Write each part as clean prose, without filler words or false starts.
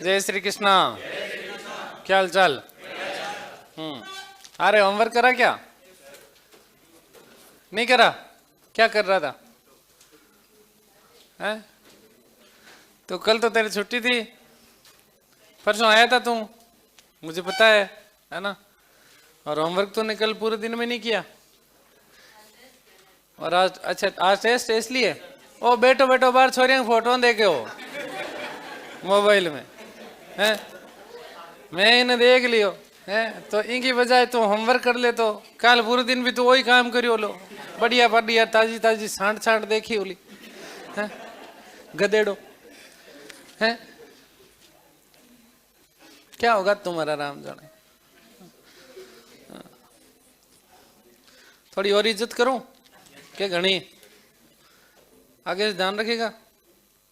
जय श्री कृष्णा। क्या हाल चाल? अरे होमवर्क करा क्या? नहीं करा? क्या कर रहा था? हैं? तो कल तो तेरी छुट्टी थी, परसों आया था तू, मुझे पता है ना। और होमवर्क तूने कल पूरे दिन में नहीं किया। और आज, अच्छा आज टेस्ट है इसलिए। ओ बैठो बैठो बाहर, छोरियों की फोटो देखे हो मोबाइल में हैं? मैं इन्हें देख लियो है, तो इनकी बजाय तू होमवर्क कर ले। तो कल पूरे दिन भी तू वही काम करियो लो, बढ़िया बढ़िया ताजी ताजी छांट छांट देखी होली है, गधेड़ो है। क्या होगा तुम्हारा राम जाने। थोड़ी और इज्जत करो क्या घनी, आगे से ध्यान रखेगा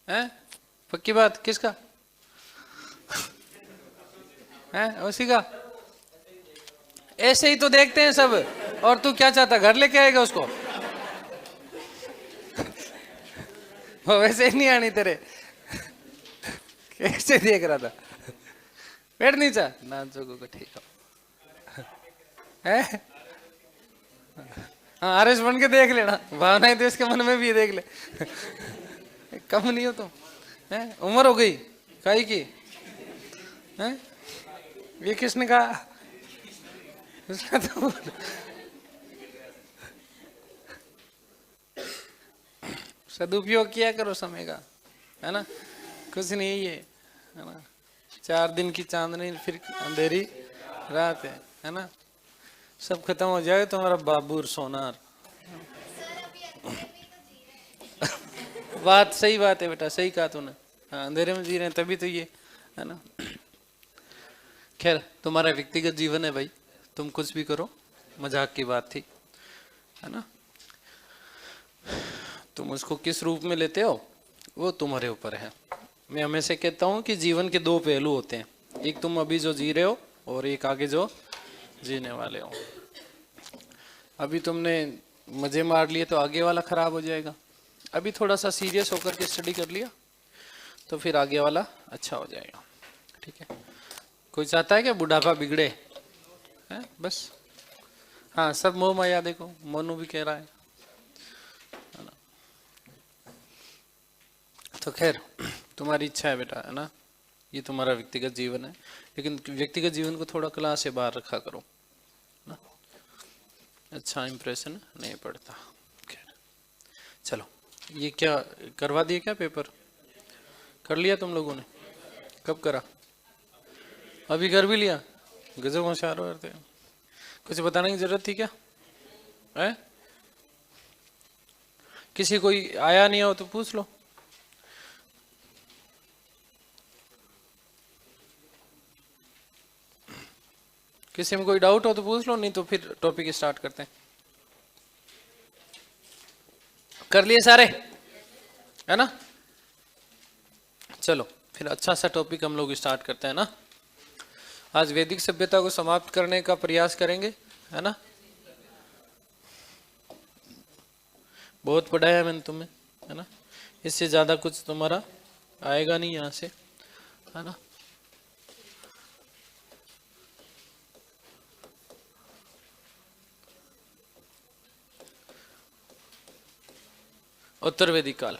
है। पक्की बात? किसका है? उसी का। ऐसे ही तो देखते हैं सब। और तू क्या चाहता, घर लेके आएगा उसको? वो वैसे ही नहीं आनी तेरे। कैसे देख रहा था? पेट नीचा ना जोगो को ठीक है। हाँ आरएस बन के देख लेना, भावनाएं तो इसके मन में भी देख ले। कम नहीं हो तुम है? उम्र हो गई काई की है? ये किसने कहा? उसका तो सदुपयोग किया करो समय का, है ना। कुछ नहीं है ना। 4 दिन की चांदनी फिर अंधेरी रात है ना। सब खत्म हो जाए तो हमारा बाबूर सोनार। बात सही बात है बेटा, सही कहा तूने। हाँ अंधेरे में जी रहे हैं तभी तो ये है ना। खैर तुम्हारा व्यक्तिगत जीवन है भाई, तुम कुछ भी करो, मजाक की बात थी है ना। तुम उसको किस रूप में लेते हो वो तुम्हारे ऊपर है। मैं हमेशा कहता हूँ कि जीवन के 2 पहलू होते हैं, एक तुम अभी जो जी रहे हो और एक आगे जो जीने वाले हो। अभी तुमने मजे मार लिए तो आगे वाला खराब हो जाएगा। अभी थोड़ा सा सीरियस होकर के स्टडी कर लिया तो फिर आगे वाला अच्छा हो जाएगा। ठीक है? कोई चाहता है कि बुढ़ापा बिगड़े है? बस हाँ सब मोह माया, देखो मोनू भी कह रहा है ना। तो खैर तुम्हारी इच्छा है बेटा है ना, ये तुम्हारा व्यक्तिगत जीवन है, लेकिन व्यक्तिगत जीवन को थोड़ा क्लास से बाहर रखा करो ना, अच्छा इंप्रेशन नहीं पड़ता। खैर चलो, ये क्या करवा दिए क्या? पेपर कर लिया तुम लोगों ने? कब करा? अभी कर भी लिया? गजब होशियार हो रहे थे। कुछ बताने की जरूरत थी क्या है? किसी कोई आया नहीं हो तो पूछ लो। किसी में कोई डाउट हो तो पूछ लो, नहीं तो फिर टॉपिक स्टार्ट करते हैं। कर लिए सारे है ना? चलो फिर अच्छा सा टॉपिक हम लोग स्टार्ट करते हैं ना। आज वैदिक सभ्यता को समाप्त करने का प्रयास करेंगे है ना। बहुत पढ़ाया है मैंने तुम्हें है ना, इससे ज्यादा कुछ तुम्हारा आएगा नहीं यहाँ से है ना। उत्तर वैदिक काल,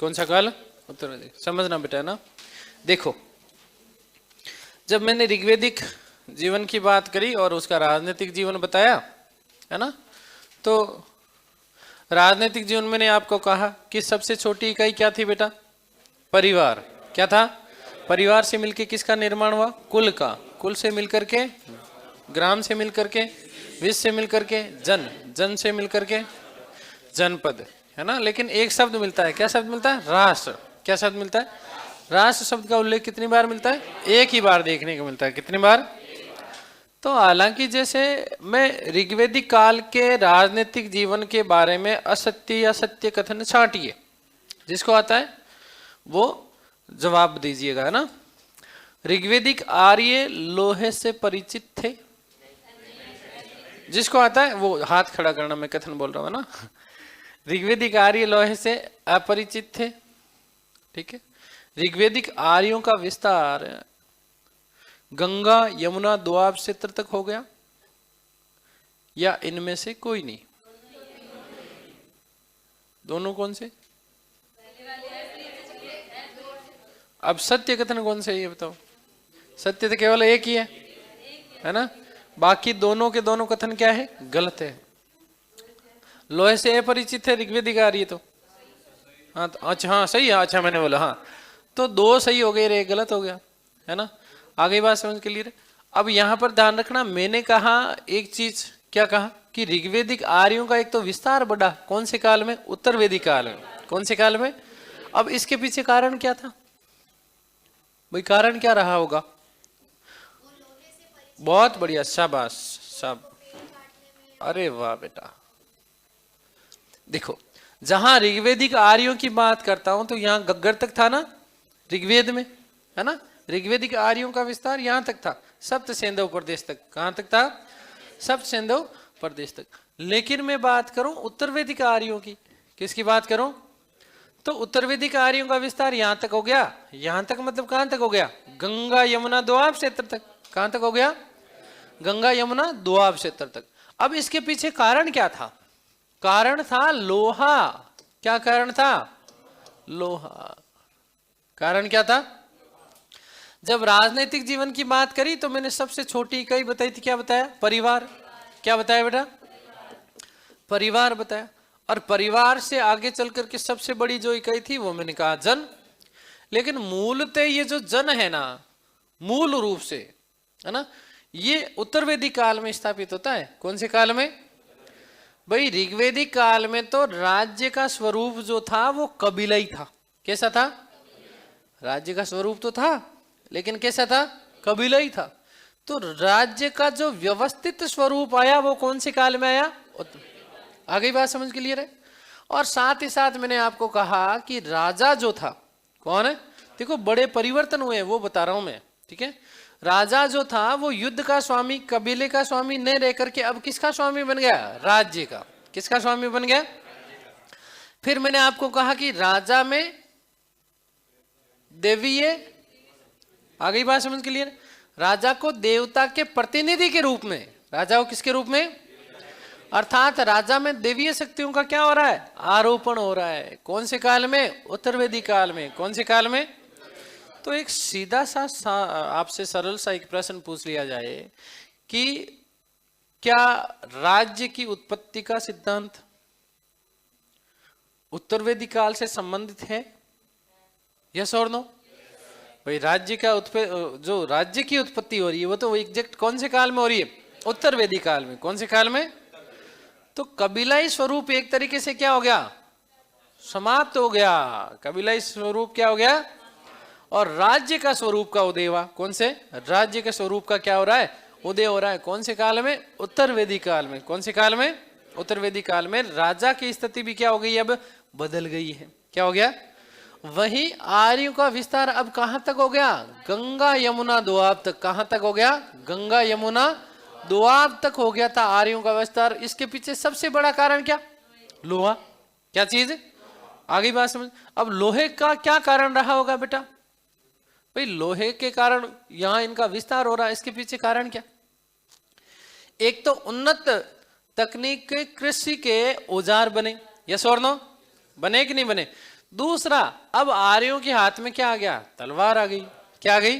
कौन सा काल? उत्तर वैदिक। समझना बेटा है ना। देखो जब मैंने ऋग्वेदिक जीवन की बात करी और उसका राजनीतिक जीवन बताया है ना, तो राजनीतिक जीवन मैंने आपको कहा कि सबसे छोटी इकाई क्या थी बेटा? परिवार। क्या था? परिवार से मिलकर किसका निर्माण हुआ? कुल का। कुल से मिलकर के ग्राम, से मिलकर के विश्व, से मिलकर के जन, जन से मिलकर के जनपद है ना। लेकिन एक शब्द मिलता है, क्या शब्द मिलता है? राष्ट्र। क्या शब्द मिलता है? राष्ट्र शब्द का उल्लेख कितनी बार मिलता है? एक ही बार देखने को मिलता है। कितनी बार? तो हालांकि जैसे मैं ऋग्वेदिक काल के राजनीतिक जीवन के बारे में असत्य या सत्य कथन छांटिए, जिसको आता है वो जवाब दीजिएगा है ना। ऋग्वेदिक आर्य लोहे से परिचित थे? जिसको आता है वो हाथ खड़ा करना, मैं कथन बोल रहा हूं ना। ऋग्वेदिक आर्य लोहे से अपरिचित थे, ठीक है। ऋग्वेदिक आर्यों का विस्तार गंगा यमुना दोआब क्षेत्र तक हो गया या इनमें से कोई नहीं? दोनों कौन से? अब सत्य कथन कौन सा है ये बताओ? सत्य तो केवल एक ही है ना? बाकी दोनों के दोनों कथन क्या है? गलत है। लोहे से अपरिचित है ऋग्वेदिक आर्य तो, हाँ तो अच्छा, हाँ सही है, अच्छा मैंने बोला, हाँ तो दो सही हो गए, रे गलत हो गया, है ना? आगे बात समझ के लिए। अब यहां पर ध्यान रखना, मैंने कहा एक चीज, क्या कहा कि ऋग्वेदिक आर्यों का एक तो विस्तार बढ़ा, कौन से काल में? उत्तर वैदिक काल में। कौन से काल में? अब इसके पीछे कारण क्या था भाई? कारण क्या रहा होगा? बहुत बढ़िया, शाबाश शाबाश, अरे वाह बेटा। देखो, जहां ऋग्वेदिक आर्यों की बात करता हूं तो यहां गग्गर तक था ना ऋग्वेद में, है ना? ऋग्वेदिक आर्यों का विस्तार यहां तक था, सप्त सेंधव प्रदेश तक। कहां तक था? सप्त सेंधव प्रदेश तक। लेकिन मैं बात करूं उत्तर वैदिक आर्यों की, किसकी बात करूं? तो उत्तर वैदिक आर्यों का विस्तार यहां तक हो गया। यहां तक मतलब कहां तक हो गया? गंगा यमुना दोआब क्षेत्र तक। कहां तक हो गया? गंगा यमुना दोआब क्षेत्र तक। अब इसके पीछे कारण क्या था? कारण था लोहा। क्या कारण था? लोहा। कारण क्या था? जब राजनीतिक जीवन की बात करी तो मैंने सबसे छोटी इकाई बताई थी, क्या बताया? परिवार। क्या बताया बेटा? परिवार बताया। और परिवार से आगे चल करके सबसे बड़ी जो इकाई थी वो मैंने कहा जन। लेकिन मूलतः ये जो जन है ना, मूल रूप से, है ना, ये उत्तर वैदिक काल में स्थापित होता है। कौन से काल में भाई? ऋग्वेदिक काल में तो राज्य का स्वरूप जो था वो कबीलाई था। कैसा था? राज्य का स्वरूप तो था लेकिन कैसा था? कबीलाई था। तो राज्य का जो व्यवस्थित स्वरूप आया वो कौन से काल में आया? आगे बात समझ के लिए रहे। और साथ ही साथ मैंने आपको कहा कि राजा जो था, कौन है? देखो बड़े परिवर्तन हुए वो बता रहा हूं मैं, ठीक है? राजा जो था वो युद्ध का स्वामी, कबीले का स्वामी नहीं रह करके अब किसका स्वामी बन गया? राज्य का। किसका स्वामी बन गया? फिर मैंने आपको कहा कि राजा में देवीय, आगे बात समझ के लिए, राजा को देवता के प्रतिनिधि के रूप में, राजा को किसके रूप में? अर्थात राजा में देवीय शक्तियों का क्या हो रहा है? आरोपण हो रहा है। कौन से काल में? उत्तर वैदिक काल में। कौन से काल में? तो एक सीधा सा आपसे सरल सा एक प्रश्न पूछ लिया जाए कि क्या राज्य की उत्पत्ति का सिद्धांत उत्तर वैदिक काल से संबंधित है? यस और नो? भाई राज्य का जो राज्य की उत्पत्ति हो रही है वो तो एग्जैक्ट कौन से काल में हो रही है? उत्तर वैदिक काल में। कौन से काल में? तो कबीलाई स्वरूप एक तरीके से क्या हो गया? समाप्त हो गया। कबीलाई स्वरूप क्या हो गया? और राज्य का स्वरूप का उदय हुआ। कौन से? राज्य के स्वरूप का क्या हो रहा है? उदय हो रहा है। कौन से काल में? उत्तर वैदिक काल में। कौन से काल में? उत्तर वैदिक काल में। राजा की स्थिति भी क्या हो गई? अब बदल गई है। क्या हो गया? वही आर्यों का विस्तार अब कहां तक हो गया? गंगा यमुना दोआब तक। कहां तक हो गया? गंगा यमुना दोआब तक हो गया था आर्यों का विस्तार। इसके पीछे सबसे बड़ा कारण क्या? लोहा। क्या चीज? आगे बात समझ। अब लोहे का क्या कारण रहा होगा बेटा? भाई लोहे के कारण यहां इनका विस्तार हो रहा है। इसके पीछे कारण क्या? एक तो उन्नत तकनीक के कृषि के औजार बने। यस और नो? बने कि नहीं बने? दूसरा, अब आर्यों के हाथ में क्या आ गया? तलवार आ गई। क्या आ गई?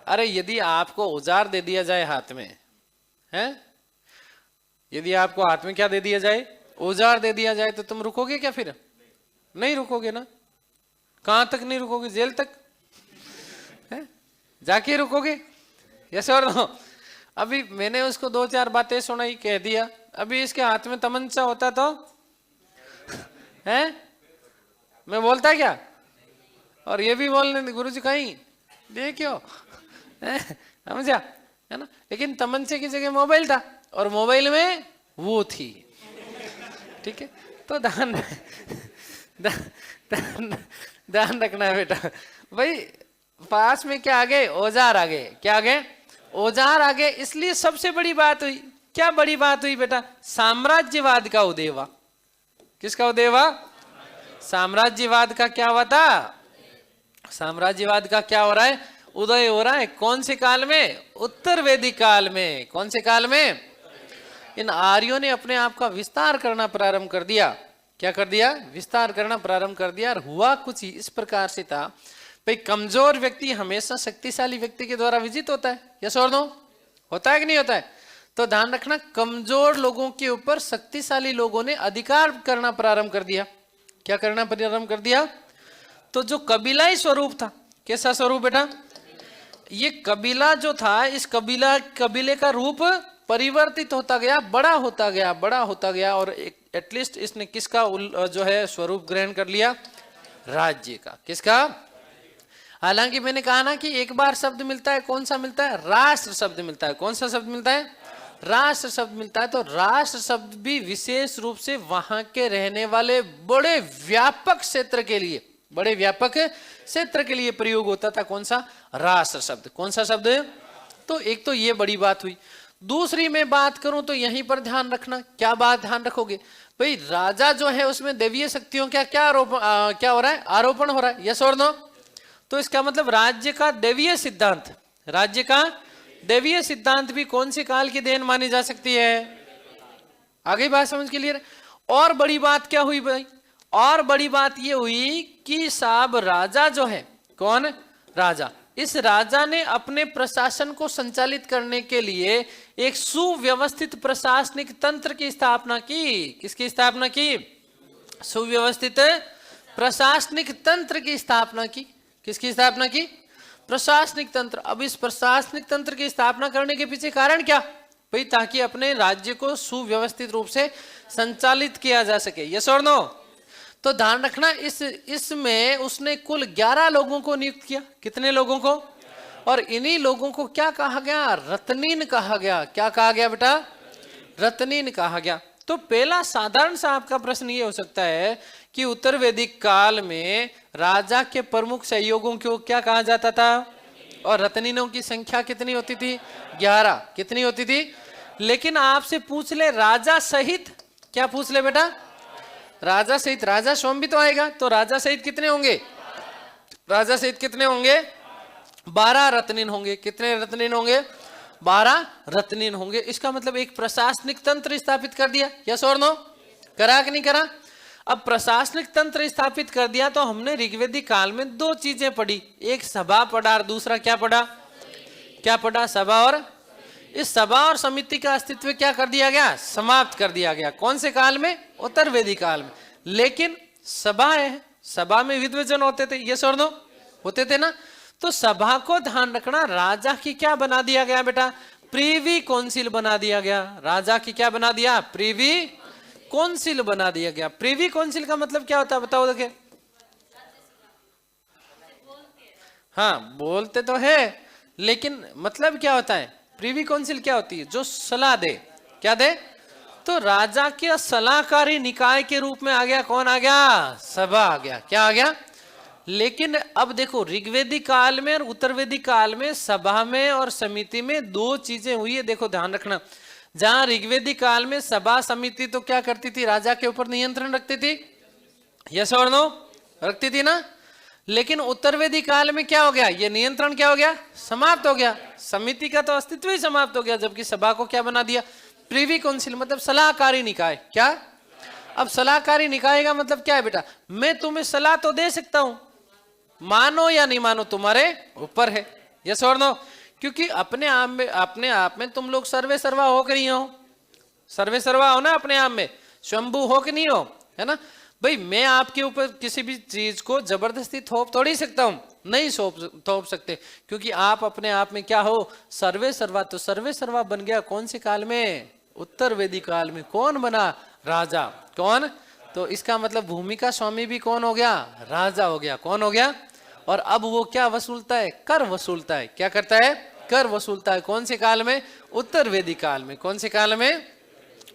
अरे यदि आपको औजार दे दिया जाए हाथ में, हैं? यदि आपको हाथ में क्या दे दिया जाए? औजार दे दिया जाए तो तुम रुकोगे क्या? फिर नहीं रुकोगे ना। कहां तक नहीं रुकोगे? जेल तक है? जाके रुकोगे। यस और नो? अभी मैंने उसको 2-4 बातें सुनाई, कह दिया। अभी इसके हाथ में तमंचा होता तो है मैं बोलता क्या? और ये भी बोलने गुरुजी कहीं देखियो, समझा, है ना? लेकिन तमंचे की जगह मोबाइल था और मोबाइल में वो थी। ठीक है, तो ध्यान रखना है बेटा। भाई पास में क्या आ गए? औजार आ गए। क्या आ गए? औजार आ गए। इसलिए सबसे बड़ी बात हुई, क्या बड़ी बात हुई बेटा? साम्राज्यवाद का उदय हुआ। किसका उदय हुआ? साम्राज्यवाद का क्या हुआ था? साम्राज्यवाद का क्या हो रहा है? उदय हो रहा है। कौन से काल में? उत्तर वैदिक काल में। कौन से काल में? इन आर्यों ने अपने आप का विस्तार करना प्रारंभ कर दिया। क्या कर दिया? विस्तार करना प्रारंभ कर दिया। और हुआ कुछ इस प्रकार से था, भाई कमजोर व्यक्ति हमेशा शक्तिशाली व्यक्ति के द्वारा विजित होता है। यस और नो? होता है कि नहीं होता है? तो ध्यान रखना, कमजोर लोगों के ऊपर शक्तिशाली लोगों ने अधिकार करना प्रारंभ कर दिया। क्या करना प्रारंभ कर दिया? तो जो कबीलाई स्वरूप था, कैसा स्वरूप बेटा? ये कबीला जो था, इस कबीले का रूप परिवर्तित होता गया, बड़ा होता गया, बड़ा होता गया। और एटलीस्ट इसने किसका जो है स्वरूप ग्रहण कर लिया? राज्य का। किसका? हालांकि मैंने कहा ना कि एक बार शब्द मिलता है, कौन सा मिलता है? राष्ट्र शब्द मिलता है। कौन सा शब्द मिलता है? राष्ट्र शब्द मिलता है। तो राष्ट्र शब्द भी विशेष रूप से वहां के रहने वाले बड़े व्यापक क्षेत्र के लिए, बड़े व्यापक क्षेत्र के लिए प्रयोग होता था। कौन सा? राष्ट्र शब्द। कौन सा शब्द? तो एक तो ये बड़ी बात हुई। दूसरी मैं बात करूं तो यहीं पर ध्यान रखना। क्या बात ध्यान रखोगे? भाई राजा जो है उसमें दैवीय शक्तियों का क्या क्या हो रहा है? आरोपण हो रहा है। यस और नो? तो इसका मतलब राज्य का दैवीय सिद्धांत, राज्य का दैवीय सिद्धांत भी कौन से काल की देन मानी जा सकती है? आगे बात समझ के लिए। और बड़ी बात क्या हुई भाई? और बड़ी बात ये हुई कि साहब राजा जो है, कौन? राजा। इस राजा ने अपने प्रशासन को संचालित करने के लिए एक सुव्यवस्थित प्रशासनिक तंत्र की स्थापना की। किसकी स्थापना की? सुव्यवस्थित प्रशासनिक तंत्र की स्थापना की। किसकी स्थापना की? प्रशासनिक तंत्र। अब इस प्रशासनिक तंत्र की स्थापना करने के पीछे कारण क्या? भाई ताकि अपने राज्य को सुव्यवस्थित रूप से संचालित किया जा सके। यस और नो? तो ध्यान रखना, इसमें उसने कुल 11 लोगों को नियुक्त किया। कितने लोगों को? और इन्हीं लोगों को क्या कहा गया? रत्नीन कहा गया। क्या कहा गया बेटा? रत्नीन कहा गया। तो पहला साधारण सा आपका प्रश्न ये हो सकता है कि उत्तर वैदिक काल में राजा के प्रमुख सहयोगों को क्या कहा जाता था? और रत्नीनों की संख्या कितनी होती थी? 11। कितनी होती थी? लेकिन आपसे पूछ ले राजा सहित, क्या पूछ ले बेटा? राजा सहित, राजा स्वयं भी तो आएगा, तो राजा सहित कितने होंगे? राजा सहित कितने होंगे? 12 रत्नीन होंगे। कितने रत्नीन होंगे? 12 रत्नीन होंगे। इसका मतलब एक प्रशासनिक तंत्र स्थापित कर दिया। यस और नो? करा कि नहीं करा? अब प्रशासनिक तंत्र स्थापित कर दिया तो हमने ऋग्वेदिक काल में 2 चीजें पढ़ी। एक सभा पढ़ा और दूसरा क्या पढ़ा? क्या पढ़ा? सभा। और इस सभा और समिति का अस्तित्व क्या कर दिया गया? समाप्त कर दिया गया। कौन से काल में? उत्तर वैदिक काल में। लेकिन सभा है, सभा में विद्वजन होते थे। यस और नो? होते थे ना? तो सभा को ध्यान रखना, राजा की क्या बना दिया गया बेटा? प्रीवी काउंसिल बना दिया गया। राजा की क्या बना दिया? प्रीवी काउंसिल बना दिया गया। प्रीवी काउंसिल का मतलब क्या होता है बताओ देखे? हाँ बोलते तो है, लेकिन मतलब क्या होता है? प्रीवी काउंसिल क्या होती है? जो सलाह दे। क्या दे? तो राजा के सलाहकारी निकाय के रूप में आ गया। कौन आ गया? सभा आ गया। क्या आ गया? लेकिन अब देखो ऋग्वेदिक काल में और उत्तर वैदिक काल में सभा में और समिति में 2 चीजें हुई है। देखो ध्यान रखना, जहां ऋग्वेदिक काल में सभा समिति तो क्या करती थी? राजा के ऊपर नियंत्रण रखती थी। यस और नो? रखती थी ना? लेकिन उत्तर वैदिक काल में क्या हो गया? ये नियंत्रण क्या हो गया? समाप्त हो गया। समिति का तो अस्तित्व ही समाप्त हो गया, जबकि सभा को क्या बना दिया? प्रीवी काउंसिल, मतलब सलाहकारी निकाय। क्या? अब सलाहकारी निकाय का मतलब क्या है बेटा? मैं तुम्हें सलाह तो दे सकता हूं, मानो या नहीं मानो तुम्हारे ऊपर है। यस और नो? क्योंकि अपने आप में तुम लोग सर्वे सर्वा हो कि नहीं हो? सर्वे सर्वा हो ना अपने आप में? स्वयंभू हो कि नहीं हो? है ना भाई? मैं आपके ऊपर किसी भी चीज को जबरदस्ती थोप थोड़ी सकता हूं। नहीं थोप सकते, क्योंकि आप अपने आप में क्या हो? सर्वे सर्वा। तो सर्वे सर्वा बन गया कौन से काल में? उत्तर वैदिक काल में। कौन बना? राजा। कौन? तो इसका मतलब भूमि का स्वामी भी कौन हो गया? राजा हो गया। कौन हो गया? और अब वो क्या वसूलता है? कर वसूलता है। क्या करता है? कर वसूलता है। कौन से काल में? उत्तर वैदिक काल में। कौन से काल में?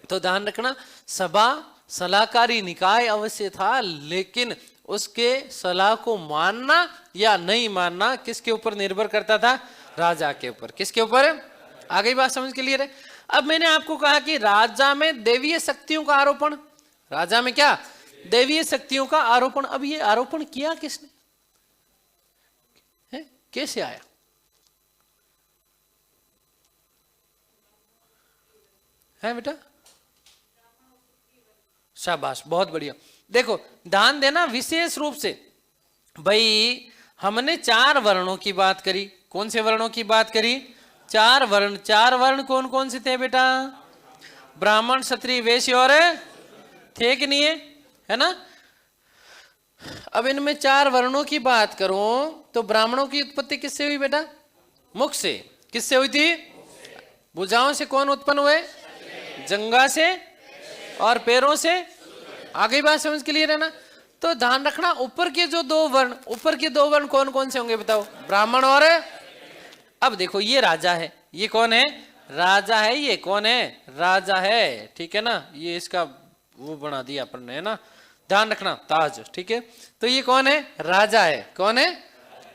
तो ध्यान रखना, सभा सलाहकारी निकाय अवश्य था, लेकिन उसके सलाह को मानना या नहीं मानना किसके ऊपर निर्भर करता था? राजा के ऊपर। किसके ऊपर? आगे बात समझ के लिए रहे। अब मैंने आपको कहा कि राजा में दैवीय शक्तियों का आरोपण। राजा में क्या? दैवीय शक्तियों का आरोपण। अब ये आरोपण किया किसने? कैसे आया? है बेटा? शाबाश, बहुत बढ़िया। देखो ध्यान देना विशेष रूप से, भाई हमने 4 वर्णों की बात करी। कौन से वर्णों की बात करी? 4 वर्ण। 4 वर्ण कौन कौन से थे बेटा? ब्राह्मण, क्षत्रिय, वैश्य और थे कि नहीं है ना? अब इनमें 4 वर्णों की बात करूं तो ब्राह्मणों की उत्पत्ति किससे हुई बेटा? मुख से। किससे हुई थी? भुजाओं से कौन उत्पन्न हुए? जंगा से। और पैरों से? आगे बात समझ के लिए रहना। तो ध्यान रखना ऊपर के जो 2 वर्ण, ऊपर के 2 वर्ण कौन कौन से होंगे बताओ? ब्राह्मण और। अब देखो ये राजा है, ये कौन है? राजा है। ये कौन है? राजा है, ठीक है ना? ये इसका वो बना दिया अपन ने, है ना? ध्यान रखना, ताज, ठीक है? तो ये कौन है? राजा है। कौन है?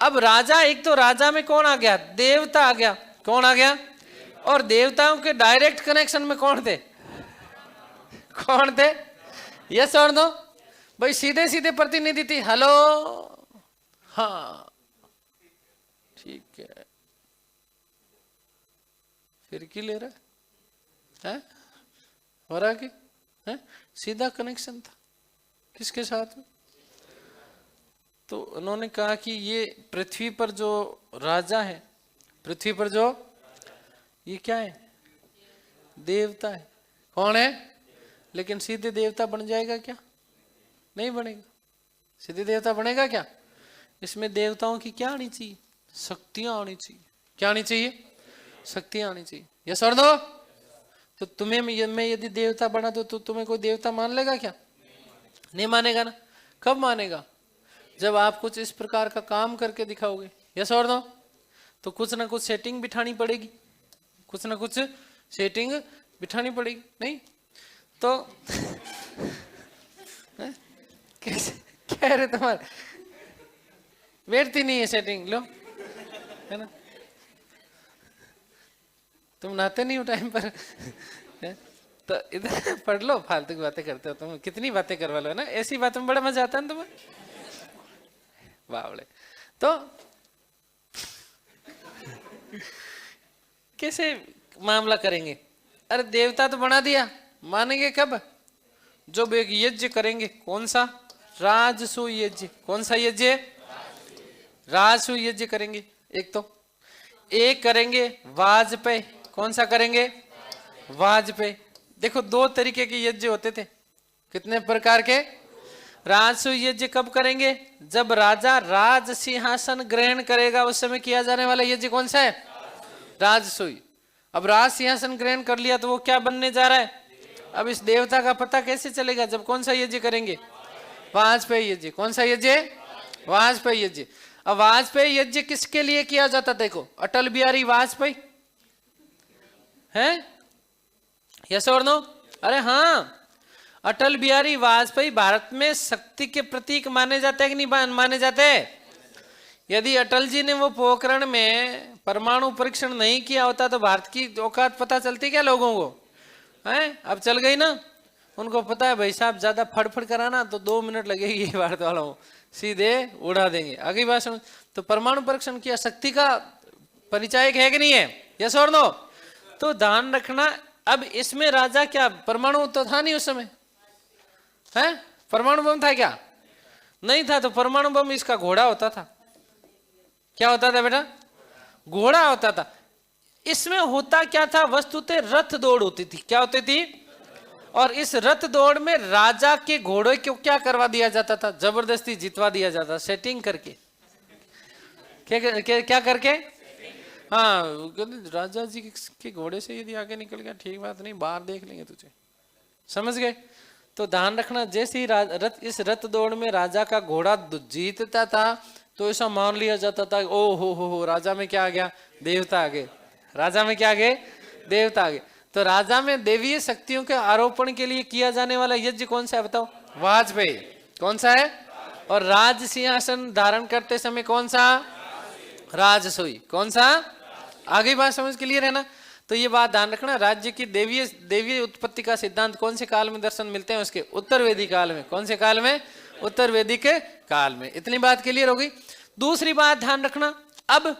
अब राजा, एक तो राजा में कौन आ गया? देवता आ गया। कौन आ गया? और देवताओं के डायरेक्ट कनेक्शन में कौन थे? कौन थे? यस और नो? भाई सीधे सीधे प्रतिनिधि थी। हेलो, हाँ ठीक है। फिर की ले रहा है? हो रहा कि है? सीधा कनेक्शन था। किसके साथ में? तो उन्होंने कहा कि ये पृथ्वी पर जो राजा है, पृथ्वी पर जो, ये क्या है? देवता है। कौन है? लेकिन सीधे देवता बन जाएगा क्या? नहीं बनेगा। सीधे देवता बनेगा क्या? इसमें देवताओं की क्या आनी चाहिए? शक्तियां आनी चाहिए। क्या आनी चाहिए? शक्तियां आनी चाहिए। यस और नो? तो तुम्हें मैं यदि देवता बना दो तो तुम्हें कोई देवता मान लेगा क्या? नहीं मानेगा ना। कब मानेगा? जब आप कुछ इस प्रकार का काम करके दिखाओगे। यस और नो? तो कुछ ना कुछ सेटिंग बिठानी पड़ेगी, कुछ ना कुछ सेटिंग बिठानी पड़ेगी। नहीं तो कैसे कह रहे तुम्हारे बैठती नहीं है सेटिंग, लो, है ना? तुम नहाते नहीं हो टाइम पर तो इधर पढ़ लो, फालतू की बातें करते हो तुम। कितनी बातें करवा लो, है ना? ऐसी बातों में बड़ा मजा आता है ना तुम्हें। बावड़े। तो कैसे मामला करेंगे? अरे देवता तो बना दिया, मानेंगे कब? जब एक यज्ञ करेंगे। कौन सा? राजसूय यज्ञ। कौन सा यज्ञ? राजसूय यज्ञ करेंगे। एक तो एक करेंगे वाजपेय। कौन सा करेंगे? वाजपेय। देखो 2 तरीके के यज्ञ होते थे। कितने प्रकार के? राजसूय यज्ञ कब करेंगे? जब राजा राज सिंहासन ग्रहण करेगा, उस समय किया जाने वाला यज्ञ कौन सा है? राजसूय। अब राज सिंहासन ग्रहण कर लिया तो वो क्या बनने जा रहा है? अब इस देवता का पता कैसे चलेगा? जब कौन सा यज्ञ करेंगे? वाजपेय यज्ञ। कौन सा यज्ञ? वाजपेय यज्ञ। अब वाजपेय यज्ञ किसके लिए किया जाता? देखो अटल बिहारी वाजपेयी है। यस और नो? अरे हाँ, अटल बिहारी वाजपेयी भारत में शक्ति के प्रतीक माने जाते हैं कि नहीं माने जाते? यदि अटल जी ने वो पोखरण में परमाणु परीक्षण नहीं किया होता तो भारत की औकात पता चलती क्या लोगों को? है अब चल गई ना। उनको पता है भाई साहब ज्यादा फड़फड़ कराना तो 2 मिनट लगेगी भारत वालों को, सीधे उड़ा देंगे। आगे बात समझ। तो परमाणु परीक्षण किया, शक्ति का परिचायक है कि नहीं है? यस और नो? तो ध्यान रखना। अब इसमें राजा क्या, परमाणु तो था नहीं उस समय, है? परमाणु बम था क्या? नहीं था। तो परमाणु बम इसका घोड़ा होता था। क्या होता था बेटा? घोड़ा होता था। इसमें होता क्या था? वस्तुतः रथ दौड़ होती थी। क्या होती थी? और इस रथ दौड़ में राजा के घोड़े को क्या करवा दिया जाता था? जबरदस्ती जितवा दिया जाता, सेटिंग करके। क्या करके? हाँ, राजा जी के घोड़े से यदि आगे निकल गया ठीक बात नहीं, बाहर देख लेंगे तुझे। समझ गए? तो ध्यान रखना, जैसे ही इस रथ दौड़ में राजा का घोड़ा जीतता था तो ऐसा मान लिया जाता था, ओ हो राजा में क्या आ गया? देवता आ गए। राजा में क्या आ गए? देवता आ गए। तो राजा में देवीय शक्तियों के आरोपण के लिए किया जाने वाला यज्ञ कौन सा है बताओ? वाजपेयी। कौन सा है? और राज सिंहासन धारण करते समय कौन सा? राजसूय। कौन सा? आगे बात समझ क्लियर है ना? तो ये बात ध्यान रखना। राज्य की देवीय उत्पत्ति का सिद्धांत कौन से काल में दर्शन मिलते हैं? उसके उत्तर वैदिक काल में। कौन से काल में? उत्तर वैदिक काल में। इतनी बात क्लियर हो गई। दूसरी बात ध्यान रखना, अब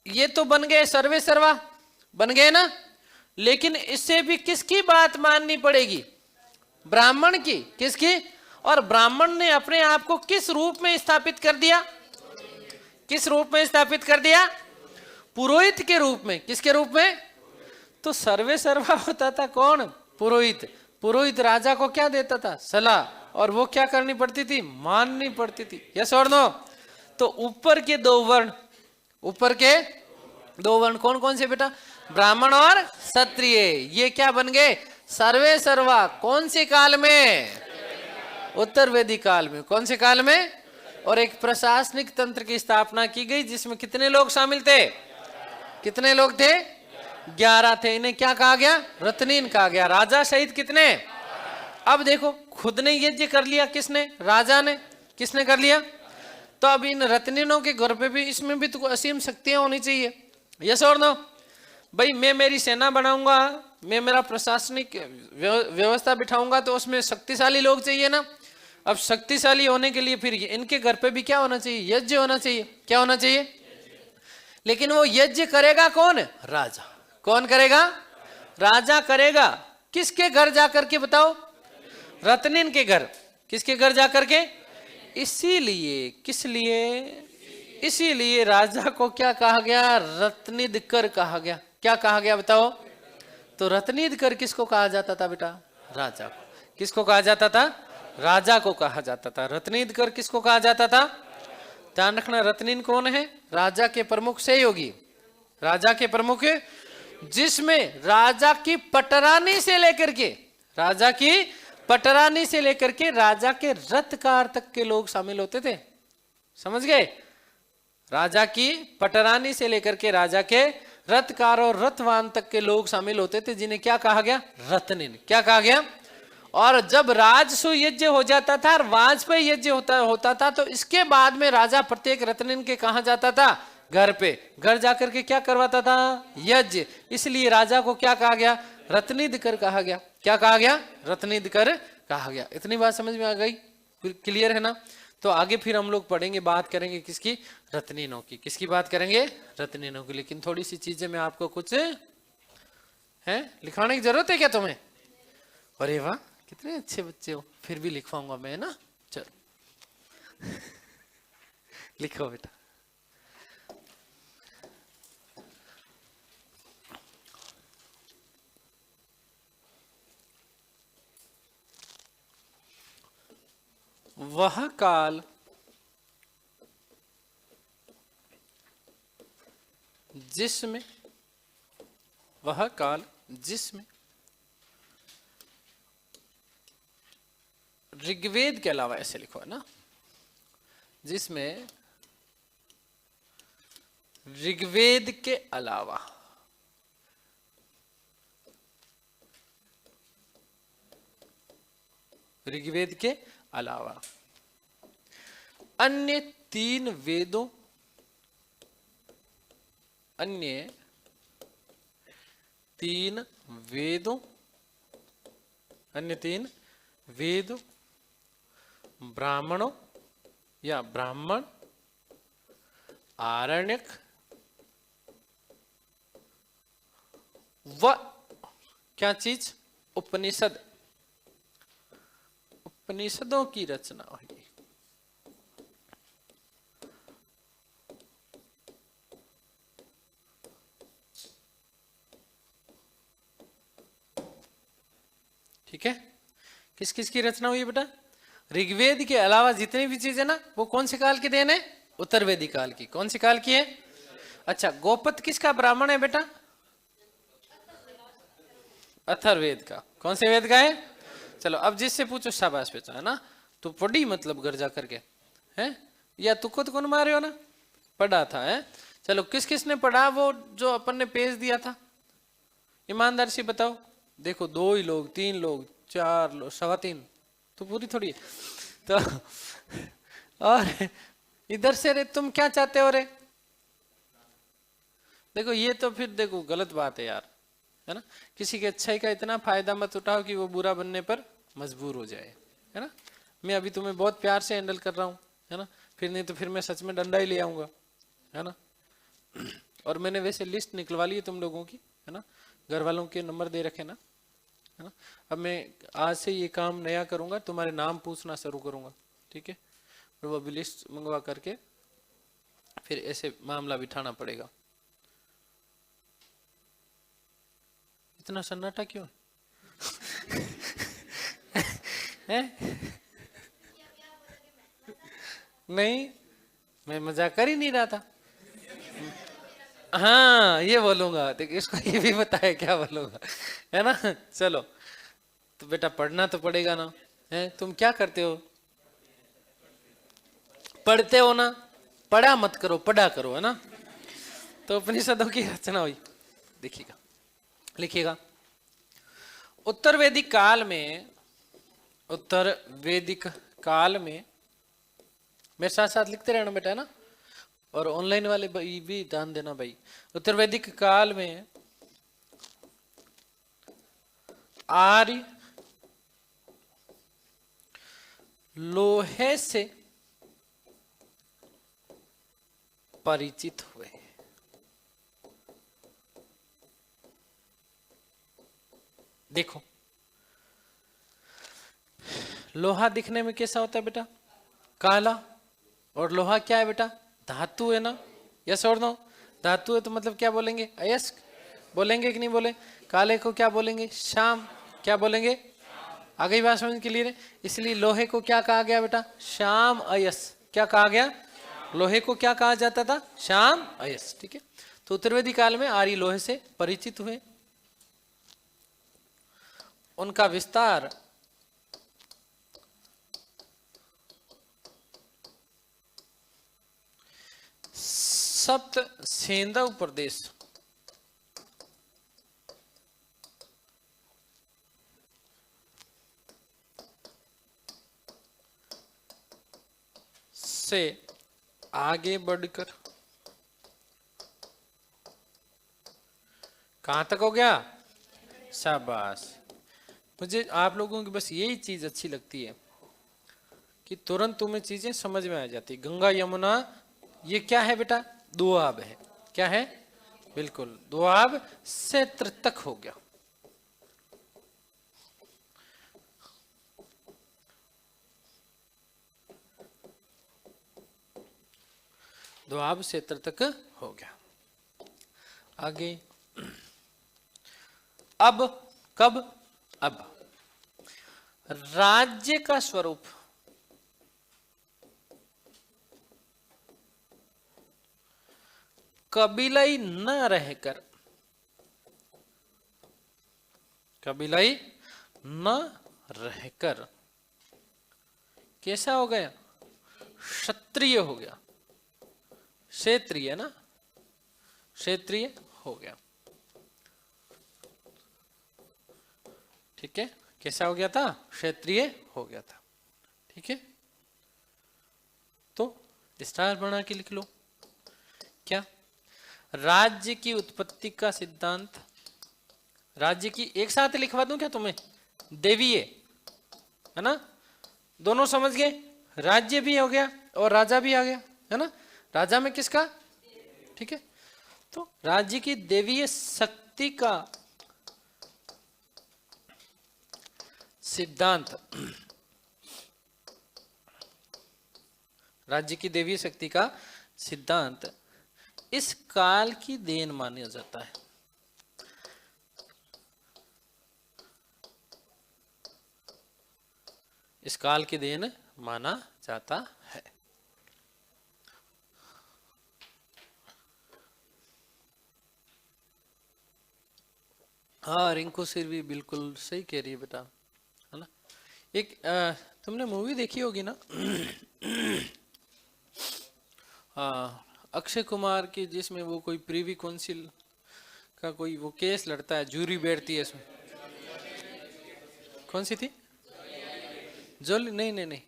ये तो बन गए सर्वे सर्वा, बन गए ना, लेकिन इससे भी किसकी बात माननी पड़ेगी? ब्राह्मण की। किसकी? और ब्राह्मण ने अपने आप को किस रूप में स्थापित कर दिया? किस रूप में स्थापित कर दिया? पुरोहित के रूप में। किसके रूप में? तो सर्वे सर्वा होता था कौन? पुरोहित। पुरोहित राजा को क्या देता था? सलाह, और वो क्या करनी पड़ती थी? माननी पड़ती थी। यस और नो? तो ऊपर के दो वर्ण, ऊपर के दो वर्ण कौन कौन से बेटा? ब्राह्मण और क्षत्रिय। ये क्या बन गए? सर्वे सर्वा। कौन से काल में? उत्तर वैदिक काल में। कौन से काल में? और एक प्रशासनिक तंत्र की स्थापना की गई जिसमें कितने लोग शामिल थे? कितने लोग थे? 11 थे। इन्हें क्या कहा गया? रत्नीन कहा गया। राजा सहित कितने? अब देखो, खुद ने यज्ञ कर लिया। किसने? राजा ने। किसने कर लिया? तो अब इन रत्नीनों के घर पे भी, इसमें भी तो असीम शक्तियां होनी चाहिए। यस और नो? भाई मैं मेरी सेना बनाऊंगा, मैं मेरा प्रशासनिक व्यवस्था बिठाऊंगा, तो उसमें शक्तिशाली लोग चाहिए ना। अब शक्तिशाली होने के लिए फिर इनके घर पे भी क्या होना चाहिए? यज्ञ होना चाहिए। क्या होना चाहिए? लेकिन वो यज्ञ करेगा कौन? राजा। कौन करेगा? राजा करेगा। किसके घर जाकर के बताओ? रत्निन के घर। किसके घर जाकर के? इसीलिए, किस लिए? इसीलिए राजा को क्या कहा गया? रत्निधकर कहा गया। क्या कहा गया बताओ? तो रत्निधकर किसको कहा जाता था बेटा? राजा को। किसको कहा जाता था? राजा को कहा जाता था। रत्निधकर किसको कहा जाता था? ध्यान रखना, रत्निन कौन है? राजा के प्रमुख सहयोगी। राजा के प्रमुख, जिसमें राजा की पटरानी से लेकर के, राजा की पटरानी से लेकर के राजा के रथकार तक के लोग शामिल होते थे। समझ गए? राजा की पटरानी से लेकर के राजा के रथकार और रथवान तक के लोग शामिल होते थे, जिन्हें क्या कहा गया? रत्निन। क्या कहा गया? और जब राजसु यज्ञ हो जाता था, वाजपेयी यज्ञ होता था, तो इसके बाद में राजा प्रत्येक रत्निन के कहा जाता था? घर पे। घर जाकर के क्या करवाता था? यज्ञ। इसलिए राजा को क्या कहा गया? रत्निधकर कहा गया। क्या कहा गया? रत्निधकर कहा गया। इतनी बात समझ में आ गई? क्लियर है ना? तो आगे फिर हम लोग पढ़ेंगे, बात करेंगे किसकी? रत्निनों की। किसकी बात करेंगे? रत्निनों की। लेकिन थोड़ी सी चीजें मैं आपको कुछ है लिखवाने की जरूरत है क्या तुम्हें? अरे वाह, कितने अच्छे बच्चे हो। फिर भी लिखवाऊंगा मैं, ना? चलो लिखो बेटा। वह काल जिसमें, वह काल जिसमें ऋग्वेद के अलावा, ऐसे लिखो है ना, जिसमें ऋग्वेद के अलावा ऋग्वेद के अलावा अन्य तीन वेदों, अन्य तीन वेदों, अन्य तीन वेद, ब्राह्मणों या ब्राह्मण, आरण्यक व क्या चीज? उपनिषद। उपनिषदों की रचना हुई। ठीक है? किस किस की रचना हुई बेटा? ऋग्वेद के अलावा जितनी भी चीजें ना, वो कौन से काल की देन है? उत्तर वैदिक काल की। कौन सी काल की है? अच्छा, गोपत किसका ब्राह्मण है बेटा? अथर्ववेद का। कौन से वेद का है? चलो अब जिससे पूछो शाबाश बेटा, है ना? तू पढ़ी मतलब घर जा करके, है? या तू खुद कौन मारे हो ना? पढ़ा था, है? चलो किस किस ने पढ़ा वो जो अपन ने पेज दिया था? ईमानदार से बताओ। देखो, 2 ही लोग, 3 लोग, 4 लोग, 3.25 तो पूरी थोड़ी है तो और इधर से रे तुम क्या चाहते हो रे? देखो ये तो फिर देखो गलत बात है यार, है ना? किसी के अच्छाई का इतना फायदा मत उठाओ कि वो बुरा बनने पर मजबूर हो जाए, है ना? मैं अभी तुम्हें बहुत प्यार से हैंडल कर रहा हूँ, है ना? फिर नहीं तो फिर मैं सच में डंडा ही ले आऊंगा, है ना। और मैंने वैसे लिस्ट निकलवा ली है तुम लोगों की, है ना, घर वालों के नंबर दे रखे ना, है ना। अब मैं आज से ये काम नया करूंगा, तुम्हारे नाम पूछना शुरू करूंगा, ठीक है। और वो भी लिस्ट मंगवा करके फिर ऐसे मामला बिठाना पड़ेगा। इतना सन्नाटा क्यों है? नहीं, मैं मजाक कर ही नहीं रहा था। हाँ ये बोलूंगा, देखिए इसको ये भी पता है क्या बोलूंगा, है ना। चलो तो बेटा पढ़ना तो पड़ेगा ना, है। तुम क्या करते हो, पढ़ते हो ना, पढ़ा मत करो, पढ़ा करो, है ना। तो उपनिषदों की रचना हुई, देखिएगा, लिखिएगा। उत्तर वैदिक काल में, उत्तर वैदिक काल में, मेरे साथ साथ लिखते रहना बेटा, है ना। और ऑनलाइन वाले भाई भी ध्यान देना भाई। उत्तर वैदिक काल में आर्य लोहे से परिचित हुए। देखो लोहा दिखने में कैसा होता है बेटा, काला। और लोहा क्या है बेटा, धातु है ना, यस और नो। धातु है तो मतलब क्या बोलेंगे, अयस्क बोलेंगे कि नहीं बोले। काले को क्या बोलेंगे, श्याम। क्या बोलेंगे, आ गई बात समझ क्लियर है। इसलिए लोहे को क्या कहा गया बेटा, श्याम अयस। क्या कहा गया, लोहे को क्या कहा जाता था, श्याम अयस, ठीक है। तो उत्तर वैदिक काल में आर्य लोहे से परिचित हुए। उनका विस्तार सप्त सेंधव प्रदेश से आगे बढ़कर कहां तक हो गया, शाबाश। मुझे आप लोगों की बस यही चीज अच्छी लगती है कि तुरंत तुम्हें चीजें समझ में आ जाती। गंगा यमुना ये क्या है बेटा, दोआब है। क्या है, बिल्कुल दोआब क्षेत्र तक हो गया। दोआब क्षेत्र तक हो गया। आगे अब कब, अब राज्य का स्वरूप कबीलाई न रहकर, कबीलाई न रहकर कैसा हो गया, क्षत्रिय हो गया। क्षेत्रीय ना, क्षेत्रीय हो गया, ठीक है। कैसा हो गया था, क्षेत्रीय हो गया था, ठीक है। तो स्टार बना के लिख लो। क्या, राज्य की उत्पत्ति का सिद्धांत, राज्य की एक साथ लिखवा दूं क्या तुम्हें, देवीय, है ना, दोनों समझ गए। राज्य भी हो गया और राजा भी आ गया, है ना। राजा में किसका, ठीक है। तो राज्य की देवीय शक्ति का सिद्धांत, राज्य की देवीय शक्ति का सिद्धांत इस काल की देन माना जाता है। इस काल की देन माना जाता है। हाँ रिंकू सिर भी बिल्कुल सही कह रही है बेटा, है ना। एक तुमने मूवी देखी होगी ना हाँ, अक्षय कुमार की, जिसमें वो कोई प्रीवी काउंसिल का कोई वो केस लड़ता है, जूरी बैठती है इसमें। कौन सी थी, जोली, नहीं नहीं नहीं,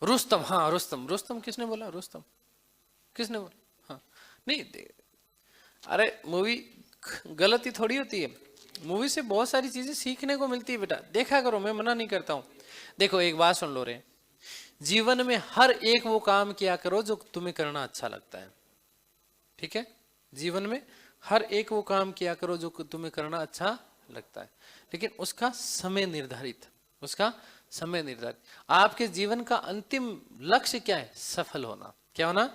रुस्तम। हाँ रुस्तम, रुस्तम किसने बोला, रुस्तम किसने बोला, हाँ नहीं अरे मूवी गलत ही थोड़ी होती है, मूवी से बहुत सारी चीजें सीखने को मिलती है बेटा, देखा करो, मैं मना नहीं करता हूँ। देखो एक बात सुन लो रे, जीवन में हर एक वो काम किया करो जो तुम्हें करना अच्छा लगता है, ठीक है। जीवन में हर एक वो काम किया करो जो तुम्हें करना अच्छा लगता है, लेकिन उसका समय निर्धारित, उसका समय निर्धारित। आपके जीवन का अंतिम लक्ष्य क्या है? सफल होना। क्या होना?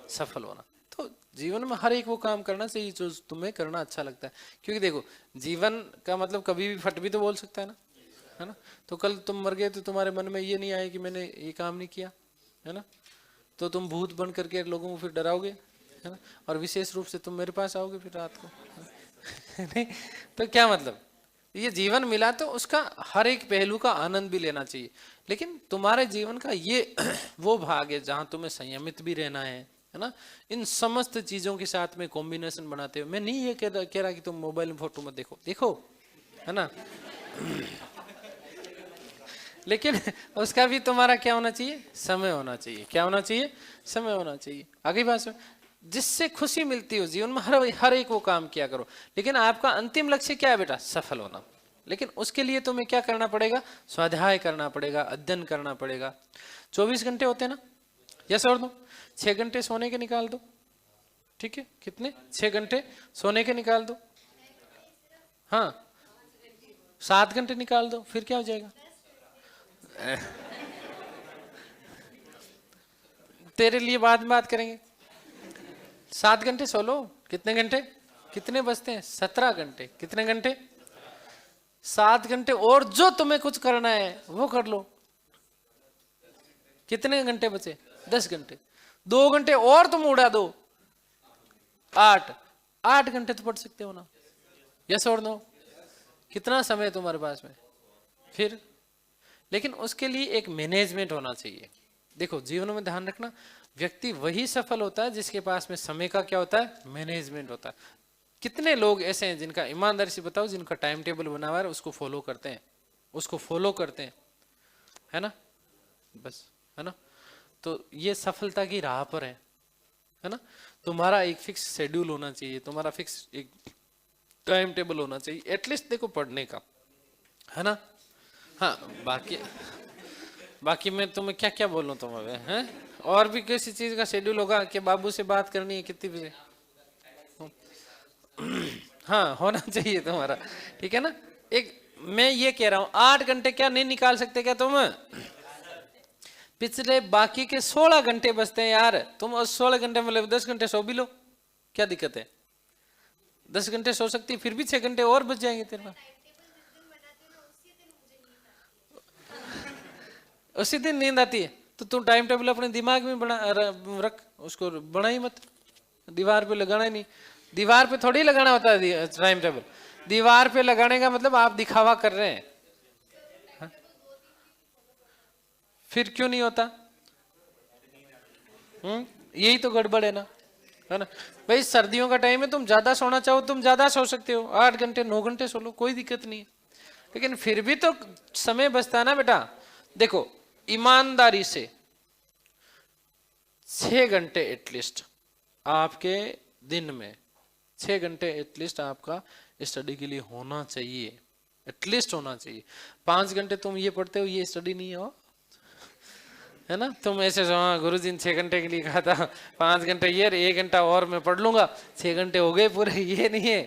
सफल होना। तो जीवन में हर एक वो काम करना चाहिए जो तुम्हें करना अच्छा लगता है, क्योंकि देखो जीवन का मतलब कभी भी फट भी तो बोल सकता है ना। तो कल तुम मर गए तो तुम्हारे मन में ये नहीं आए कि मैंने ये काम नहीं किया, है ना। तो तुम भूत बन करके लोगों को फिर डराओगे, है ना, और विशेष रूप से तुम मेरे पास आओगे फिर रात को नहीं। तो क्या मतलब, ये जीवन मिला तो उसका हर एक पहलू का आनंद भी लेना चाहिए, लेकिन तुम्हारे जीवन का ये वो भाग है जहां तुम्हें संयमित भी रहना है ना। इन समस्त चीजों के साथ में कॉम्बिनेशन बनाते हो। मैं नहीं ये कह रहा कि तुम मोबाइल में फोटो मत देखो, देखो, है ना लेकिन उसका भी तुम्हारा क्या होना चाहिए? समय होना चाहिए। क्या होना चाहिए? समय होना चाहिए। आगे बात सुन, जिससे खुशी मिलती हो जीवन में हर एक वो काम किया करो, लेकिन आपका अंतिम लक्ष्य क्या है बेटा? सफल होना। लेकिन उसके लिए तुम्हें क्या करना पड़ेगा? स्वाध्याय करना पड़ेगा, अध्ययन करना पड़ेगा। 24 घंटे होते हैं ना, यस और नो। 6 घंटे सोने के निकाल दो, ठीक है। कितने? 6 घंटे सोने के निकाल दो, हाँ 7 घंटे निकाल दो, फिर क्या हो जाएगा? तेरे लिए बाद में बात करेंगे। 7 घंटे सो लो। कितने घंटे? कितने बचते हैं? 17 घंटे। कितने घंटे? 7 घंटे और जो तुम्हें कुछ करना है वो कर लो। कितने घंटे बचे? 10 घंटे। 2 घंटे और तुम उड़ा दो, 8 घंटे तो पढ़ सकते हो ना, यस और नो। कितना समय है तुम्हारे पास में फिर? लेकिन उसके लिए एक मैनेजमेंट होना चाहिए। देखो जीवन में ध्यान रखना, व्यक्ति वही सफल होता है जिसके पास में समय का क्या होता है? मैनेजमेंट होता है। कितने लोग ऐसे हैं जिनका, ईमानदारी से बताओ, जिनका टाइम टेबल बना हुआ है, उसको फॉलो करते हैं, उसको फॉलो करते हैं, है ना, बस, है ना। तो ये सफलता की राह पर है ना। तुम्हारा एक फिक्स शेड्यूल होना चाहिए, तुम्हारा फिक्स एक टाइम टेबल होना चाहिए एटलीस्ट, देखो पढ़ने का, है ना। हाँ बाकी मैं तुम्हें क्या क्या बोलूं तुम्हें, हैं? और भी किसी चीज का शेड्यूल होगा कि बाबू से बात करनी है कितनी बजे? हाँ होना चाहिए तुम्हारा, ठीक है ना। एक मैं ये कह रहा हूं, 8 घंटे क्या नहीं निकाल सकते क्या तुम? पिछले बाकी के 16 घंटे बचते हैं यार, तुम उस 16 घंटे मतलब 10 घंटे सो भी लो, क्या दिक्कत है? 10 घंटे सो सकती, फिर भी 6 घंटे और बच जाएंगे तेरे पास। उसी दिन नींद आती है तो तू टाइम टेबल अपने दिमाग में बना रख, उसको बना ही मत, दीवार पे लगाना ही नहीं। दीवार पे थोड़ी लगाना होता है टाइम टेबल, दीवार पे लगाने का मतलब आप दिखावा कर रहे हैं। हा? फिर क्यों नहीं होता? यही तो गड़बड़ है ना भाई। सर्दियों का टाइम है, तुम ज्यादा सोना चाहो तुम ज्यादा सो सकते हो, 8 घंटे 9 घंटे सो लो, कोई दिक्कत नहीं है, लेकिन फिर भी तो समय बचता ना बेटा। देखो ईमानदारी से 6 घंटे एटलीस्ट आपके दिन में, 6 घंटे एटलीस्ट आपका स्टडी के लिए होना चाहिए, एटलीस्ट होना चाहिए। 5 घंटे तुम ये पढ़ते हो, ये स्टडी नहीं हो, है ना। तुम ऐसे गुरुजी ने 6 घंटे के लिए कहा था, 5 घंटे ये 1 घंटा और मैं पढ़ लूंगा, 6 घंटे हो गए पूरे, ये नहीं है,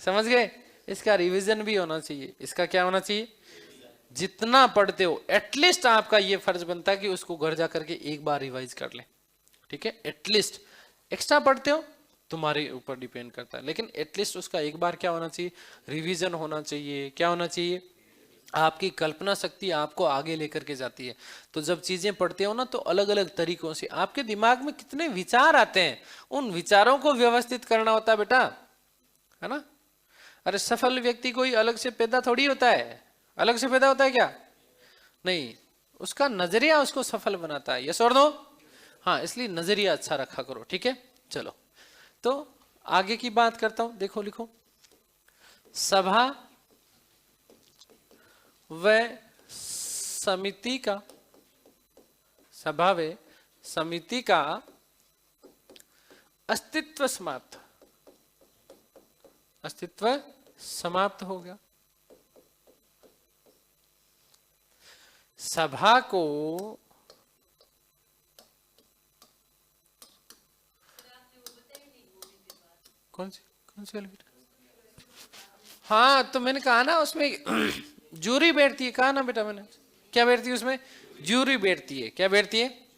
समझ गए। इसका रिवीजन भी होना चाहिए। इसका क्या होना चाहिए? जितना पढ़ते हो एटलीस्ट आपका ये फर्ज बनता है कि उसको घर जाकर के एक बार रिवाइज कर ले, ठीक है। एटलीस्ट एक्स्ट्रा पढ़ते हो तुम्हारे ऊपर डिपेंड करता है, लेकिन एटलीस्ट उसका एक बार क्या होना चाहिए? रिवीजन होना चाहिए। क्या होना चाहिए? आपकी कल्पना शक्ति आपको आगे लेकर के जाती है। तो जब चीजें पढ़ते हो ना तो अलग अलग तरीकों से आपके दिमाग में कितने विचार आते हैं, उन विचारों को व्यवस्थित करना होता है बेटा, है ना। अरे सफल व्यक्ति कोई अलग से पैदा थोड़ी होता है, अलग से पैदा होता है क्या? नहीं, उसका नजरिया उसको सफल बनाता है, यस और नो। हाँ इसलिए नजरिया अच्छा रखा करो, ठीक है। चलो तो आगे की बात करता हूं, देखो लिखो, सभा व समिति का, सभा व समिति का अस्तित्व समाप्त, अस्तित्व समाप्त हो गया। सभा को कौन सी वाली बेटा? हाँ तो मैंने कहा ना उसमें जूरी बैठती है, कहा ना बेटा मैंने, क्या बैठती है उसमें? जूरी बैठती है। क्या बैठती है?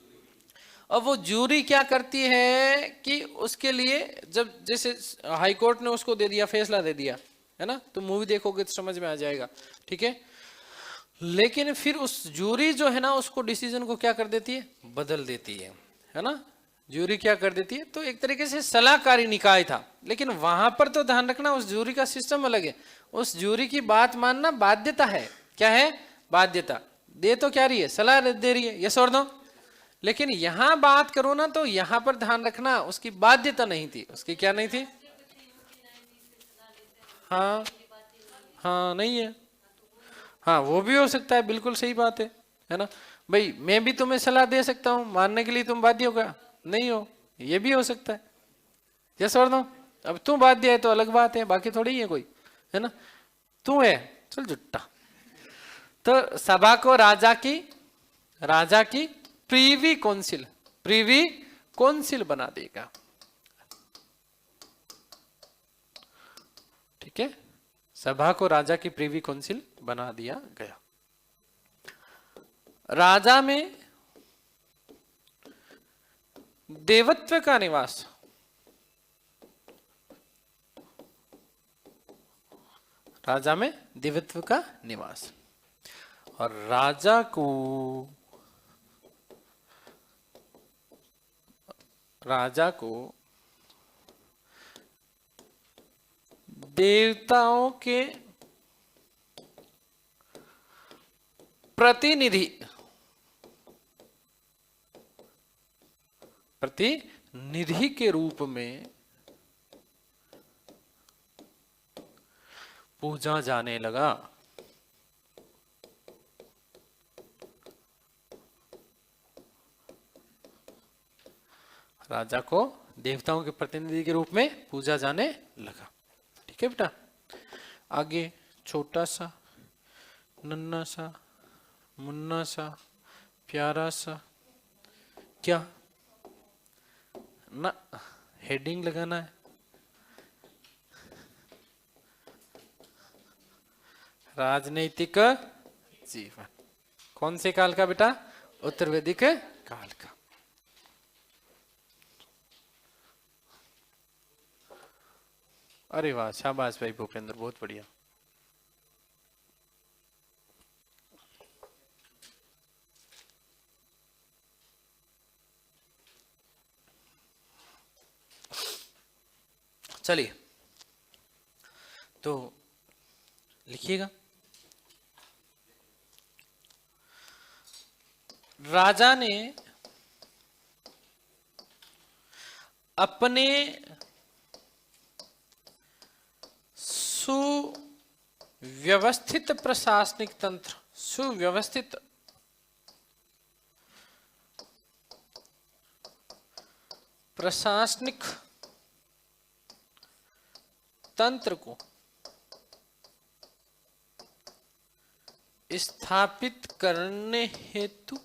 और वो जूरी क्या करती है कि उसके लिए, जब जैसे हाई कोर्ट ने उसको दे दिया, फैसला दे दिया है ना, तो मूवी देखोगे तो समझ में आ जाएगा, ठीक है। लेकिन फिर उस जूरी जो है ना, उसको डिसीजन को क्या कर देती है? बदल देती है ना। जूरी क्या कर देती है? तो एक तरीके से सलाहकारी निकाय था, लेकिन वहां पर तो ध्यान रखना उस जूरी का सिस्टम अलग है। उस जूरी की बात मानना बाध्यता है। क्या है? बाध्यता। दे तो क्या रही है? सलाह दे रही है, यस और नो। लेकिन यहां बात करो ना, तो यहां पर ध्यान रखना उसकी बाध्यता नहीं थी। उसकी क्या नहीं थी? हाँ हाँ, नहीं है। हाँ वो भी हो सकता है, बिल्कुल सही बात है ना। भाई मैं भी तुम्हें सलाह दे सकता हूँ, मानने के लिए तुम बाध्य हो क्या? नहीं हो, ये भी हो सकता है, यस और नो। अब तू बाध्य है तो अलग बात है, बाकी थोड़ी है कोई, है ना। तू है, चल जुट्टा। तो सभा को राजा की प्रीवी कौंसिल बना देगा, ठीक है। सभा को राजा की प्रीवी कौंसिल बना दिया गया। राजा में देवत्व का निवास, राजा में देवत्व का निवास, और राजा को देवताओं के प्रतिनिधि के रूप में पूजा जाने लगा। राजा को देवताओं के प्रतिनिधि के रूप में पूजा जाने लगा, ठीक है बेटा। आगे छोटा सा, नन्ना सा, मुन्ना सा, प्यारा सा, क्या ना, हेडिंग लगाना है। राजनीतिक जीवन कौन से काल का बेटा? उत्तर वैदिक काल का। अरे वाह, शाबाश भाई भूपेंद्र, बहुत बढ़िया। चलिए तो लिखिएगा। राजा ने अपने सुव्यवस्थित प्रशासनिक तंत्र, सुव्यवस्थित प्रशासनिक तंत्र को स्थापित करने हेतु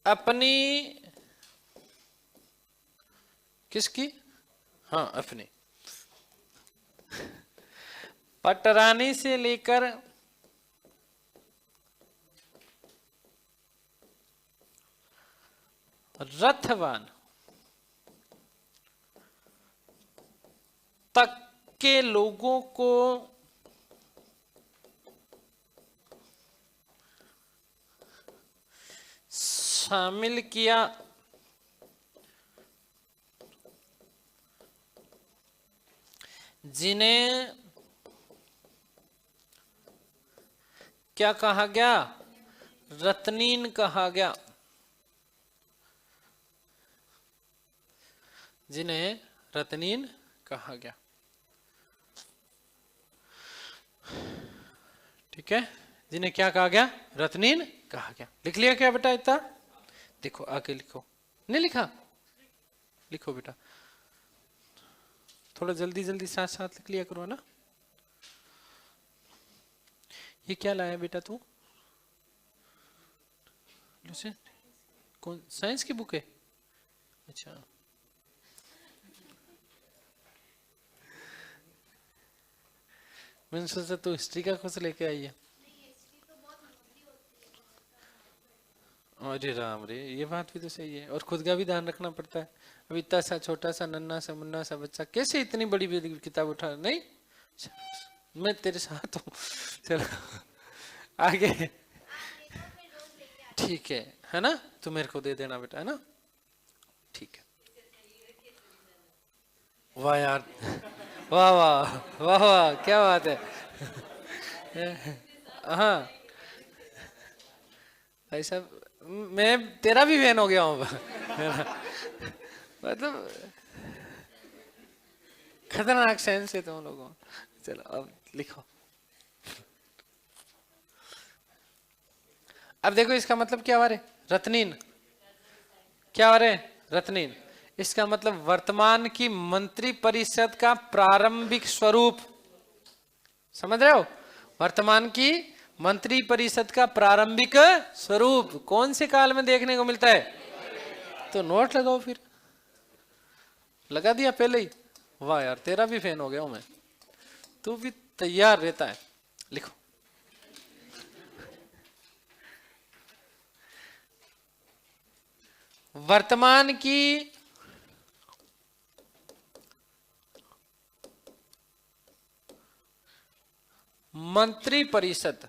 अपनी, किसकी? हाँ अपनी, पटरानी से लेकर रथवान तक के लोगों को शामिल किया, जिन्हें क्या कहा गया? रत्नीन कहा गया, जिन्हें रत्नीन कहा गया, ठीक है। जिन्हें क्या कहा गया? रत्नीन कहा गया। लिख लिया क्या बेटा इतना? देखो आगे लिखो, नहीं लिखा? लिखो बेटा, थोड़ा जल्दी जल्दी साथ साथ लिख लिया करो ना। ये क्या लाया बेटा तू? कौन साइंस की बुक है? अच्छा, मैंने सोचा तू हिस्ट्री का कुछ लेके आई है। अरे राम रे, ये बात भी तो सही है, और खुद का भी ध्यान रखना पड़ता है। अब इतना सा छोटा सा नन्ना सा मुन्ना सा बच्चा कैसे इतनी बड़ी बड़ी किताब उठा? नहीं, मैं तेरे साथ हूँ। चलो आगे। ठीक है ना? तू मेरे को दे देना बेटा, है ना? ठीक है। वाह यार, वाह वाह वाह वाह, क्या बात है। हाँ भाई साहब, मैं तेरा भी फैन हो गया हूँ। मतलब खतरनाक सेंस है तुम लोगों। चलो अब लिखो। अब देखो इसका मतलब क्या हो रहा है? रत्नीन क्या हो रहा है? रत्नीन, इसका मतलब वर्तमान की मंत्री परिषद का प्रारंभिक स्वरूप। समझ रहे हो? वर्तमान की मंत्री परिषद का प्रारंभिक स्वरूप कौन से काल में देखने को मिलता है? तो नोट लगाओ फिर। लगा दिया पहले ही? वाह यार, तेरा भी फैन हो गया हूं मैं। तू भी तैयार रहता है। लिखो। वर्तमान की मंत्री परिषद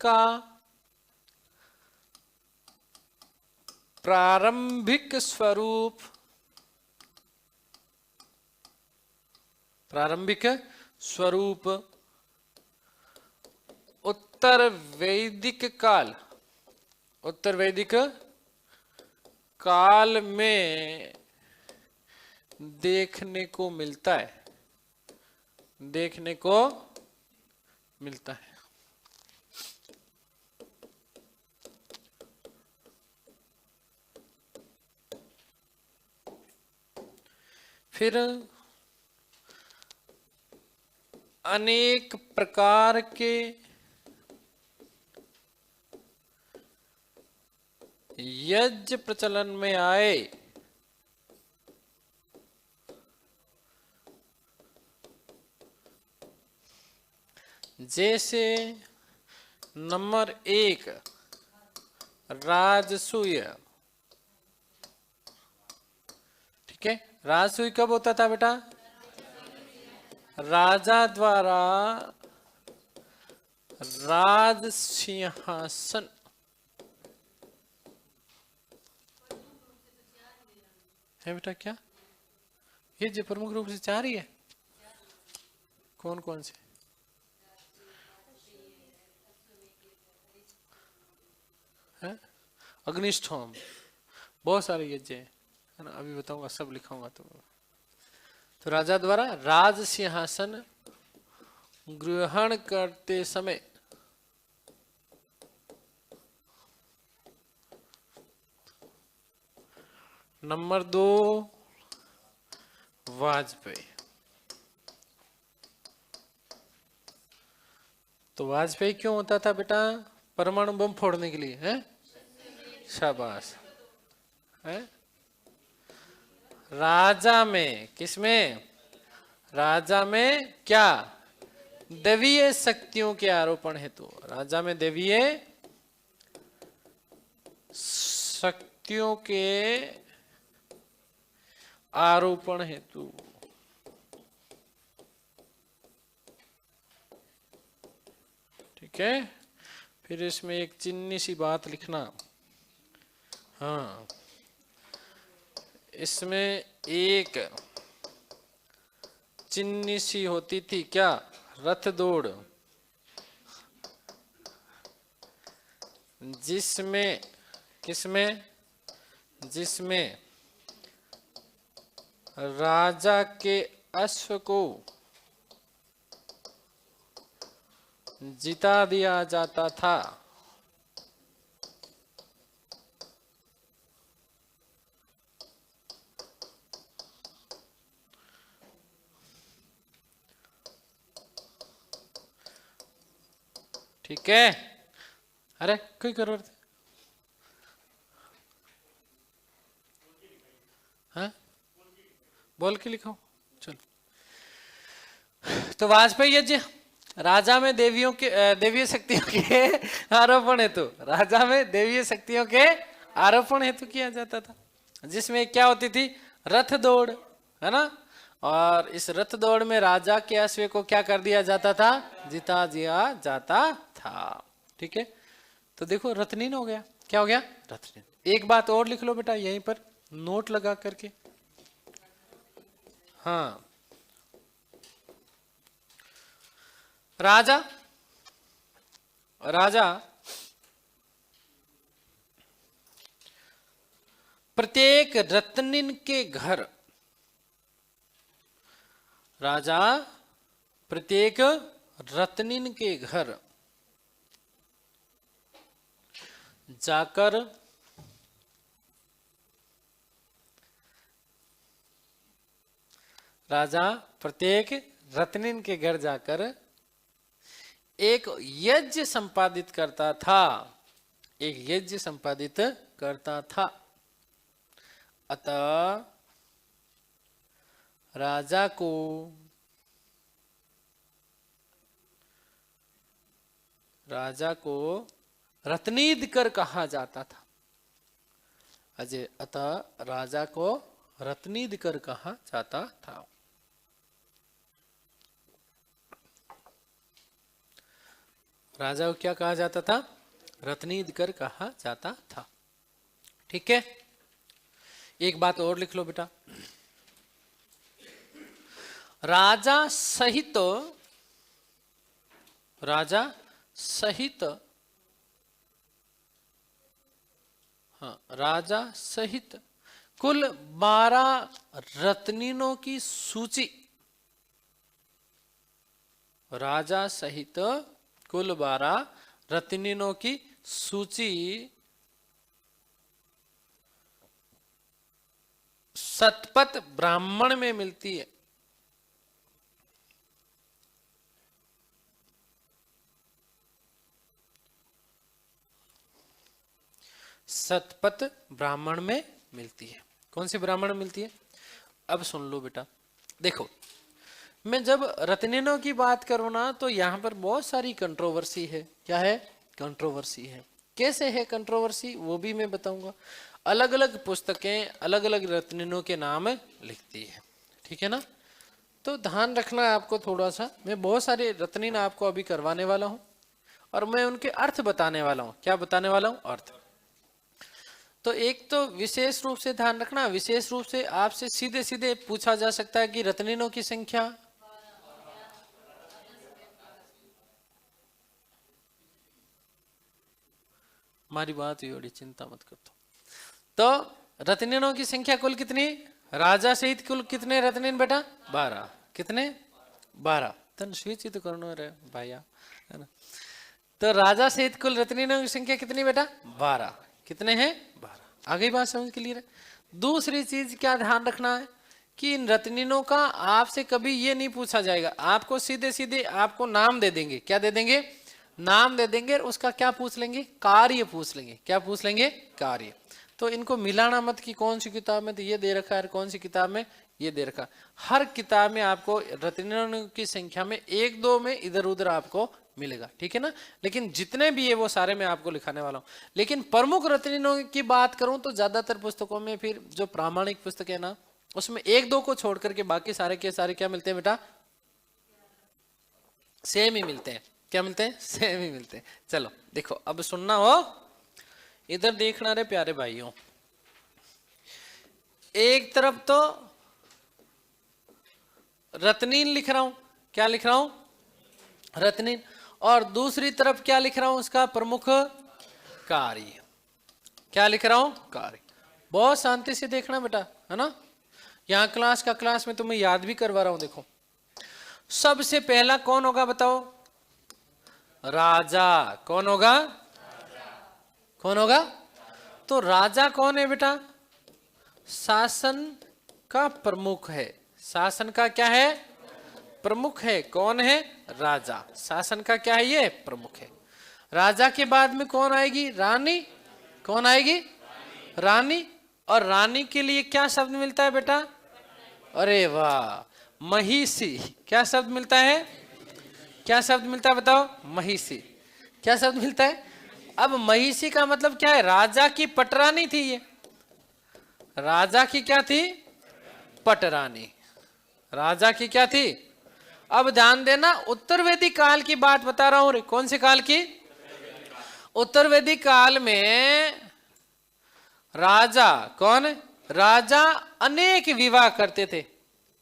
का प्रारंभिक स्वरूप उत्तर वैदिक काल में देखने को मिलता है। फिर अनेक प्रकार के यज्ञ प्रचलन में आए। जैसे नंबर 1 राजसूय। ठीक है, राजसूय कब होता था बेटा? राजा द्वारा राज सिंहासन। है बेटा क्या? ये जो प्रमुख रूप से 4 ही है। कौन कौन से? है अग्निष्ठोम, बहुत सारे यज्ञ है ना, अभी बताऊंगा, सब लिखाऊंगा। तो राजा द्वारा राज सिंहासन ग्रहण करते समय नंबर 2 वाजपेयी। तो वाजपेयी क्यों होता था बेटा? परमाणु बम फोड़ने के लिए, है? शाबाश। है राजा में, किसमें? राजा में क्या? दैवीय शक्तियों के आरोपण हेतु। राजा में दैवीय शक्तियों के आरोपण हेतु। ठीक है, फिर इसमें एक चिन्नी सी बात लिखना। हाँ, इसमें एक चिन्नी सी होती थी क्या? रथ दौड़, जिसमें जिसमें राजा के अश्व को जिता दिया जाता था। ठीक है। अरे कोई करो हाँ बोल के लिखो चलो। तो वाजपेयी यज्ञ राजा में देवियों के देवीय शक्तियों के आरोपण हेतु, राजा में देवीय शक्तियों के आरोपण हेतु किया जाता था, जिसमें क्या होती थी, रथ दौड़, है ना। और इस रथ दौड़ में राजा के अश्व को क्या कर दिया जाता था, जीता दिया जाता था। ठीक है, तो देखो रत्नीन हो गया, क्या हो गया, रत्नीन। एक बात और लिख लो बेटा यहीं पर नोट लगा करके, हाँ राजा, राजा प्रत्येक रत्निन के घर, राजा प्रत्येक रत्निन के घर जाकर राजा प्रत्येक रत्निन के घर जाकर एक यज्ञ संपादित करता था, एक यज्ञ संपादित करता था। अतः राजा को रत्नीदकर कहा जाता था। अजय, अतः राजा को रत्नीदकर कहा जाता था। राजा को क्या कहा जाता था, रत्नीदकर कहा जाता था। ठीक है, एक बात और लिख लो बेटा, राजा सहित, राजा सहित, हाँ राजा सहित कुल 12 रत्निनों की सूची, राजा सहित कुल 12 रत्निनों की सूची शतपथ ब्राह्मण में मिलती है। शतपथ ब्राह्मण में मिलती है। कौन सी ब्राह्मण में मिलती है, अब सुन लो बेटा। देखो मैं जब रत्निनों की बात करूं ना तो यहां पर बहुत सारी कंट्रोवर्सी है। क्या है, कंट्रोवर्सी है। कैसे है कंट्रोवर्सी वो भी मैं बताऊंगा। अलग अलग पुस्तकें अलग अलग रत्निनों के नाम लिखती है, ठीक है ना। तो ध्यान रखना है आपको थोड़ा सा। मैं बहुत सारे रत्निन आपको अभी करवाने वाला हूं और मैं उनके अर्थ बताने वाला हूं। क्या बताने वाला हूं, अर्थ। तो एक तो विशेष रूप से ध्यान रखना, विशेष रूप से आपसे सीधे सीधे पूछा जा सकता है कि रत्निनों की संख्या, हमारी बात हुई, बड़ी चिंता मत कर। तो रत्निनों की संख्या कुल कितनी, राजा सहित कुल कितने रत्निन बेटा, 12। कितने, 12। तन स्वीच तो करना रे भैया, है ना। तो राजा सहित कुल रत्निनों की संख्या कितनी बेटा, 12। कितने हैं, 12। आ गई बात समझ क्लियर है। दूसरी चीज क्या ध्यान रखना है कि इन रत्निनों का आपसे कभी ये नहीं पूछा जाएगा, आपको सीधे सीधे आपको नाम दे देंगे। क्या दे देंगे, नाम दे देंगे। उसका क्या पूछ लेंगे, कार्य पूछ लेंगे। क्या पूछ लेंगे, कार्य। तो इनको मिलाना मत कि कौन सी किताब में तो ये दे रखा है, कौन सी किताब में ये दे रखा। हर किताब में आपको रत्निनों की संख्या में 1-2 में इधर उधर आपको मिलेगा, ठीक है ना। लेकिन जितने भी है वो सारे मैं आपको लिखाने वाला हूं। लेकिन प्रमुख रत्निनों की बात करूं तो ज्यादातर पुस्तकों में, फिर जो प्रामाणिक पुस्तक है ना, उसमें 1-2 को छोड़ करके बाकी सारे के सारे क्या मिलते हैं बेटा, सेम ही मिलते हैं। क्या मिलते हैं, सेम ही मिलते हैं। चलो देखो अब सुनना हो, इधर देखना रे प्यारे भाइयों। एक तरफ तो रत्नीन लिख रहा हूं, क्या लिख रहा हूं, रत्नीन। और दूसरी तरफ क्या लिख रहा हूं, उसका प्रमुख कार्य। क्या लिख रहा हूं, कार्य। बहुत शांति से देखना बेटा, है ना। यहां क्लास में तुम्हें याद भी करवा रहा हूं। देखो सबसे पहला कौन होगा बताओ, राजा। कौन होगा, कौन होगा। तो राजा कौन है बेटा, शासन का प्रमुख है। शासन का क्या है, प्रमुख है। कौन है, राजा। शासन का क्या है, ये प्रमुख है। राजा के बाद में कौन आएगी? रानी। कौन आएगी? रानी। और रानी के लिए क्या शब्द मिलता है बेटा? अरे वाह, महिषी। क्या शब्द मिलता है? क्या शब्द मिलता है बताओ? महिषी। क्या शब्द मिलता है? अब महिषी का मतलब क्या है? राजा की पटरानी थी ये। राजा की क्या थी? पटरानी। राजा की क्या थी? अब ध्यान देना, उत्तर वैदिक काल की बात बता रहा हूं। कौन से काल की? उत्तर वैदिक काल में राजा कौन? राजा अनेक विवाह करते थे।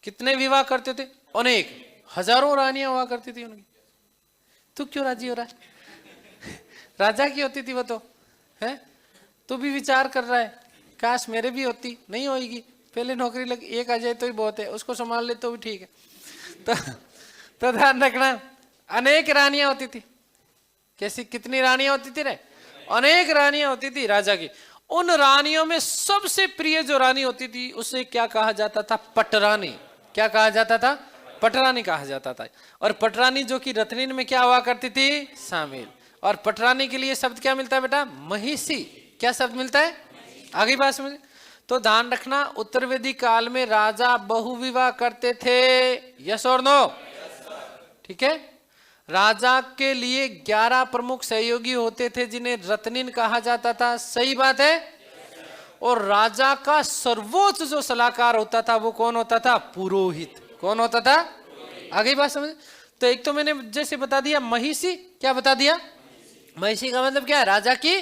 कितने विवाह करते थे? अनेक। हजारों रानियां हुआ करती थी उनकी। तू क्यों राजी हो रहा है? राजा की होती थी वो तो, है? तू भी विचार कर रहा है, काश मेरे भी होती। नहीं होगी, पहले नौकरी लग, एक आ जाए तो ही बहुत है, उसको संभाल ले तो भी ठीक है। तो ध्यान रखना, अनेक रानियां होती थी। कैसी? कितनी रानियां होती थी रे? अनेक रानियां होती थी राजा की। उन रानियों में सबसे प्रिय जो रानी होती थी उसे क्या कहा जाता था? पटरानी। क्या कहा जाता था? पटरानी कहा जाता था। और पटरानी जो कि रत्नीन में क्या हुआ करती थी? शामिल। और पटरानी के लिए शब्द क्या मिलता है बेटा? महिषी। क्या शब्द मिलता है? आगे बात समझ। तो ध्यान रखना, उत्तर वैदिक काल में राजा बहुविवाह करते थे। यस और नो? ठीक है। राजा के लिए 11 प्रमुख सहयोगी होते थे जिन्हें रत्नीन कहा जाता था। सही बात है। और राजा का सर्वोच्च जो सलाहकार होता था वो कौन होता था? पुरोहित। कौन होता था? आगे बात समझ। तो एक तो मैंने जैसे बता दिया महिषी। क्या बता दिया? महिषी का मतलब क्या है? राजा की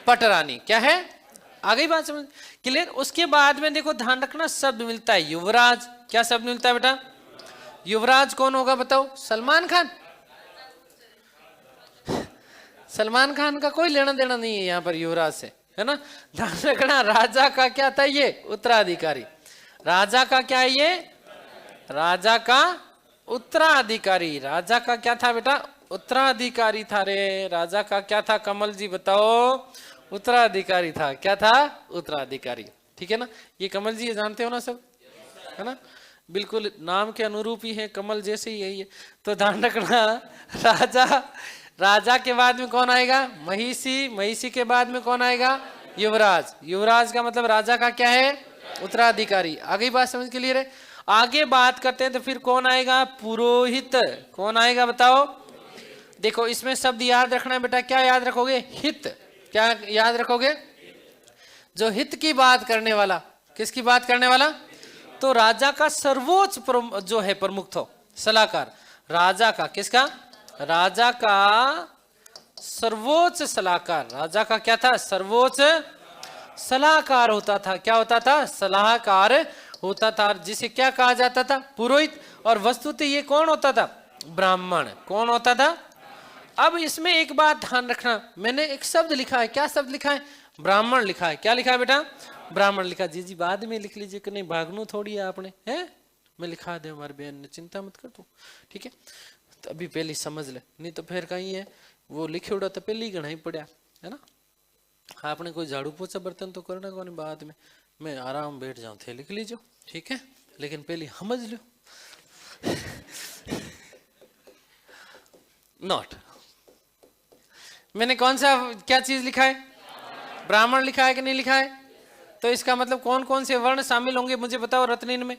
पटरानी। क्या है? आगे बात समझ। क्लियर? उसके बाद में देखो, ध्यान रखना, शब्द मिलता है युवराज। क्या शब्द मिलता है बेटा? युवराज कौन होगा बताओ? सलमान खान। सलमान खान का कोई लेना देना नहीं है यहाँ पर युवराज से, है ना? ध्यान रखना, राजा का क्या था? ये उत्तराधिकारी। राजा का क्या है? ये राजा का उत्तराधिकारी। राजा का क्या था बेटा? उत्तराधिकारी था रे। राजा का क्या था? कमल जी बताओ। उत्तराधिकारी था। क्या था? उत्तराधिकारी। ठीक है ना? ये कमल जी जानते हो ना सब, है ना? बिल्कुल नाम के अनुरूप ही है, कमल जैसे ही है ये। तो ध्यान रखना, राजा के बाद में कौन आएगा? महिषी। महिषी के बाद में कौन आएगा? युवराज। युवराज का मतलब राजा का क्या है? उत्तराधिकारी। आगे बात समझ के लिए? आगे बात करते हैं तो फिर कौन आएगा? पुरोहित। कौन आएगा बताओ? देखो इसमें शब्द याद रखना है बेटा। क्या याद रखोगे? हित। क्या याद रखोगे? जो हित की बात करने वाला। किसकी बात करने वाला? तो राजा का सर्वोच्च जो है प्रमुख तो सलाहकार। राजा का किसका? राजा का सर्वोच्च सलाहकार। राजा का क्या था? सर्वोच्च सलाहकार होता था। क्या होता था? सलाहकार होता था, जिसे क्या कहा जाता था? पुरोहित। और वस्तुतः ये कौन होता था? ब्राह्मण। कौन होता था? अब इसमें एक बात ध्यान रखना, मैंने एक शब्द लिखा है। क्या शब्द लिखा है? ब्राह्मण लिखा है। क्या लिखा है बेटा? ब्राह्मण लिखा। जी बाद में लिख लीजिए कि नहीं, भागनू थोड़ी है आपने, है? मैं लिखा दे, हमारे बहन ने, चिंता मत कर तू। ठीक है, तो अभी पहले समझ ले, नहीं तो फिर कहीं है वो लिखे उड़ा तो पहले ही गणा ही पड़ा, है ना? आपने कोई झाड़ू पोछा बर्तन तो करना कौन, बाद में मैं आराम बैठ जाऊं थे, लिख लीजिए। ठीक है, लेकिन पहले समझ लो। नॉट, मैंने कौन सा क्या चीज लिखा है? ब्राह्मण लिखा है कि नहीं लिखा है? तो इसका मतलब कौन कौन से वर्ण शामिल होंगे मुझे बताओ रत्नीन में?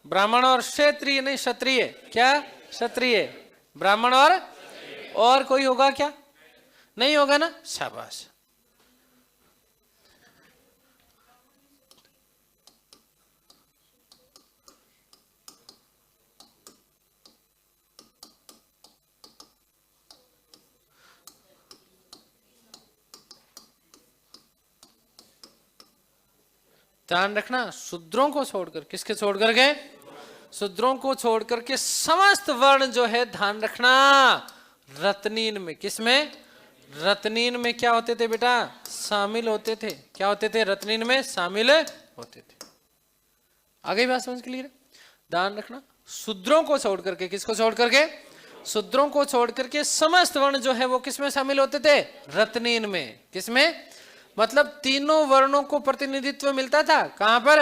ब्राह्मण और क्षत्रिय, नहीं क्षत्रिय। क्या? क्षत्रिय, ब्राह्मण और कोई होगा क्या? नहीं होगा ना? शाबाश। ध्यान रखना, शूद्रों को छोड़कर, किसके छोड़कर के? शूद्रों को छोड़कर के समस्त वर्ण जो है, ध्यान रखना, रत्नीन में, किसमें? रत्नीन में क्या होते थे बेटा? शामिल होते थे। क्या होते थे? रत्नीन में शामिल होते थे। आगे बात समझ क्लियर? ध्यान रखना, शूद्रों को छोड़ करके, किसको छोड़ करके? शूद्रों को छोड़ करके समस्त वर्ण जो है वो किसमें शामिल होते थे? रत्नीन में। किसमें? मतलब तीनों वर्णों को प्रतिनिधित्व मिलता था। कहां पर?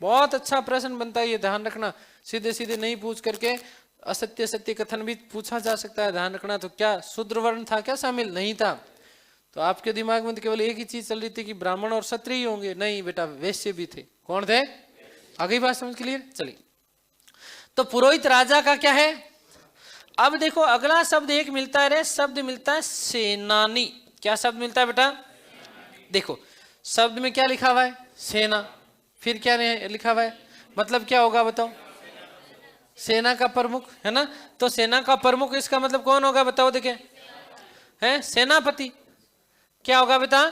बहुत अच्छा प्रश्न बनता है ये, ध्यान रखना, सीधे सीधे नहीं पूछ करके असत्य सत्य कथन भी पूछा जा सकता है, ध्यान रखना। तो क्या शूद्र वर्ण था क्या शामिल? नहीं था। तो आपके दिमाग में तो केवल एक ही चीज चल रही थी कि ब्राह्मण और क्षत्रिय होंगे। नहीं बेटा, वैश्य भी थे। कौन थे? आगे बात समझ क्लियर? चलिए, तो पुरोहित राजा का क्या है? अब देखो अगला शब्द एक मिलता है, शब्द मिलता है सेनानी। क्या शब्द मिलता है बेटा? देखो शब्द में क्या लिखा हुआ है? सेना। फिर क्या लिखा हुआ है? मतलब क्या होगा बताओ? सेना का प्रमुख, है ना? तो सेना का प्रमुख इसका मतलब कौन होगा बताओ? देखे है सेनापति। क्या होगा बेटा?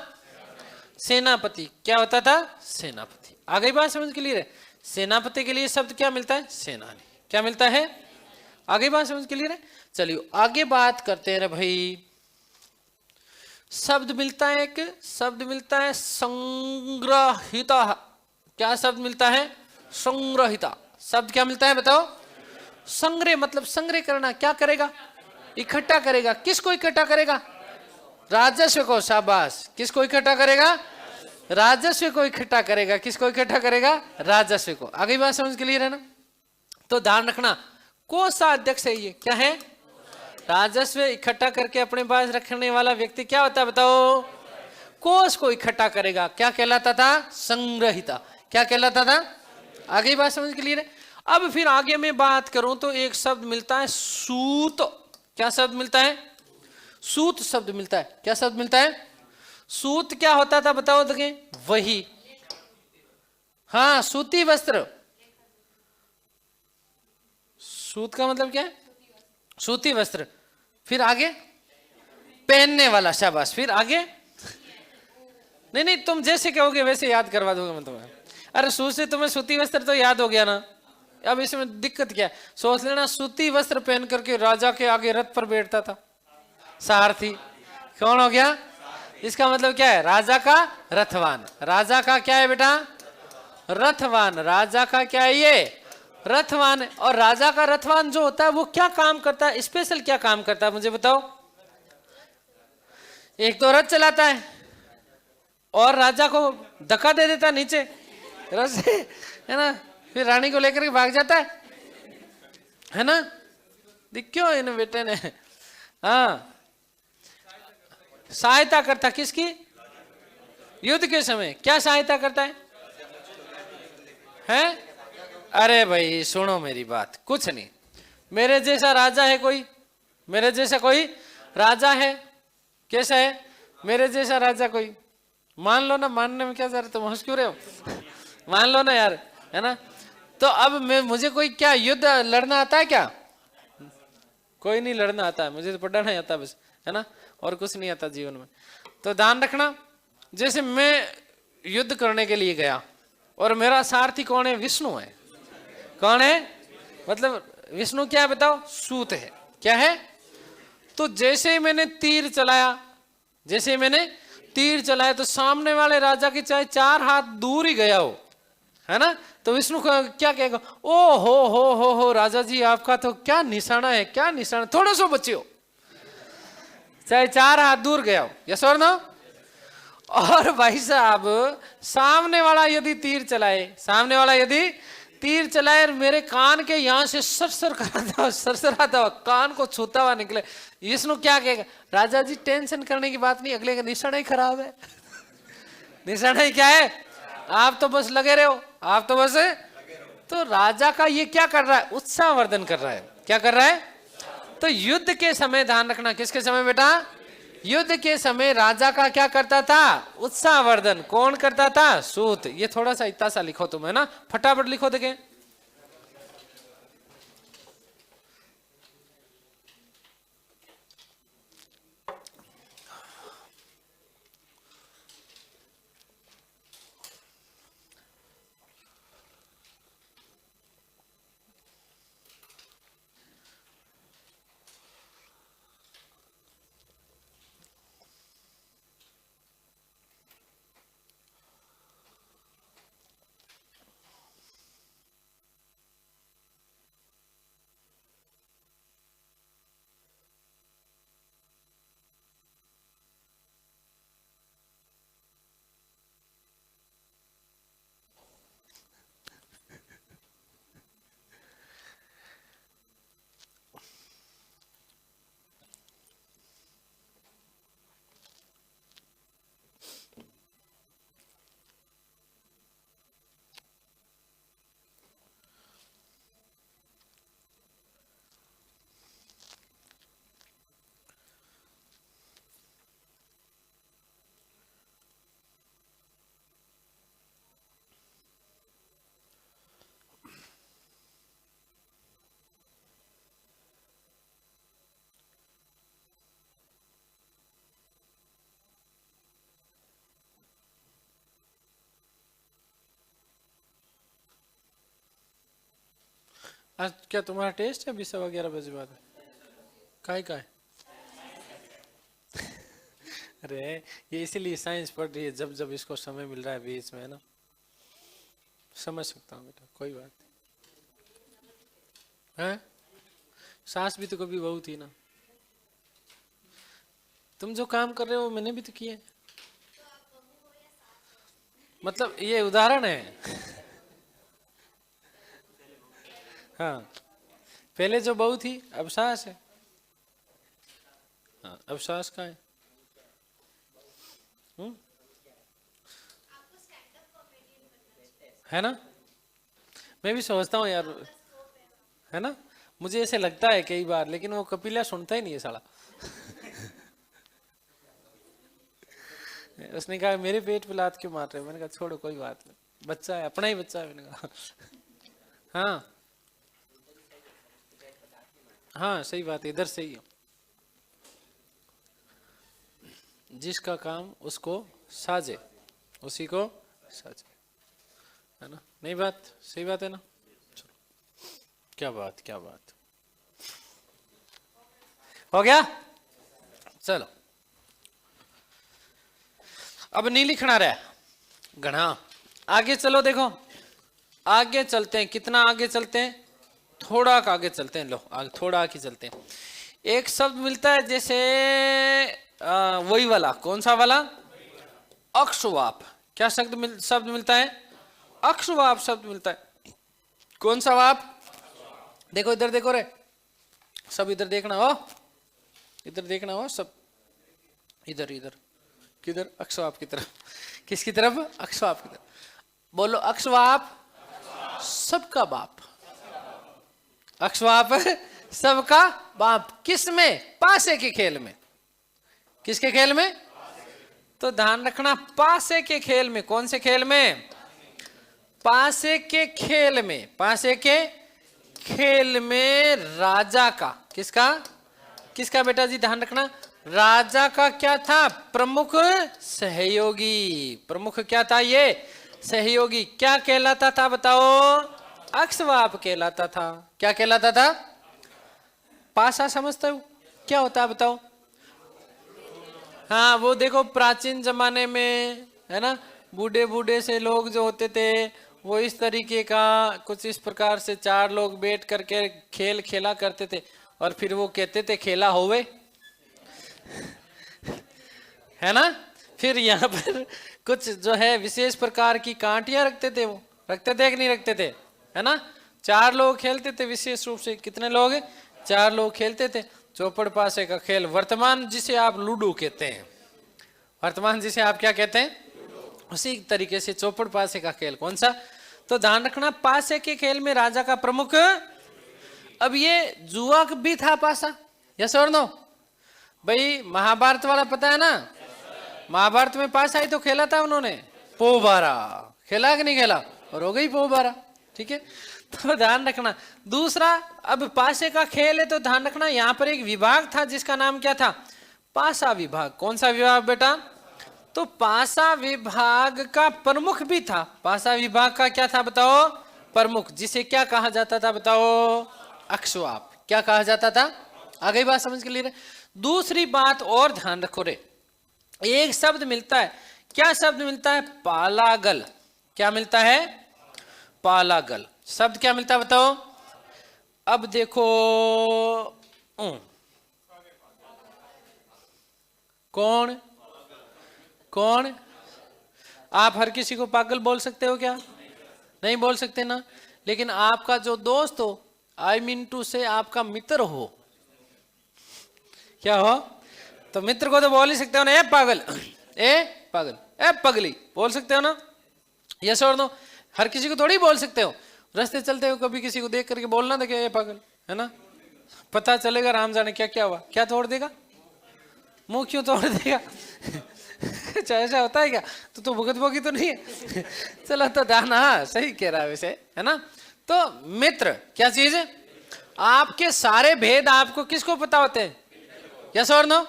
सेनापति। क्या होता था? सेनापति। आ गई बात समझ क्लियर है? सेनापति के लिए शब्द क्या मिलता है? सेनानी। क्या मिलता है? आगे बात समझ क्लियर है? चलिए आगे बात करते हैं रे भाई। शब्द मिलता है, एक शब्द मिलता है संग्रहिता। क्या शब्द मिलता है? संग्रहिता। शब्द क्या मिलता है बताओ? संग्रह, मतलब संग्रह करना। क्या करेगा? इकट्ठा करेगा। किसको इकट्ठा करेगा? राजस्व को। शाबाश। किसको इकट्ठा करेगा? राजस्व को इकट्ठा करेगा। किसको इकट्ठा करेगा? राजस्व को। आगे बात समझ क्लियर है ना? तो ध्यान रखना, कोषाध्यक्ष है ये। क्या है? राजस्व इकट्ठा करके अपने पास रखने वाला व्यक्ति क्या होता है बताओ? कोष को इकट्ठा करेगा। क्या कहलाता था? संग्रहिता। क्या कहलाता था? आगे बात समझ क्लियर है? अब फिर आगे मैं बात करूं तो एक शब्द मिलता है सूत। क्या शब्द मिलता है? सूत शब्द मिलता है। क्या शब्द मिलता है? सूत क्या होता था बताओ? देखें वही, हाँ सूती वस्त्र। सूत का मतलब क्या है? सूती वस्त्र। फिर आगे पहनने वाला। शाबाश। फिर आगे नहीं नहीं, तुम जैसे कहोगे वैसे याद करवा दूंगा मैं तुम्हें। अरे सूत से तुम्हें सूती वस्त्र तो याद हो गया ना। अब इसमें दिक्कत क्या है? सोच लेना, सूती वस्त्र पहन करके राजा के आगे रथ पर बैठता था सारथी। कौन हो गया? इसका मतलब क्या है? राजा का रथवान। राजा का क्या है बेटा? रथवान। राजा का क्या है? ये रथवान है। और राजा का रथवान जो होता है वो क्या काम करता है? स्पेशल क्या काम करता है मुझे बताओ? एक तो रथ चलाता है और राजा को धक्का दे देता नीचे रथ से, है ना? फिर रानी को लेकर के भाग जाता है ना? क्यों इन बेटे ने, हाँ सहायता करता। किसकी? युद्ध के समय। क्या सहायता करता है? हैं? अरे भाई सुनो मेरी बात, कुछ नहीं। मेरे जैसा राजा है कोई? मेरे जैसा कोई राजा है? कैसा है मेरे जैसा राजा कोई? मान लो ना, मानने में क्या जा रहा, तुम हंस क्यों रहे हो? मान लो ना यार, है ना? तो अब मुझे कोई क्या युद्ध लड़ना आता है क्या? कोई नहीं लड़ना आता है, मुझे तो पढ़ना ही आता बस, है ना? और कुछ नहीं आता जीवन में। तो ध्यान रखना, जैसे मैं युद्ध करने के लिए गया और मेरा सारथी कौन है? विष्णु है। कौन है? मतलब विष्णु क्या है बताओ? सूत है। क्या है? तो जैसे ही मैंने तीर चलाया, जैसे ही मैंने तीर चलाया तो सामने वाले राजा की चाहे 4 हाथ दूर ही गया हो, है ना, तो विष्णु को क्या कहेगा? ओ हो राजा जी, आपका तो क्या निशाना है, क्या निशाना, थोड़ा सा बचे हो, चाहे 4 हाथ दूर गया हो। यस और नो? और भाई साहब सामने वाला यदि तीर चलाए, सामने वाला यदि तीर चलाए और मेरे कान के यहां से सरसर कराता, सरसराता हुआ कान को छूता हुआ निकले, विष्णु क्या कहेगा? राजा जी टेंशन करने की बात नहीं, अगले का निशाना ही खराब है। निशाना ही क्या है? आप तो बस लगे रहे हो, आप तो बस। तो राजा का ये क्या कर रहा है? उत्साहवर्धन कर रहा है। क्या कर रहा है? तो युद्ध के समय ध्यान रखना, किसके समय बेटा? युद्ध के समय राजा का क्या करता था? उत्साहवर्धन। कौन करता था? सूत। ये थोड़ा सा इतना सा लिखो तुम, है ना? फटाफट लिखो देखें। आज क्या तुम्हारा टेस्ट है? 20-11 बजे बाद काय का है? अरे ये इसीलिए साइंस पढ़ रही है, जब जब इसको समय मिल रहा है बीच में, है ना। समझ सकता हूँ बेटा, कोई बात नहीं है। सास भी तो कभी बहू थी ना। तुम जो काम कर रहे हो मैंने भी तो किए, मतलब ये उदाहरण है। हाँ, पहले जो बहू थी अब सास है। हाँ, अब सास का है ना। मैं भी सोचता हूँ यार, है ना, मुझे ऐसे लगता है कई बार, लेकिन वो कपिला सुनता ही नहीं है साला। उसने कहा मेरे पेट पे लात क्यों मार रहे हो? मैंने कहा छोड़ो कोई बात नहीं, बच्चा है, अपना ही बच्चा है। मैंने कहा हाँ हाँ सही बात है, इधर से ही। जिसका काम उसको साजे उसी को साजे, है ना। नहीं बात सही बात है ना। चलो, क्या बात क्या बात, हो गया। चलो अब नहीं लिखना रहा घना, आगे चलो। देखो आगे चलते हैं, कितना आगे चलते हैं? थोड़ा आगे चलते हैं। लो आगे थोड़ा आगे चलते हैं। एक शब्द मिलता है जैसे वही वाला, कौन सा वाला? अक्षवाप। क्या शब्द मिलता है? अक्षवाप शब्द मिलता है। कौन सा वाप? देखो इधर देखो रे, सब इधर देखना हो, इधर देखना हो सब, इधर इधर किधर? अक्षवाप की तरफ। किसकी तरफ? अक्षवाप की तरफ। बोलो अक्षवाप सबका बाप। अक्षवाप सबका बाप। किस में? पासे के खेल में। किसके खेल में? तो ध्यान रखना, पासे के खेल में। कौन से खेल में? पासे के खेल में। पासे के खेल में राजा का, किसका? किसका बेटा जी? ध्यान रखना, राजा का क्या था? प्रमुख सहयोगी। प्रमुख क्या था? ये सहयोगी। क्या कहलाता था बताओ? अक्षवाप कहलाता था। क्या कहलाता था? पासा समझते हो क्या होता है बताओ? हाँ वो देखो प्राचीन जमाने में, है ना, बूढ़े बूढ़े से लोग जो होते थे वो इस तरीके का कुछ इस प्रकार से 4 लोग बैठ करके खेल खेला करते थे, और फिर वो कहते थे खेला होवे, है ना। फिर यहाँ पर कुछ जो है विशेष प्रकार की कांटियां रखते थे। वो रखते थे कि नहीं रखते थे? है ना। 4 लोग खेलते थे विशेष रूप से। कितने लोग? 4 लोग खेलते थे। चौपड़ पासे का खेल, वर्तमान जिसे आप लूडो कहते हैं, वर्तमान जिसे आप क्या कहते हैं, उसी तरीके से चौपड़ पासे का खेल। कौन सा? तो ध्यान रखना, पासे के खेल में राजा का प्रमुख। अब ये जुआ भी था पासा, यस और नो? भाई महाभारत वाला पता है ना, महाभारत में पासा ही तो खेला था उन्होंने। पोबारा खेला कि नहीं खेला? और हो गई पोबारा, ठीक है। तो ध्यान रखना। दूसरा, अब पासे का खेल है तो ध्यान रखना यहाँ पर एक विभाग था जिसका नाम क्या था? पासा विभाग। कौन सा विभाग बेटा? तो पासा विभाग का प्रमुख भी था। पासा विभाग का क्या था बताओ? प्रमुख। जिसे क्या कहा जाता था बताओ? अक्षवाप। क्या कहा जाता था? आ गई बात समझ के लिए? दूसरी बात और ध्यान रखो रे, एक शब्द मिलता है। क्या शब्द मिलता है? पालागल। क्या मिलता है? पालागल शब्द क्या मिलता है बताओ? अब देखो, कौन कौन? आप हर किसी को पागल बोल सकते हो क्या? नहीं बोल सकते ना। लेकिन आपका जो दोस्त हो, आई मीन टू से आपका मित्र हो, क्या हो? तो मित्र को तो बोल ही सकते हो ना, ए पागल, ए पागल, ए पगली, बोल सकते हो ना? यस और नो? हर किसी को थोड़ी बोल सकते हो। रास्ते चलते हो कभी किसी को देख करके बोलना था क्या ए पागल, है ना। पता चलेगा राम जाने क्या क्या हुआ। क्या तोड़ देगा? मुंह क्यों तोड़ देगा? अच्छा ऐसा होता है क्या? तो भुगत भोगी तो नहीं है। चलो तो ध्यान, हाँ सही कह रहा है वैसे, है ना। तो मित्र क्या चीज है? आपके सारे भेद आपको किसको पता होते हैं? यस और नो?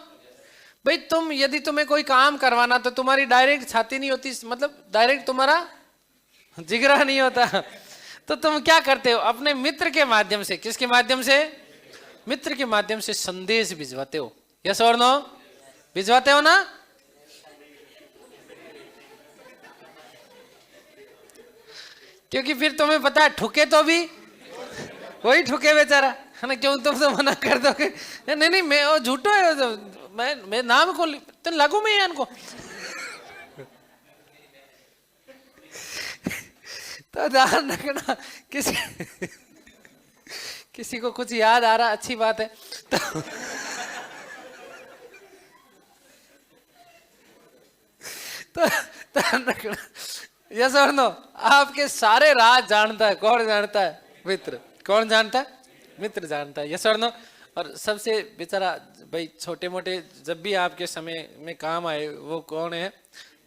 भाई तुम, यदि तुम्हें कोई काम करवाना तो तुम्हारी डायरेक्ट छाती नहीं होती, मतलब डायरेक्ट तुम्हारा जिगरा नहीं होता। तो तुम क्या करते हो? अपने मित्र के माध्यम से, किसके माध्यम से? मित्र के माध्यम से संदेश भिजवाते हो। यस और नो? भिजवाते हो ना? क्योंकि फिर तुम्हें पता है ठुके तो भी वही ठुके बेचारा, है ना? क्यों तुम तो मना कर दोगे? नहीं नहीं, मैं वो झूठो है, मैं नाम को तो लागू में इनको। तो ध्यान रखना, किसी को कुछ याद आ रहा, अच्छी बात है। तो ध्यान रखना, यस और नो? आपके सारे राज जानता है। कौन जानता है? मित्र। कौन जानता है? मित्र जानता है। यस और नो? और सबसे बेचारा भाई छोटे मोटे जब भी आपके समय में काम आए, वो कौन है?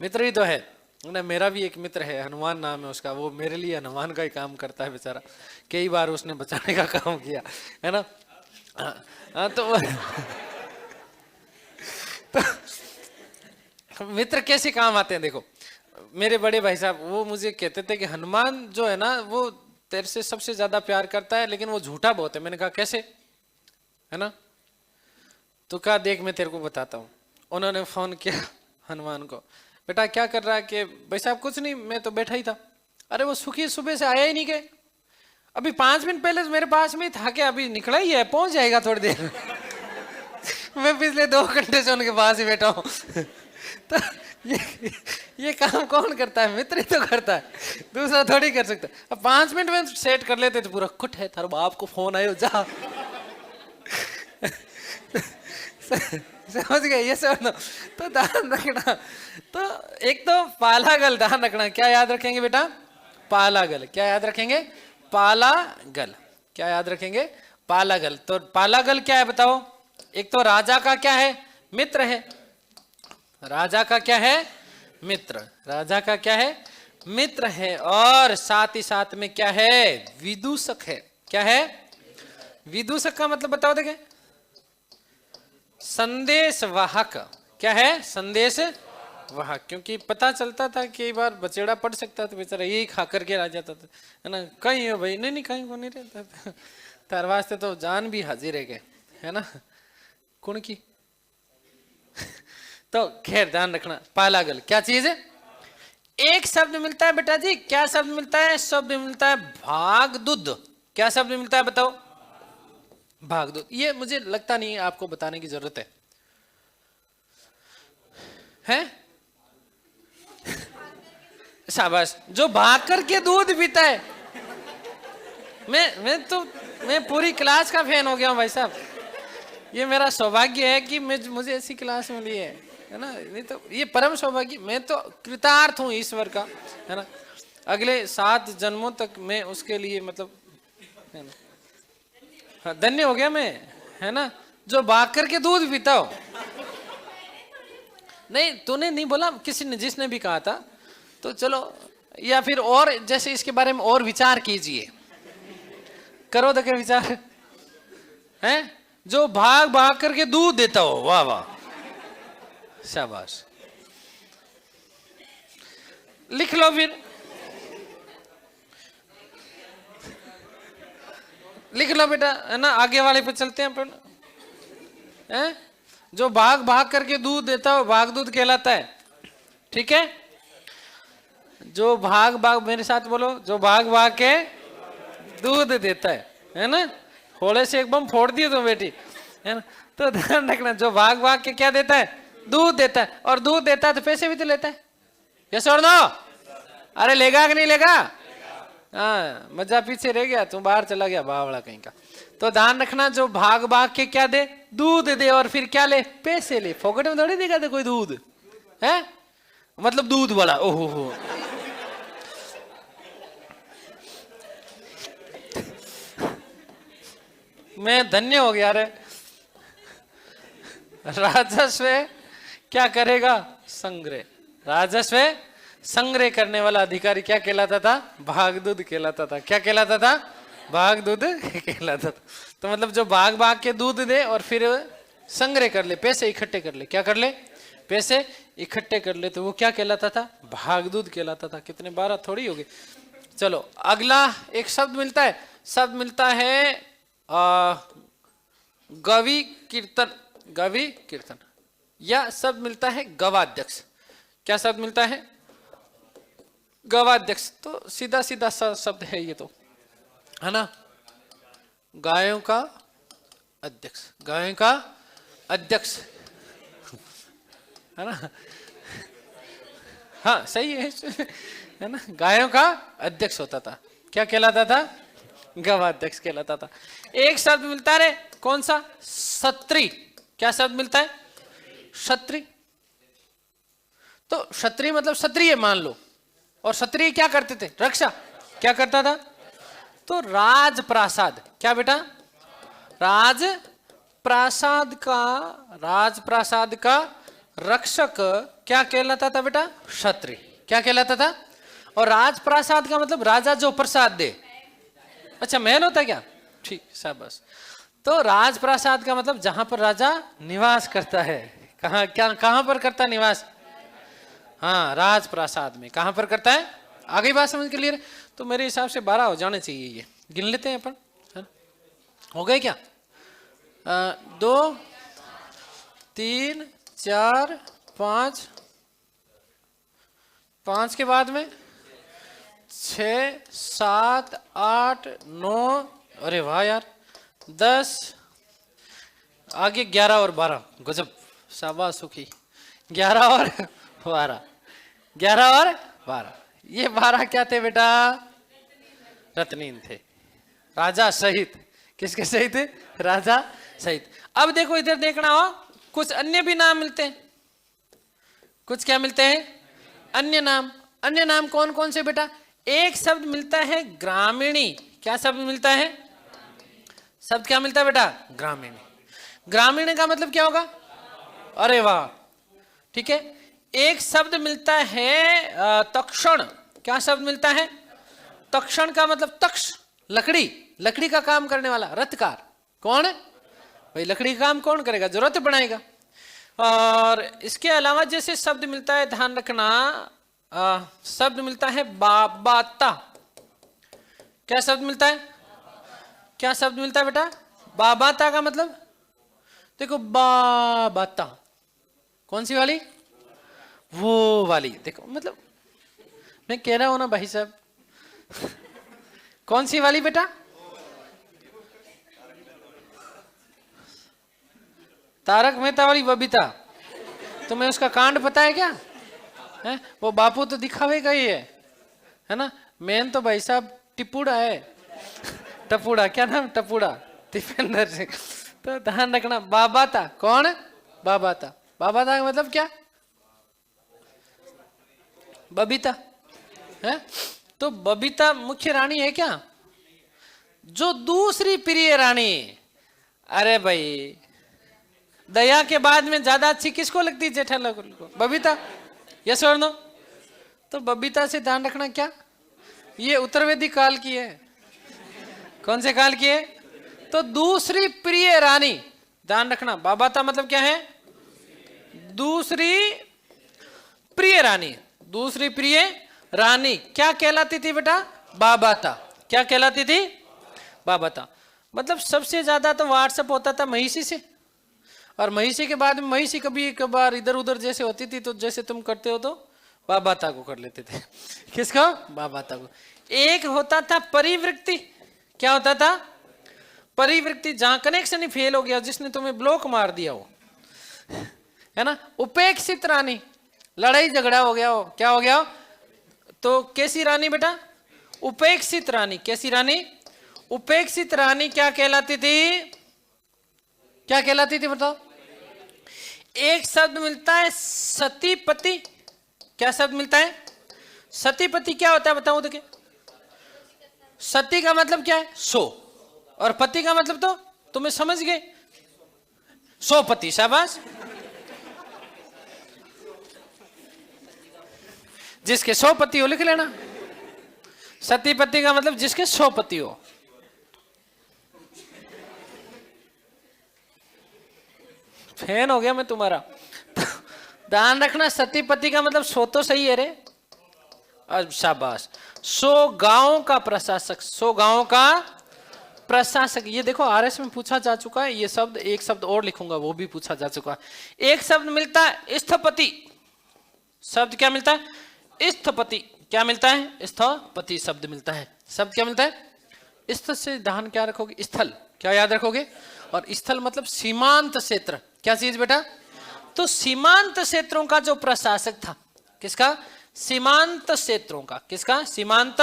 मित्र ही तो है ना। मेरा भी एक मित्र है, हनुमान नाम है उसका, वो मेरे लिए हनुमान का ही काम करता है बेचारा। कई बार उसने बचाने का काम किया, है ना? तो मित्र कैसे काम आते हैं? देखो, मेरे बड़े भाई साहब वो मुझे कहते थे कि हनुमान जो है ना, वो तेरे से सबसे ज्यादा प्यार करता है, लेकिन वो झूठा बहुत है। मैंने कहा कैसे? है ना? तो कहा देख मैं तेरे को बताता हूँ। उन्होंने फोन किया हनुमान को, बेटा क्या कर रहा है? कि भाई साहब कुछ नहीं, मैं तो बैठा ही था। अरे वो सुखी सुबह से आया ही नहीं गए, अभी 5 मिनट पहले मेरे पास में था, कि अभी निकला ही है, पहुंच जाएगा थोड़ी देर में। मैं पिछले 2 घंटे से उनके पास ही बैठा हूँ। तो ये काम कौन करता है? मित्र ही तो करता है, दूसरा थोड़ी कर सकता। अब 5 मिनट में सेट कर लेते तो पूरा कुट है, थारे बाप को फोन आयो जा। समझ गए? ये सब। तो ध्यान रखना, तो एक तो पालागल ध्यान रखना। क्या याद रखेंगे बेटा? पालागल। क्या याद रखेंगे? पालागल। क्या याद रखेंगे? पालागल। तो पालागल क्या है बताओ? एक तो राजा का क्या है? मित्र है। राजा का क्या है? मित्र। राजा का क्या है? मित्र है। और साथ ही साथ में क्या है? विदूषक है। क्या है? विदूषक का मतलब बताओ देखें। संदेश वाहक। क्या है? संदेश वाहक। क्योंकि पता चलता था कई बार बचेड़ा पड़ सकता था, बेचारा यही खा करके आ जाता था, है ना? कहीं हो भाई? नहीं नहीं, कहीं को नहीं रहता था। तार वास्ते तो जान भी हाजिर है, है ना? कौन की? तो खैर ध्यान रखना, पालागल क्या चीज है? एक शब्द मिलता है बेटा जी। क्या शब्द मिलता है? शब्द मिलता है भागदूत। क्या शब्द मिलता है बताओ? भागदूत। ये मुझे लगता नहीं है आपको बताने की जरूरत है, हैं? शाबाश। जो भाग करके दूध पीता है। मैं पूरी क्लास का फैन हो गया हूं भाई साहब। ये मेरा सौभाग्य है कि मुझे ऐसी क्लास मिली है ना? नहीं तो ये परम सौभाग्य। मैं तो कृतार्थ हूँ ईश्वर का, है ना? अगले 7 जन्मों तक मैं उसके लिए मतलब, है ना? हाँ, धन्य हो गया मैं, है ना? जो भाग करके दूध पीता हो। नहीं तूने नहीं बोला, किसी ने, जिसने भी कहा था। तो चलो, या फिर और जैसे इसके बारे में और विचार कीजिए, करो तो क्या विचार है? जो भाग भाग करके दूध देता हो। वाह वाह, शाबाश। लिख लो फिर, लिख लो बेटा, है ना? आगे वाले पे चलते हैं अपन, हैं? जो भाग भाग करके दूध देता हो, भाग दूध कहलाता है। ठीक है? जो भाग भाग, मेरे साथ बोलो, जो भाग भाग के दूध देता है ना? थोड़े से एक बम फोड़ दिए तो बेटी, है ना? तो ध्यान रखना, जो भाग भाग के क्या देता है? दूध देता है। और दूध देता है तो पैसे भी तो लेता है। यस और नो? अरे लेगा कि नहीं लेगा? हाँ, मजा पीछे रह गया, तू बाहर चला गया बावड़ा कहीं का। तो ध्यान रखना, जो भाग भाग के क्या दे? दूध दे। और फिर क्या ले? पैसे ले। फोकट में थोड़ी देगा कोई दूध, है? मतलब दूध वाला। ओहो हो। मैं धन्य हो गया रे। राजस्व क्या करेगा? संग्रह। राजस्व संग्रह करने वाला अधिकारी क्या कहलाता था? भागदूत कहलाता था। क्या कहलाता था? भागदूत कहलाता था। तो मतलब जो भाग भाग के दूध दे और फिर संग्रह कर ले, पैसे इकट्ठे कर ले। क्या कर ले? पैसे इकट्ठे कर ले, तो वो क्या कहलाता था? भागदूत कहलाता था। कितने 12 थोड़ी हो गए, चलो अगला एक शब्द मिलता है, शब्द मिलता है गवि कीर्तन, गवि कीर्तन, या शब्द मिलता है गवाध्यक्ष। क्या शब्द मिलता है? गवाध्यक्ष। तो सीधा सीधा शब्द है ये तो, है ना, गायों का अध्यक्ष, गायों का अध्यक्ष, है ना, हाँ सही है ना, गायों का अध्यक्ष होता था, क्या कहलाता था? गवाध्यक्ष कहलाता था। एक शब्द मिलता है, कौन सा? क्षत्रिय। क्या शब्द मिलता है? क्षत्रिय। तो क्षत्रिय मतलब क्षत्रिय मान लो, और क्षत्रिय क्या करते थे? रक्षा। क्या करता था? तो राजप्रासाद। क्या बेटा? राजप्रासाद का रक्षक क्या कहलाता था बेटा? क्षत्रिय। क्या कहलाता था? और राजप्रासाद का मतलब राजा जो प्रसाद दे। अच्छा, महल होता है क्या? ठीक, शाबाश। तो राजप्रासाद का मतलब जहां पर राजा निवास करता है। कहां पर करता निवास? हाँ, राजप्रासाद में। कहां पर करता है? आगे बात समझ क्लियर? तो मेरे हिसाब से 12 हो जाने चाहिए। ये गिन लेते हैं अपन, हो गए क्या? 2 3 4 5, 5 के बाद में 6 7 8 9, अरे वाह यार, 10, आगे 11 और 12, गजब, शाबाश सुखी। 11 और 12, 11 और 12, ये 12 क्या थे बेटा? रत्नीन थे, राजा सहित। किसके सहित? राजा सहित। अब देखो इधर देखना हो, कुछ अन्य भी नाम मिलते हैं। कुछ क्या मिलते हैं? अन्य नाम। अन्य नाम कौन कौन से बेटा? एक शब्द मिलता है ग्रामीणी। क्या शब्द मिलता है? शब्द क्या मिलता है बेटा? ग्रामीणी। ग्रामीणी का मतलब क्या होगा? अरे वाह, ठीक है। एक शब्द मिलता है तक्षण। क्या शब्द मिलता है? तक्षण का मतलब तक्ष, लकड़ी, लकड़ी का काम करने वाला, रथकार। कौन है भाई? लकड़ी का काम कौन करेगा? जो रथ बनाएगा। और इसके अलावा जैसे शब्द मिलता है, ध्यान रखना, शब्द मिलता है बाबाता। क्या शब्द मिलता है? क्या शब्द मिलता है बेटा? बाबाता का मतलब देखो, बाबाता कौन सी वाली? वो वाली। देखो मतलब मैं कह रहा हूं ना भाई साहब, कौन सी वाली बेटा? तारक मेहता वाली बबीता। तुम्हें उसका कांड पता है क्या? है वो बापू तो दिखावेगा ही है ना। मेन तो भाई साहब टिपुड़ा है, टपुड़ा। क्या नाम? टपुड़ा, दीपेंद्र सिंह। तो ध्यान रखना, बाबाता कौन? बाबाता। बाबाता का मतलब क्या? बबीता है। तो बबीता मुख्य रानी है क्या? जो दूसरी प्रिय रानी। अरे भाई, दया के बाद में ज्यादा अच्छी किसको लगती है? जेठालाल को। बबीता। यस और नो? तो बबीता से ध्यान रखना, क्या ये उत्तरवेदी काल की है? कौन से काल की है? तो दूसरी प्रिय रानी। ध्यान रखना, बाबाता मतलब क्या है? दूसरी प्रिय रानी। दूसरी प्रिय रानी क्या कहलाती थी बेटा? बाबाता। क्या कहलाती थी? बाबाता। मतलब सबसे ज्यादा तो व्हाट्सएप होता था महिषी से, और महिषी के बाद में महिषी कभी एक बार इधर उधर जैसे होती थी, तो जैसे तुम करते हो तो बाबाता को कर लेते थे। किसको? बाबाता को। एक होता था परिवृत्ति। क्या होता था? परिवृत्ति, जहां कनेक्शन ही फेल हो गया, जिसने तुम्हें ब्लॉक मार दिया हो, है ना। उपेक्षित रानी, लड़ाई झगड़ा हो गया हो, क्या हो गया हो? तो कैसी रानी बेटा? उपेक्षित रानी। कैसी रानी? उपेक्षित रानी क्या कहलाती थी? क्या कहलाती थी बताओ? एक शब्द मिलता है सतीपति। क्या शब्द मिलता है? सतीपति। क्या होता है बताओ? देखिए, सती का मतलब क्या है? 100, और पति का मतलब तो तुम्हें समझ गए, 100 पति। शाबाश। जिसके 100 पति हो लिख लेना। सतीपति का मतलब जिसके 100 पति हो। फैन हो गया मैं तुम्हारा। ध्यान रखना, सतीपति का मतलब 100 तो सही है रे। शाबाश। 100 गांवों का प्रशासक, 100 गांवों का प्रशासक। ये देखो आरएस में पूछा जा चुका है ये शब्द, एक शब्द और लिखूंगा वो भी पूछा जा चुका है। एक शब्द मिलता है स्थपति, शब्द क्या मिलता है? स्थपति। क्या मिलता है? स्थपति शब्द मिलता है। शब्द क्या मिलता है? स्थ से ध्यान क्या रखोगे? स्थल। क्या याद रखोगे? और स्थल मतलब सीमांत क्षेत्र। क्या चीज बेटा? तो सीमांत क्षेत्रों का जो प्रशासक था, किसका? सीमांत क्षेत्रों का। किसका? सीमांत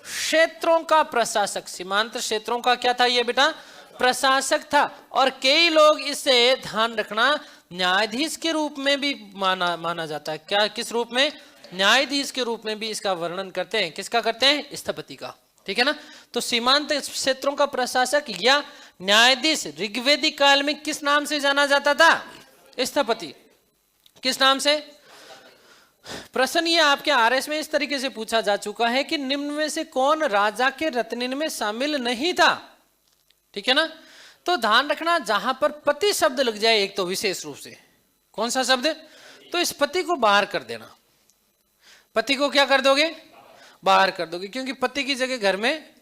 क्षेत्रों का प्रशासक। सीमांत क्षेत्रों का क्या था ये बेटा? प्रशासक था। और कई लोग इसे ध्यान रखना न्यायाधीश के रूप में भी माना जाता है। क्या? किस रूप में? न्यायाधीश के रूप में भी इसका वर्णन करते हैं। किसका करते हैं? स्थपति का। ठीक है ना? तो सीमांत क्षेत्रों का प्रशासक या न्यायाधीश ऋग्वेदिक काल में किस नाम से जाना जाता था? स्थपति। किस नाम से? प्रश्न ये आपके आरएस में इस तरीके से पूछा जा चुका है कि निम्न में से कौन राजा के रत्निन में शामिल नहीं था? ठीक है ना? तो ध्यान रखना जहां पर पति शब्द लग जाए एक तो विशेष रूप से, कौन सा शब्द? तो इस पति को बाहर कर देना। पति को क्या कर दोगे? बाहर कर दोगे, क्योंकि पति की जगह घर में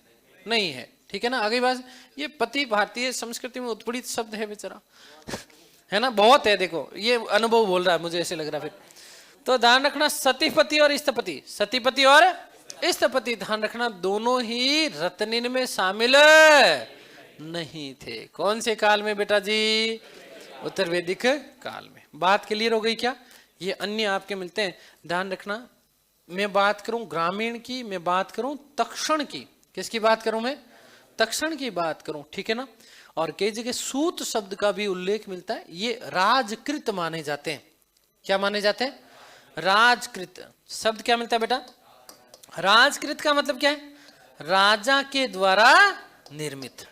नहीं है। ठीक है ना? आगे बात, ये पति भारतीय संस्कृति में उत्पीड़ित शब्द है बेचारा है ना? बहुत है, देखो ये अनुभव बोल रहा है, मुझे ऐसे लग रहा है। फिर तो ध्यान रखना सतीपति और स्थपति, सतीपति और स्थपति ध्यान रखना दोनों ही रत्निन में शामिल नहीं थे। कौन से काल में बेटा जी? उत्तर वैदिक काल में। बात क्लियर हो गई क्या? ये अन्य आपके मिलते हैं, ध्यान रखना। मैं बात करूं ग्रामीण की, मैं बात करूं तक्षण की। किसकी बात करूं मैं? तक्षण की बात करूं। ठीक है ना? और कई जगह सूत शब्द का भी उल्लेख मिलता है। ये राजकृत माने जाते हैं। क्या माने जाते हैं? राजकृत। शब्द क्या मिलता है बेटा? राजकृत का मतलब क्या है? राजा के द्वारा निर्मित।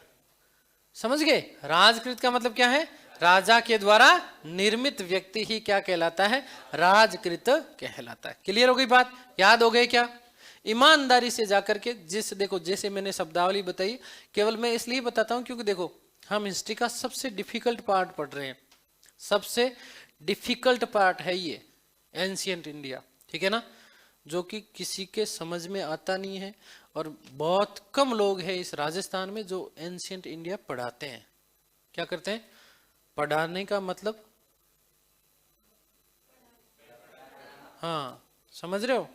समझ गए? राजकृत का मतलब क्या है? राजा के द्वारा निर्मित व्यक्ति ही क्या कहलाता है? राजकृत कहलाता है। क्लियर हो गई बात? याद हो गई क्या? ईमानदारी से जाकर के देखो जैसे मैंने शब्दावली बताई, केवल मैं इसलिए बताता हूं क्योंकि देखो हम हिस्ट्री का सबसे डिफिकल्ट पार्ट पढ़ रहे हैं। सबसे डिफिकल्ट पार्ट है ये एंशिएंट इंडिया। ठीक है ना? जो कि किसी के समझ में आता नहीं है, और बहुत कम लोग हैं इस राजस्थान में जो एंशिएंट इंडिया पढ़ाते हैं। क्या करते हैं? पढ़ाने का मतलब, हाँ समझ रहे हो,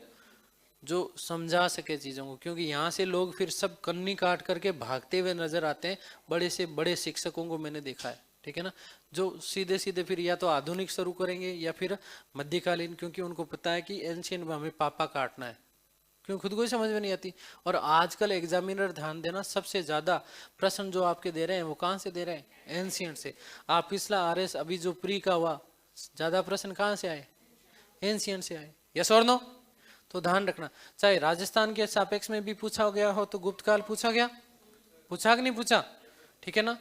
जो समझा सके चीजों को। क्योंकि यहाँ से लोग फिर सब कन्नी काट करके भागते हुए नजर आते हैं। बड़े से बड़े शिक्षकों को मैंने देखा है। ठीक है ना? जो सीधे सीधे फिर या तो आधुनिक शुरू करेंगे या फिर मध्यकालीन, क्योंकि उनको पता है कि एंशिएंट में हमें पापा काटना है, क्योंकि खुद को ही समझ में नहीं आती। और आजकल एग्जामिनर ध्यान देना, सबसे ज्यादा प्रश्न जो आपके दे रहे हैं वो कहाँ से दे रहे हैं? एंशिएंट से। आप पिछला आरएस अभी जो प्री का हुआ, ज्यादा प्रश्न कहाँ से आए? एंशिएंट से आए। यस और नो? तो ध्यान रखना, चाहे राजस्थान के सापेक्ष में भी पूछा गया हो तो गुप्त काल पूछा गया, पूछा कि नहीं पूछा? ठीक है ना?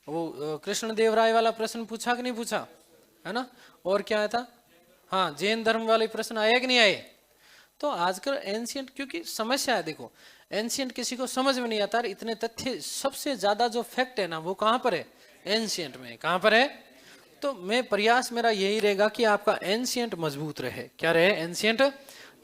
वो कृष्ण देव राय वाला प्रश्न पूछा कि नहीं पूछा? है ना? और क्या आया था? हाँ, जैन धर्म वाले प्रश्न आए कि नहीं आए? तो आजकल एंशिएंट, क्योंकि समस्या है, देखो एंशिएंट किसी को समझ में नहीं आता। इतने तथ्य, सबसे ज्यादा जो फैक्ट है ना वो कहाँ पर है? एंशिएंट में। कहाँ पर है? तो मैं प्रयास मेरा यही रहेगा कि आपका एंशिएंट मजबूत रहे। क्या रहे? एंशिएंट,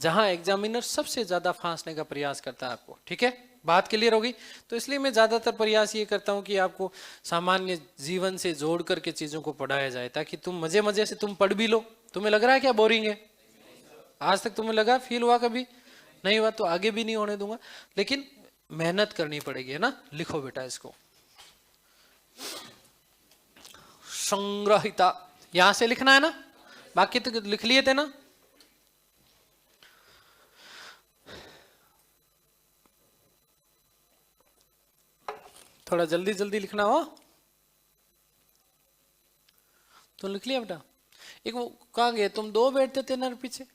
जहां एग्जामिनर सबसे ज्यादा फांसने का प्रयास करता है आपको। ठीक है? बात क्लियर होगी? तो इसलिए मैं ज्यादातर प्रयास ये करता हूं कि आपको सामान्य जीवन से जोड़ करके चीजों को पढ़ाया जाए, ताकि तुम मजे मजे से तुम पढ़ भी लो। तुम्हें लग रहा है क्या बोरिंग है? आज तक तुम्हें लगा, फील हुआ कभी? नहीं हुआ तो आगे भी नहीं होने दूंगा, लेकिन मेहनत करनी पड़ेगी, है ना? लिखो बेटा इसको, संग्रहिता यहां से लिखना है ना, बाकी तो लिख लिए थे ना। थोड़ा जल्दी जल्दी लिखना हो तो लिख लिया बेटा। एक वो कहाँ गए तुम? दो बैठते थे ना पीछे,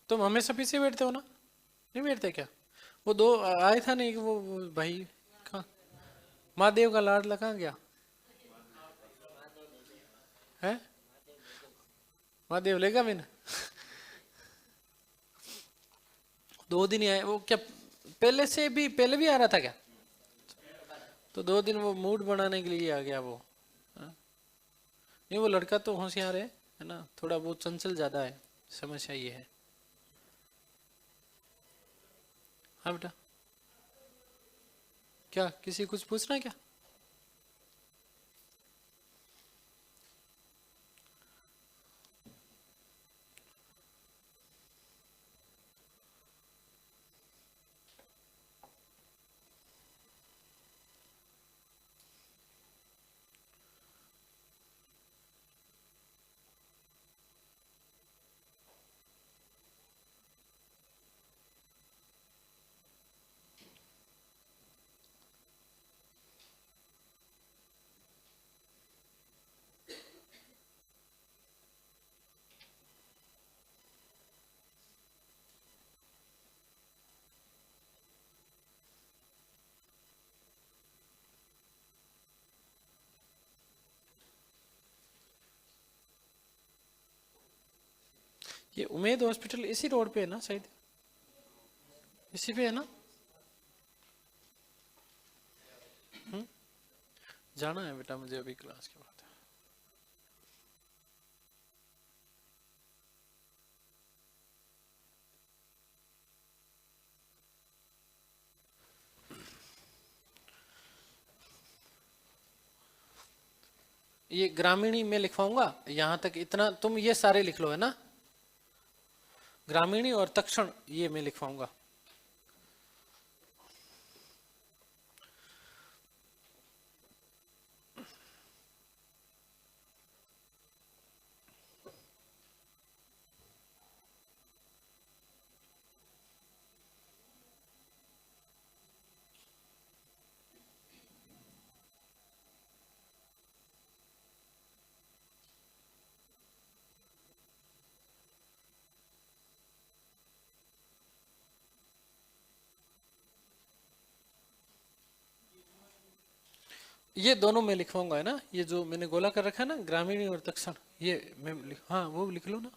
तुम हमेशा पीछे बैठते हो ना? नहीं बैठते क्या? वो दो आए था नहीं, वो भाई कहाँ? महादेव का लाडला कहाँ गया है? महादेव लेगा भी ना 2 दिन ही आए वो। क्या पहले भी आ रहा था क्या? तो 2 दिन वो मूड बनाने के लिए आ गया वो। नहीं, वो लड़का तो होशियार है ना? थोड़ा बहुत चंचल ज्यादा है, समस्या ये है। हाँ बेटा, क्या किसी कुछ पूछना है क्या? ये उमेद हॉस्पिटल इसी रोड पे है ना शायद, इसी पे है ना? जाना है बेटा मुझे अभी क्लास के बाद। ये ग्रामीणी में लिखवाऊंगा, यहां तक इतना तुम ये सारे लिख लो, है ना? ग्रामीणी और तक्षण ये मैं लिखवाऊंगा। ये दोनों मैं लिखवाऊंगा, है ना? ये जो मैंने गोला कर रखा है ना, ग्रामीणी और तक्षण, ये मैं हाँ वो लिख लो ना।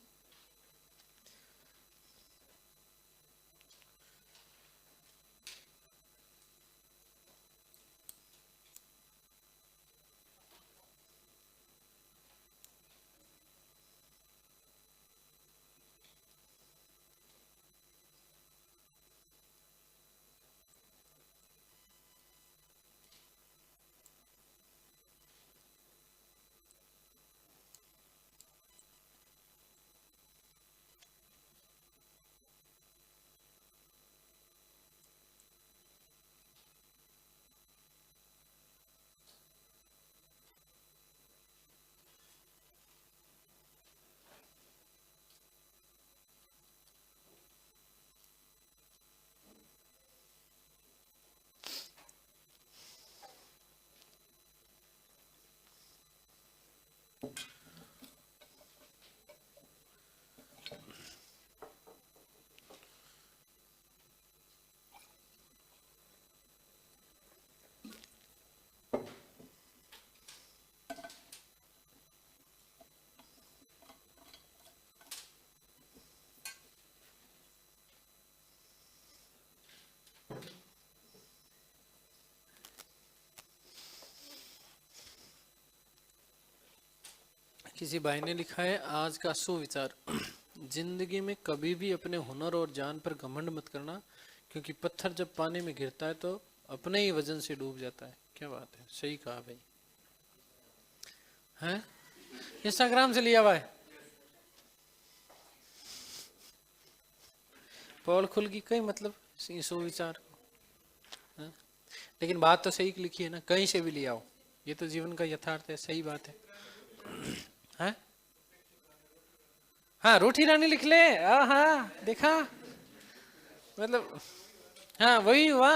किसी भाई ने लिखा है, आज का सुविचार, जिंदगी में कभी भी अपने हुनर और जान पर घमंड मत करना, क्योंकि पत्थर जब पानी में गिरता है तो अपने ही वजन से डूब जाता है। क्या बात है, सही कहा भाई। हैं? इंस्टाग्राम से लिया हुआ है। पॉल खुल की कई मतलब सुविचार, लेकिन बात तो सही लिखी है ना, कहीं से भी लिया हो, ये तो जीवन का यथार्थ है, सही बात है। हैं? हाँ रोटी रानी लिख ले, हाँ देखा, मतलब हाँ वही हुआ,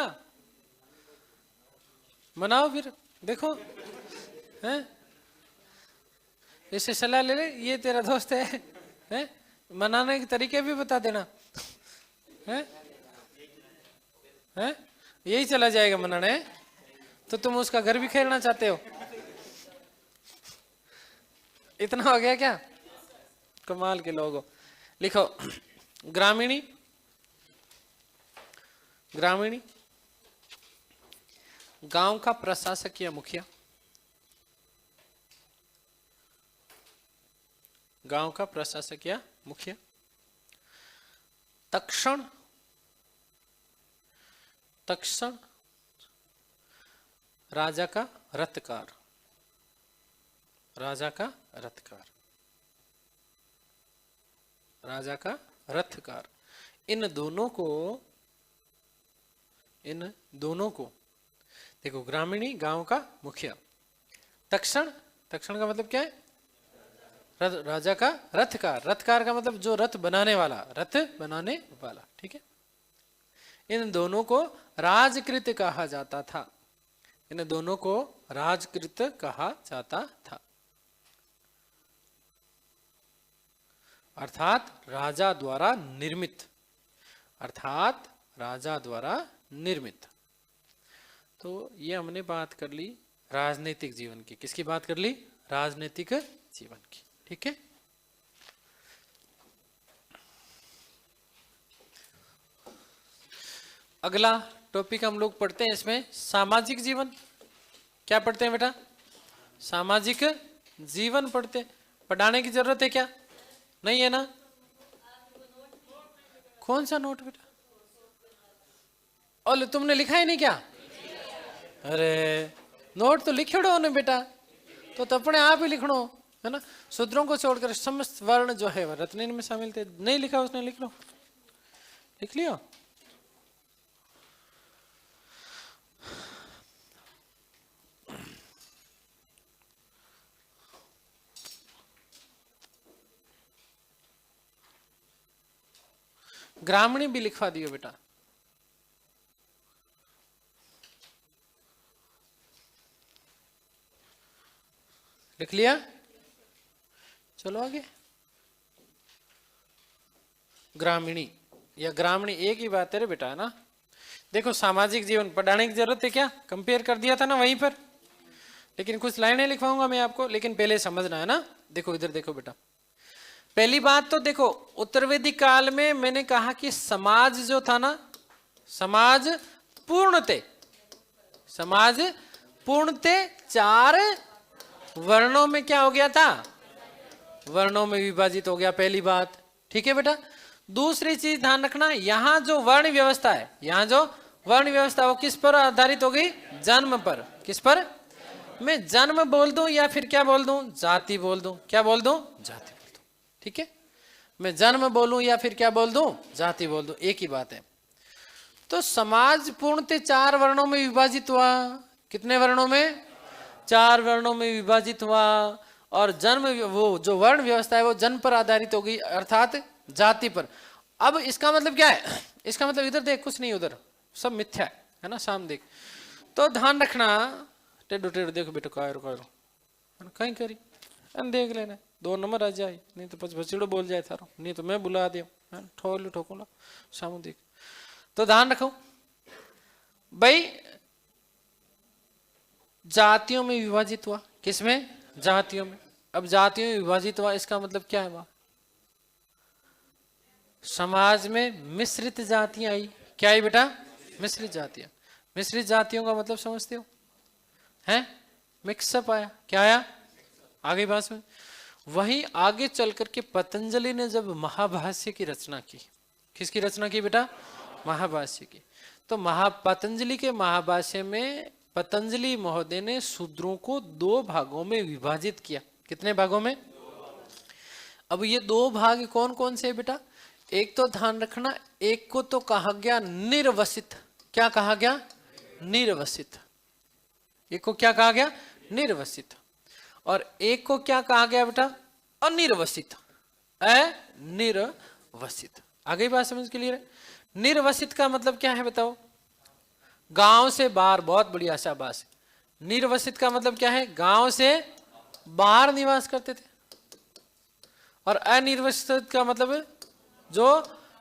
मनाओ फिर, देखो हैं, इससे सलाह ले ले, ये तेरा दोस्त है, हैं? मनाने के तरीके भी बता देना, हैं? हैं? यही चला जाएगा मनाने, तो तुम उसका घर भी खेलना चाहते हो? इतना हो गया क्या? कमाल के लोग हो। लिखो, ग्रामीणी, ग्रामीणी गांव का प्रशासक या मुखिया, गांव का प्रशासक या मुखिया। तक्षण तक्षण राजा का रथकार, राजा का रथकार, राजा का रथकार। इन दोनों को देखो, ग्रामीणी गांव का मुखिया, तक्षण, तक्षण का मतलब क्या है? राजा का रथकार, रथकार का मतलब जो रथ बनाने वाला, रथ बनाने वाला, ठीक है। इन दोनों को राजकृत कहा जाता था, इन दोनों को राजकृत कहा जाता था, अर्थात राजा द्वारा निर्मित, अर्थात राजा द्वारा निर्मित। तो ये हमने बात कर ली राजनीतिक जीवन की। किसकी बात कर ली? राजनीतिक जीवन की, ठीक है। अगला टॉपिक हम लोग पढ़ते हैं इसमें सामाजिक जीवन। क्या पढ़ते हैं बेटा? सामाजिक जीवन पढ़ते हैं। पढ़ाने की जरूरत है क्या? नहीं है ना? कौन सा नोट बेटा? और तुमने लिखा ही नहीं क्या? अरे नोट तो लिखो ने बेटा, तो अपने आप ही लिखो है ना। शूद्रों को छोड़कर समस्त वर्ण जो है वह रत्न में शामिल थे। नहीं लिखा उसने, लिख लो, लिख लियो। ग्रामीणी भी लिखवा दियो बेटा। लिख लिया? चलो आगे। ग्रामीणी या ग्रामीणी एक ही बात है रे बेटा, है ना। देखो सामाजिक जीवन पढ़ाने की जरूरत है क्या? कंपेयर कर दिया था ना वहीं पर, लेकिन कुछ लाइनें लिखवाऊंगा मैं आपको, लेकिन पहले समझना है ना। देखो इधर देखो बेटा, पहली बात तो देखो, उत्तर वैदिक काल में मैंने कहा कि समाज जो था ना, समाज पूर्णते, समाज पूर्णते चार वर्णों में क्या हो गया था? वर्णों में विभाजित हो गया, पहली बात, ठीक है बेटा। दूसरी चीज ध्यान रखना, यहां जो वर्ण व्यवस्था है, यहां जो वर्ण व्यवस्था वो किस पर आधारित हो गई? जन्म पर। किस पर? मैं जन्म बोल दूं या फिर क्या बोल दूं? जाति बोल दूं। क्या बोल दूं? जाति बोल दूं, ठीक है। मैं जन्म बोलूं या फिर क्या बोल दूं? जाति बोल दूं, एक ही बात है। तो समाज पूर्णतः चार वर्णों में विभाजित हुआ। कितने वर्णों में? चार वर्णों में विभाजित हुआ। और जन्म, वो जो वर्ण व्यवस्था है वो जन्म पर आधारित हो गई, अर्थात जाति पर। अब इसका मतलब क्या है? इसका मतलब इधर देख, कुछ नहीं उधर, सब मिथ्या है ना, सामने देख। तो ध्यान रखना, टेढ़ो टेढ़ो देखो बेटा, कायरो कहीं करी देख लेना, 2 नंबर आ जाए, नहीं तो बचड़ो बोल जाए थारो, नहीं तो मैं बुला दे ठोकूंगा सामू देख। तो ध्यान रखो भाई, जातियों में विभाजित हुआ। किसमें? जातियों में। अब जातियों में विभाजित हुआ, इसका मतलब क्या है? समाज में मिश्रित जातियां आई। क्या आई बेटा? मिश्रित जातियां। मिश्रित जातियों का मतलब समझते हो? हैं? मिक्सअप आया। क्या आया? आगे बात में वहीं आगे चल करके पतंजलि ने जब महाभाष्य की रचना की। किसकी रचना की बेटा? महाभाष्य की। तो पतंजलि के महाभाष्य में पतंजलि महोदय ने शूद्रों को 2 भागों में विभाजित किया। कितने भागों में? अब ये 2 भाग कौन कौन से बेटा? एक तो ध्यान रखना, एक को तो कहा गया निर्वसित। क्या कहा गया? निर्वसित। एक को क्या कहा गया? निर्वसित। और एक को क्या कहा गया बेटा? अनिर्वसित। निर्वसित। आगे बात समझ के लिए, निर्वसित का मतलब क्या है बताओ? गांव से बाहर। बहुत बढ़िया, शाबाश। निर्वसित का मतलब क्या है? गांव से बाहर निवास करते थे। और अनिर्वसित का मतलब जो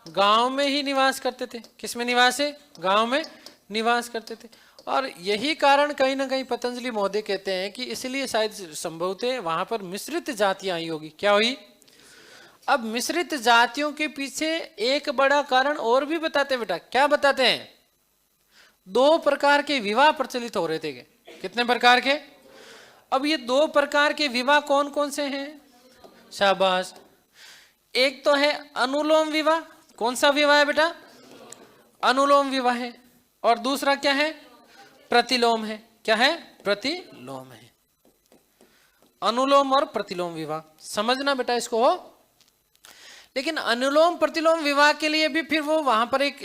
गांव में ही निवास करते थे। किस में निवास है? गांव में निवास करते थे। और यही कारण कहीं ना कहीं पतंजलि महोदय कहते हैं कि इसलिए शायद संभवतः वहां पर मिश्रित जातियां आई होगी। क्या हुई? अब मिश्रित जातियों के पीछे एक बड़ा कारण और भी बताते बेटा। क्या बताते हैं? 2 प्रकार के विवाह प्रचलित हो रहे थे। कितने प्रकार के? अब ये 2 प्रकार के विवाह कौन कौन से हैं? शाबाश। एक तो है अनुलोम विवाह। कौन सा विवाह है बेटा? अनुलोम विवाह है। और दूसरा क्या है? प्रतिलोम है। क्या है? प्रतिलोम है। अनुलोम और प्रतिलोम विवाह समझना बेटा इसको हो। लेकिन अनुलोम प्रतिलोम विवाह के लिए भी फिर वो वहां पर एक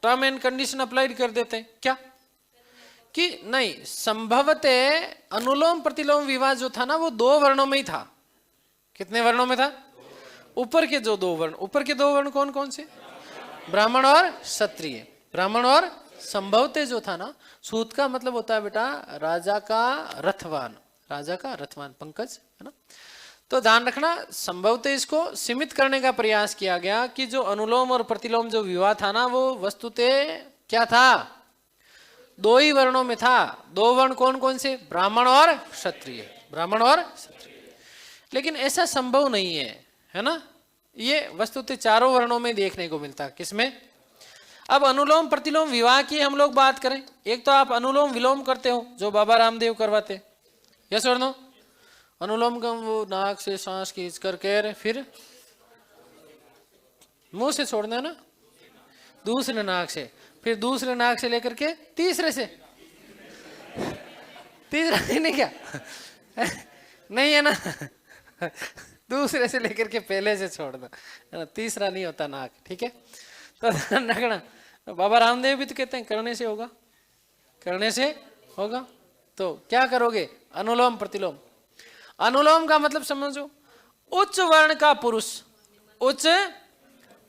टर्म एंड कंडीशन अप्लाई कर देते हैं। क्या? कि नहीं, संभवतः अनुलोम प्रतिलोम विवाह जो था ना वो 2 वर्णों में ही था। कितने वर्णों में था? ऊपर के जो 2 वर्ण, ऊपर के 2 वर्ण कौन कौन से? ब्राह्मण और क्षत्रिय। ब्राह्मण और संभवतः जो था ना, सूत का मतलब होता है बेटा राजा का रथवान, राजा का रथवान, पंकज है ना। तो ध्यान रखना, संभवतः इसको सीमित करने का प्रयास किया गया कि जो अनुलोम और प्रतिलोम जो विवाह था ना वो वस्तुतः क्या था? 2 ही वर्णों में था। 2 वर्ण कौन कौन से? ब्राह्मण और क्षत्रिय। ब्राह्मण और क्षत्रिय। लेकिन ऐसा संभव नहीं है ना। ये वस्तुतः 4 वर्णों में देखने को मिलता। किसमें? अब अनुलोम प्रतिलोम विवाह की हम लोग बात करें, एक तो आप अनुलोम विलोम करते हो जो बाबा रामदेव करवाते, यस और नो? अनुलोम का वो नाक से सांस खींच करके फिर मुंह से छोड़ना है ना, दूसरे नाक से, फिर दूसरे नाक से लेकर के तीसरे से, तीसरा नहीं क्या? नहीं है ना, दूसरे से लेकर के पहले से छोड़ना, तीसरा नहीं होता नाक। ठीक है, तो ध्यान रखना। बाबा रामदेव भी तो कहते हैं करने से होगा, करने से होगा। तो क्या करोगे? अनुलोम प्रतिलोम। अनुलोम का मतलब समझो, उच्च वर्ण का पुरुष, उच्च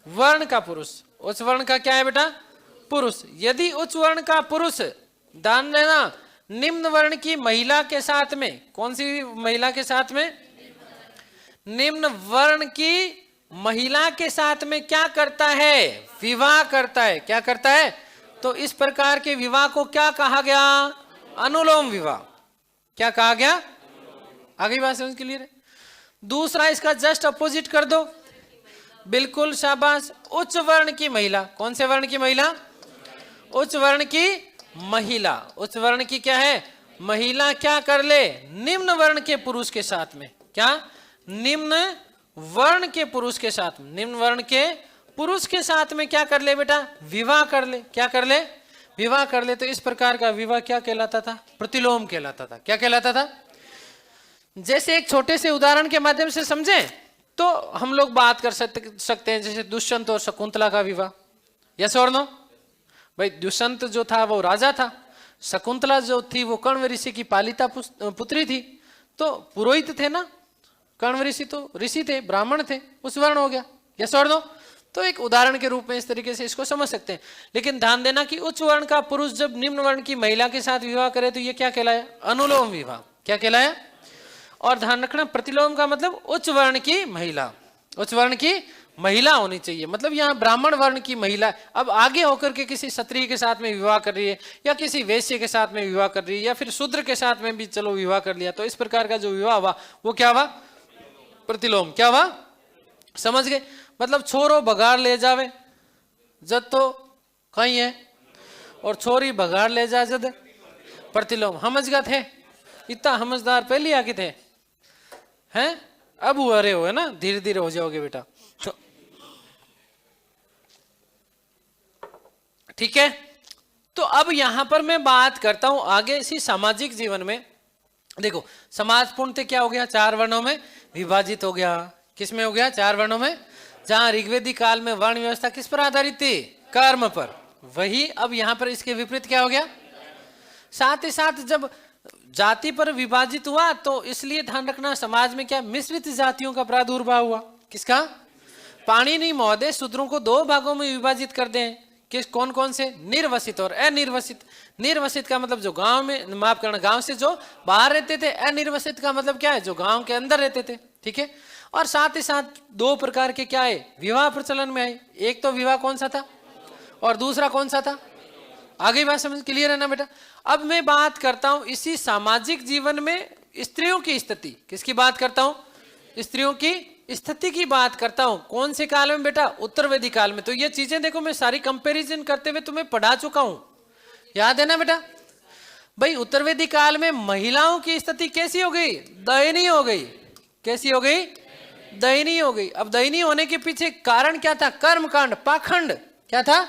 वर्ण का पुरुष, उच्च वर्ण का क्या है बेटा? पुरुष। यदि उच्च वर्ण का पुरुष, ध्यान देना, निम्न वर्ण की महिला के साथ में, कौन सी महिला के साथ में? निम्न वर्ण की महिला के साथ में क्या करता है? विवाह करता है। क्या करता है? तो इस प्रकार के विवाह को क्या कहा गया? अनुलोम विवाह। क्या कहा गया? आगे बात समझ क्लियर है? दूसरा इसका जस्ट अपोजिट कर दो, बिल्कुल शाबाश। उच्च वर्ण की महिला, कौन से वर्ण की महिला? उच्च वर्ण की महिला। उच्च वर्ण की क्या है? महिला क्या कर ले? निम्न वर्ण के पुरुष के साथ में, क्या? निम्न वर्ण के पुरुष के साथ, निम्न वर्ण के पुरुष के साथ में क्या कर ले बेटा? विवाह कर ले। क्या कर ले? विवाह कर ले। तो इस प्रकार का विवाह क्या कहलाता था? प्रतिलोम कहलाता था। क्या कहलाता था? जैसे एक छोटे से उदाहरण के माध्यम से समझे तो हम लोग बात कर सकते हैं, जैसे दुष्यंत और शकुंतला का विवाह। यस और नो? भाई दुष्यंत जो था वो राजा था, शकुंतला जो थी वो कण्व ऋषि की पालिता पुत्री थी। तो पुरोहित थे ना, कण्व ऋषि तो ऋषि थे, ब्राह्मण थे, उस वर्ण हो गया। यस और नो? तो एक उदाहरण के रूप में इस तरीके से इसको समझ सकते हैं। लेकिन ध्यान देना कि उच्च वर्ण का पुरुष जब निम्न वर्ण की महिला के साथ विवाह करे तो ये क्या कहलाया? अनुलोम विवाह। क्या कहलाया? और ध्यान रखना, प्रतिलोम का मतलब उच्च वर्ण की महिला, उच्च वर्ण की महिला होनी चाहिए। मतलब यहाँ ब्राह्मण वर्ण की महिला अब आगे होकर के किसी क्षत्रिय के साथ में विवाह कर रही है, या किसी वैश्य के साथ में विवाह कर रही है, या फिर शूद्र के साथ में भी चलो विवाह कर लिया, तो इस प्रकार का जो विवाह हुआ वो क्या हुआ? प्रतिलोम। क्या हुआ? समझ गए? मतलब छोरो भगाड़ ले जावे जद तो कहीं है, और छोरी भगाड़ ले जा जद प्रतिलोम। समझ गए थे? इतना समझदार पहले आके थे हैं, अब हुआ रहे हो है ना, धीरे धीरे हो जाओगे बेटा। तो ठीक है, तो अब यहां पर मैं बात करता हूं आगे इसी सामाजिक जीवन में। देखो समाज पूर्णतः क्या हो गया? 4 वर्णों में विभाजित हो गया। किस में हो गया? 4 वर्णों में। जहां ऋग्वेदिक काल में वर्ण व्यवस्था किस पर आधारित थी? कर्म पर। वही अब यहां पर इसके विपरीत क्या हो गया? साथ ही साथ जब जाति पर विभाजित हुआ तो इसलिए ध्यान रखना समाज में क्या? मिश्रित जातियों का प्रादुर्भाव हुआ। किसका? पाणिनि महोदय सूत्रों को 2 भागों में विभाजित कर दें। किस कौन कौन से? निर्वसित और अनिर्वसित। निर्वसित का मतलब जो गांव में, माफ करना, गांव से जो बाहर रहते थे। अनिर्वसित का मतलब क्या है? जो गांव के अंदर रहते थे। ठीक है, और साथ ही साथ 2 प्रकार के क्या है? विवाह प्रचलन में आए। एक तो विवाह कौन सा था और दूसरा कौन सा था? आगे बात समझ क्लियर है ना बेटा? अब मैं बात करता हूं इसी सामाजिक जीवन में स्त्रियों की स्थिति। किसकी बात करता हूं? स्त्रियों की स्थिति की बात करता हूं। कौन से काल में बेटा? उत्तर वैदिक काल में। तो ये चीजें देखो मैं सारी कंपैरिजन करते हुए तुम्हें पढ़ा चुका हूं, याद है ना बेटा? भाई उत्तर वैदिक काल में महिलाओं की स्थिति कैसी हो गई? दयनीय हो गई। कैसी हो गई? दयनीय हो गई। अब दयनीय होने के पीछे कारण क्या था? कर्मकांड, पाखंड। क्या था?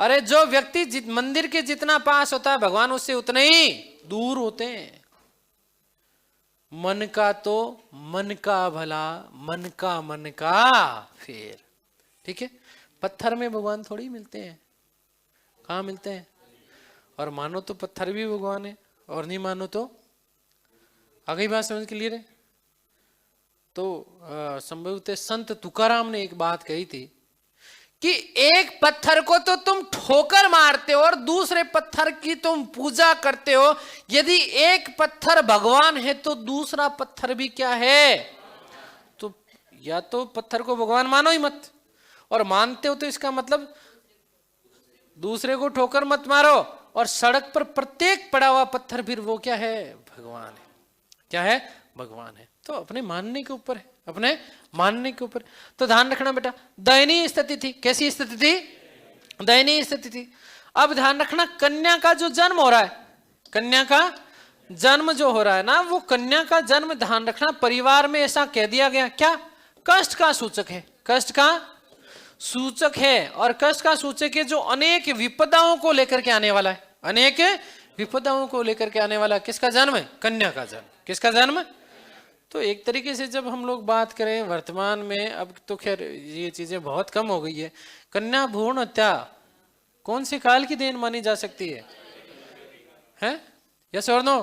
अरे जो व्यक्ति मंदिर के जितना पास होता है भगवान उससे उतने ही दूर होते हैं। मन का तो मन का भला, मन का फेर। ठीक है, पत्थर में भगवान थोड़ी मिलते हैं, कहाँ मिलते हैं? और मानो तो पत्थर भी भगवान है, और नहीं मानो तो। आ गई बात समझ क्लियर है? तो संभवतः संत तुकाराम ने एक बात कही थी कि एक पत्थर को तो तुम ठोकर मारते हो और दूसरे पत्थर की तुम पूजा करते हो। यदि एक पत्थर भगवान है तो दूसरा पत्थर भी क्या है? तो या तो पत्थर को भगवान मानो ही मत, और मानते हो तो इसका मतलब दूसरे को ठोकर मत मारो, और सड़क पर प्रत्येक पड़ा हुआ पत्थर फिर वो क्या है? भगवान है। क्या है? भगवान है। तो अपने मानने के ऊपर है, अपने मानने के ऊपर। तो ध्यान रखना बेटा, दयनीय स्थिति थी। कैसी स्थिति थी? दयनीय स्थिति थी। अब ध्यान रखना, कन्या का जो जन्म हो रहा है, कन्या का जन्म जो हो रहा है ना, वो कन्या का जन्म, ध्यान रखना, परिवार में ऐसा कह दिया गया क्या? कष्ट का सूचक है, कष्ट का सूचक है। और कष्ट का सूचक है जो अनेक विपदाओं को लेकर के आने वाला है, अनेक विपदाओं को लेकर के आने वाला। किसका जन्म है? कन्या का जन्म। किसका जन्म? तो एक तरीके से जब हम लोग बात करें वर्तमान में, अब तो खैर ये चीजें बहुत कम हो गई है, कन्या भ्रूण हत्या कौन से काल की देन मानी जा सकती है? हैं? यस और नो?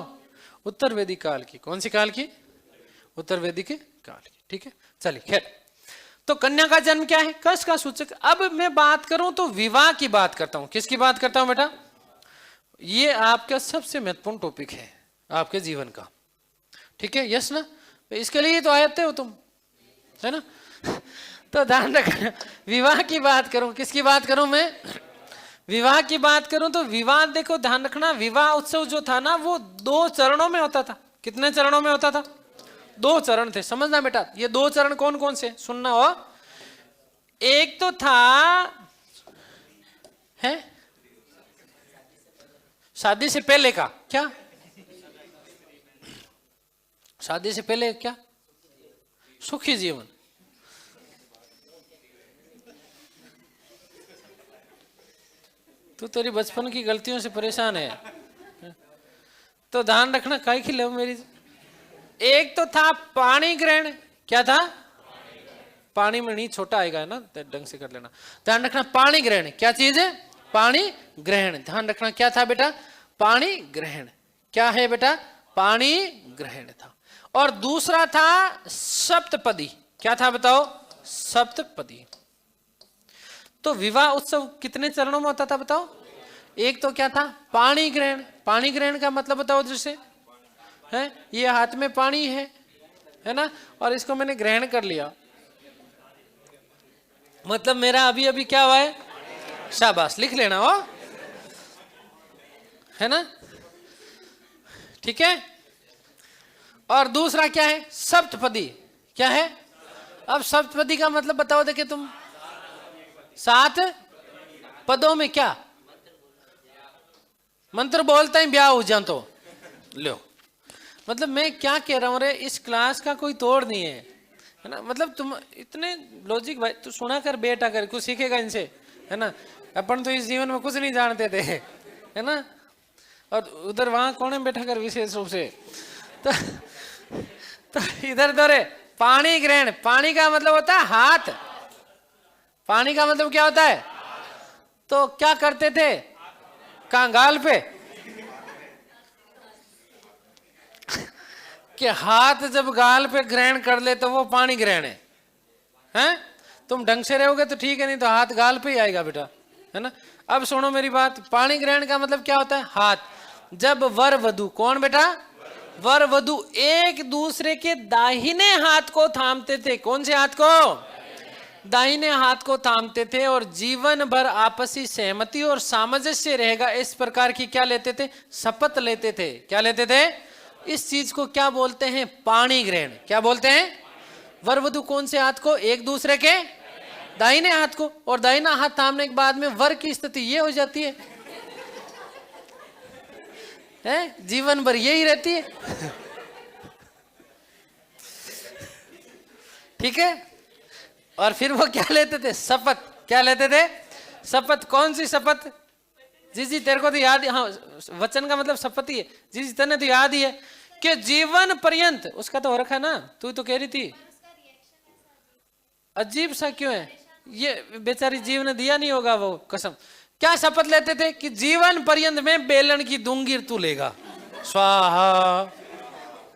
उत्तर वैदिक काल की। कौन सी काल की? उत्तर वैदिक काल की। ठीक है, चलिए खैर। तो कन्या का जन्म क्या है? कष्ट का सूचक। अब मैं बात करूं तो विवाह की बात करता हूं। किसकी बात करता हूं बेटा? ये आपका सबसे महत्वपूर्ण टॉपिक है आपके जीवन का। ठीक है, यस ना? इसके लिए तो आए हो तुम, है ना? तो ध्यान रखना, विवाह की बात करूं, किसकी बात करूं मैं? विवाह की बात करूं तो विवाह, देखो ध्यान रखना, विवाह उत्सव जो था ना वो 2 चरणों में होता था। कितने चरणों में होता था? 2 चरण थे। समझना बेटा, ये 2 चरण कौन कौन से? सुनना हो। एक तो था है शादी से पहले का, क्या? शादी से पहले क्या? सुखी जीवन। तू तेरी बचपन की गलतियों से परेशान है, तो ध्यान रखना, काहे की लव मैरिज। एक तो था पाणी ग्रहण। क्या था? पानी में नहीं, छोटा आएगा ना, ढंग से कर लेना। ध्यान रखना, पाणी ग्रहण क्या चीज है? पाणी ग्रहण। ध्यान रखना, क्या था बेटा? पाणी ग्रहण। क्या है बेटा? पाणी ग्रहण था। और दूसरा था सप्तपदी। क्या था बताओ? सप्तपदी। तो विवाह उत्सव कितने चरणों में होता था बताओ? एक तो क्या था? पाणी ग्रहण। पाणी ग्रहण का मतलब बताओ जैसे है, ये हाथ में पानी है ना, और इसको मैंने ग्रहण कर लिया, मतलब मेरा अभी अभी क्या हुआ है? शाबाश, लिख लेना हो, है ना? ठीक है। और दूसरा क्या है? सप्तपदी। क्या है? अब सप्तपदी का मतलब बताओ देखे तुम। 7 पदों में क्या? मंत्र बोलता ही ब्याह हो जाए तो लो। मतलब मैं क्या कह रहा हूं रे, इस क्लास का कोई तोड़ नहीं है ना? मतलब तुम इतने लॉजिक भाई, तू सुना कर बेटा कर, कुछ सीखेगा इनसे, है ना? अपन तो इस जीवन में कुछ नहीं जानते थे, है ना? और उधर वहां कौन है बैठा कर विशेष रूप से, तो इधर दौरे पाणी ग्रहण। पानी का मतलब होता है हाथ। पानी का मतलब क्या होता है? तो क्या करते थे? कंगाल पे कि हाथ जब गाल पे ग्रहण कर ले तो वो पानी ग्रहण है, हैं? तुम ढंग से रहोगे तो ठीक है, नहीं तो हाथ गाल पे ही आएगा बेटा, है ना? अब सुनो मेरी बात, पाणी ग्रहण का मतलब क्या होता है? हाथ। जब वर वधु, कौन बेटा? वर वधु एक दूसरे के दाहिने हाथ को थामते थे। कौन से हाथ को? दाहिने हाथ को थामते थे, और जीवन भर आपसी सहमति और सामंजस्य रहेगा इस प्रकार की क्या लेते थे? शपथ लेते थे। क्या लेते थे? इस चीज को क्या बोलते हैं? पाणी ग्रहण। क्या बोलते हैं? वर वधु कौन से हाथ को? एक दूसरे के दाहिने हाथ को। और दाहिना हाथ थामने के बाद में वर की स्थिति ये हो जाती है, जीवन भर यही रहती है। ठीक है। और फिर वो क्या लेते थे? शपथ। क्या लेते थे? शपथ, कौन सी शपथ? जी जी तेरे को तो याद है, हाँ वचन का मतलब शपथ ही है। जी जी तेने तो याद ही है कि जीवन पर्यंत, उसका तो हो रखा है ना, तू तो कह रही थी। अजीब सा क्यों है ये? बेचारी जीव ने दिया नहीं होगा वो कसम। क्या शपथ लेते थे कि जीवन पर्यंत में बेलन की दूंगी तू लेगा, स्वाहा,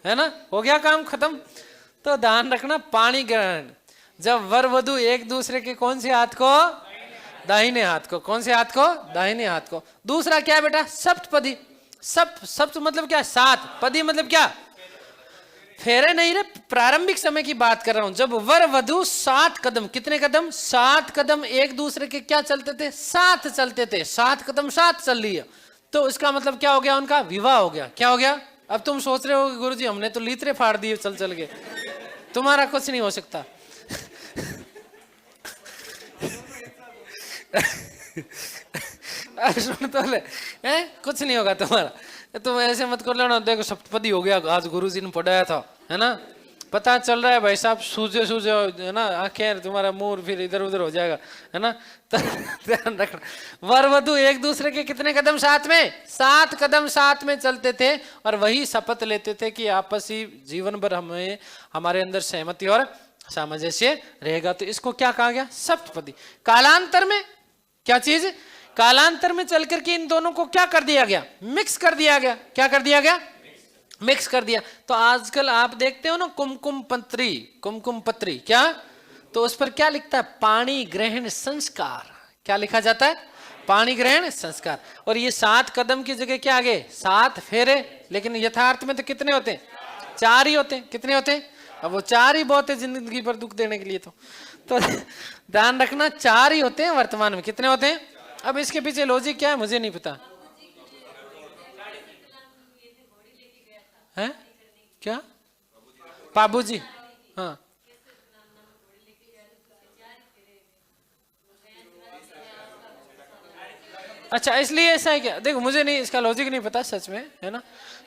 है ना, हो गया काम खत्म। तो ध्यान रखना, पाणी ग्रहण, जब वर वधु एक दूसरे के कौन से हाथ को? दाहिने हाथ को। कौन से हाथ को? दाहिने हाथ को। दूसरा क्या है बेटा? सप्तपदी। सप्त मतलब क्या? सात। पदी मतलब क्या? फेरे नहीं रे, प्रारंभिक समय की बात कर रहा हूं, जब वर वधु 7 कदम, कितने कदम? 7 कदम एक दूसरे के क्या चलते थे? साथ चलते थे। 7 कदम साथ चल लिए, तो इसका मतलब क्या हो गया? उनका विवाह हो गया। क्या हो गया? अब तुम सोच रहे हो गुरुजी हमने तो लीतरे फाड़ दिए चल चल के, तुम्हारा कुछ नहीं हो सकता। सुन तो ले, कुछ नहीं होगा तुम्हारा, तुम ऐसे मत कर लेना। देखो सप्तपदी हो गया, आज गुरुजी ने पढ़ाया था, है ना, पता चल रहा है भाई साहब, सूझे सूझे है ना आंखें, तुम्हारा मुंह फिर इधर उधर हो जाएगा, है ना। तो ध्यान रखना, वर वधु एक दूसरे के कितने कदम साथ में? 7 कदम साथ में चलते थे, और वही शपथ लेते थे कि आपसी जीवन भर हमें हमारे अंदर सहमति और सामंजस्य रहेगा। तो इसको क्या कहा गया? सप्तपदी। कालांतर में क्या चीज? कालांतर में चल करके इन दोनों को क्या कर दिया गया? मिक्स कर दिया गया। क्या कर दिया गया? मिक्स कर दिया। तो आजकल आप देखते हो ना कुमकुम पत्री, कुमकुम पत्री, क्या तो उस पर क्या लिखता है? पाणी ग्रहण संस्कार। क्या लिखा जाता है? पाणी ग्रहण संस्कार। और ये 7 कदम की जगह क्या आगे? 7 फेरे। लेकिन यथार्थ में तो कितने होते हैं? 4 ही होते हैं। कितने होते हैं? अब वो 4 ही बहुत है जिंदगी पर दुख देने के लिए। तो ध्यान रखना, 4 ही होते हैं वर्तमान में। कितने होते हैं? अब इसके पीछे लॉजिक क्या है मुझे नहीं पता है। क्या? बाबूजी, हाँ अच्छा, इसलिए ऐसा है क्या? देखो मुझे नहीं, इसका लॉजिक नहीं पता सच में, है ना,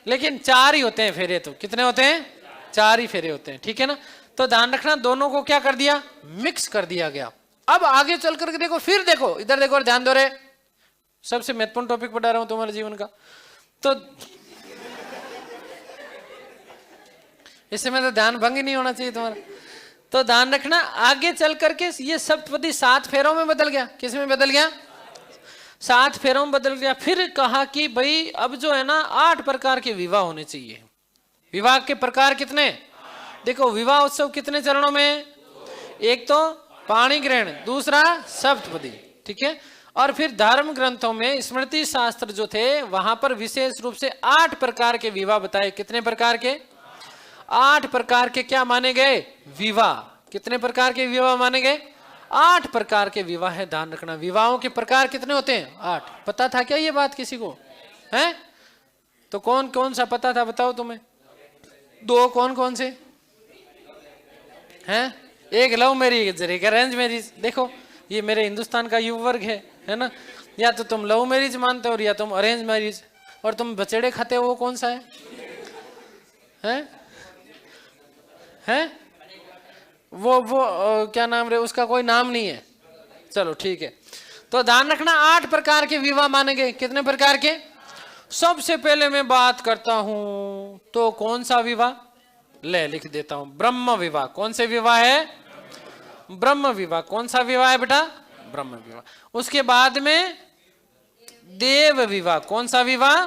लेकिन 4 ही होते हैं फेरे। तो कितने होते हैं? 4 ही फेरे होते हैं, ठीक है ना। तो ध्यान रखना, दोनों को क्या कर दिया? मिक्स कर दिया गया। अब आगे चल करके देखो, फिर देखो, इधर देखो और ध्यान दो रे, सबसे महत्वपूर्ण टॉपिक पढ़ा रहा हूं तुम्हारे जीवन का। तो इससे में तो ध्यान भंग ही नहीं होना चाहिए तुम्हारा। तो ध्यान रखना, आगे चल करके ये सप्तपदी 7 फेरों में बदल गया। किस में बदल गया? 7 फेरों में बदल गया। फिर कहा कि भाई अब जो है ना 8 प्रकार के विवाह होने चाहिए। विवाह के प्रकार कितने? देखो विवाह उत्सव कितने चरणों में? एक तो पाणी ग्रहण, दूसरा सप्तपदी, ठीक है। और फिर धर्म ग्रंथों में स्मृति शास्त्र जो थे वहां पर विशेष रूप से 8 प्रकार के विवाह बताए। कितने प्रकार के? 8 प्रकार के क्या माने गए? विवाह। कितने प्रकार के विवाह माने गए? 8 प्रकार के विवाह है। ध्यान रखना, विवाहों के प्रकार कितने होते हैं? 8। पता था क्या ये बात किसी को? है तो कौन कौन सा पता था बताओ तुम्हें? 2 कौन कौन से हैं? एक लव मैरिज, एक अरेंज मैरिज। देखो ये मेरे हिंदुस्तान का युवा वर्ग है ना, या तो तुम लव मैरिज मानते हो और या तुम अरेंज मैरिज। और तुम बचेड़े खाते हो वो कौन सा है? हैं? वो क्या नाम रे उसका? कोई नाम नहीं है, चलो ठीक है। तो ध्यान रखना, 8 प्रकार के विवाह माने गए। कितने प्रकार के? सबसे पहले मैं बात करता हूं तो कौन सा विवाह? ले लिख देता हूं, ब्रह्म विवाह। कौन से विवाह है? ब्रह्म विवाह। कौन सा विवाह है बेटा? ब्रह्म विवाह। उसके बाद में देव विवाह। कौन सा विवाह?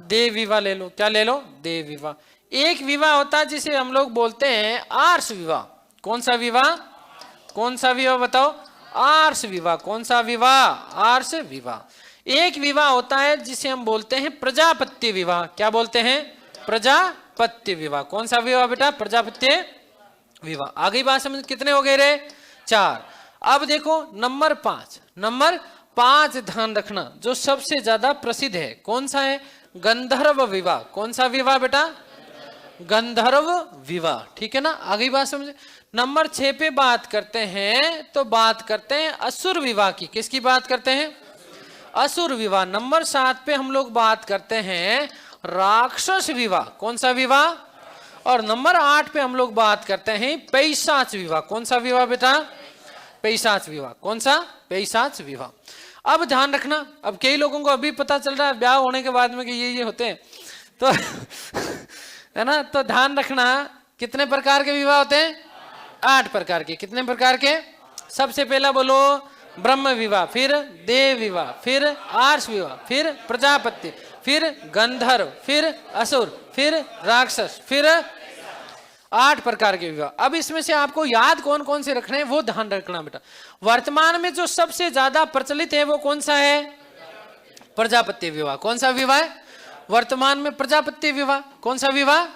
देव विवाह ले लो। क्या ले लो? देव विवाह। एक विवाह होता है जिसे हम लोग बोलते हैं आर्ष विवाह। कौन सा विवाह? कौन सा विवाह बताओ? आर्ष विवाह। कौन सा विवाह? आर्ष विवाह। एक विवाह होता है जिसे हम बोलते हैं प्रजापत्य विवाह। क्या बोलते हैं? प्रजापत्य विवाह। कौन सा विवाह बेटा? प्रजापत्य विवाह। आगे बात समझ, कितने हो गए रे? 4। अब देखो नंबर 5। नंबर 5 ध्यान रखना, जो सबसे ज्यादा प्रसिद्ध है कौन सा है? गंधर्व विवाह। कौन सा विवाह बेटा? गंधर्व विवाह, ठीक है ना। आगे बात समझे। नंबर 6 पे बात करते हैं तो बात करते हैं असुर विवाह की। किसकी बात करते हैं? असुर विवाह। नंबर 7 पे हम लोग बात करते हैं राक्षस विवाह। कौन सा विवाह? और नंबर 8 पे हम लोग बात करते हैं पैशाच विवाह। कौन सा विवाह बेटा? पैशाच विवाह। कौन सा? पैशाच विवाह। अब ध्यान रखना, अब कई लोगों को अभी पता चल रहा है ब्याह होने के बाद में कि ये होते हैं, तो है ना, तो ध्यान रखना कितने प्रकार के विवाह होते हैं? 8 प्रकार के। कितने प्रकार के? सबसे पहला बोलो ब्रह्म विवाह, फिर देव विवाह, फिर आर्ष विवाह, फिर प्रजापति, फिर गंधर्व, फिर असुर, फिर राक्षस, फिर 8 प्रकार के विवाह। अब इसमें से आपको याद कौन कौन से रखने हैं वो ध्यान रखना बेटा। वर्तमान में जो सबसे ज्यादा प्रचलित है वो कौन सा है? प्रजापति विवाह। कौन सा विवाह है वर्तमान में? प्रजापति विवाह। कौन सा विवाह?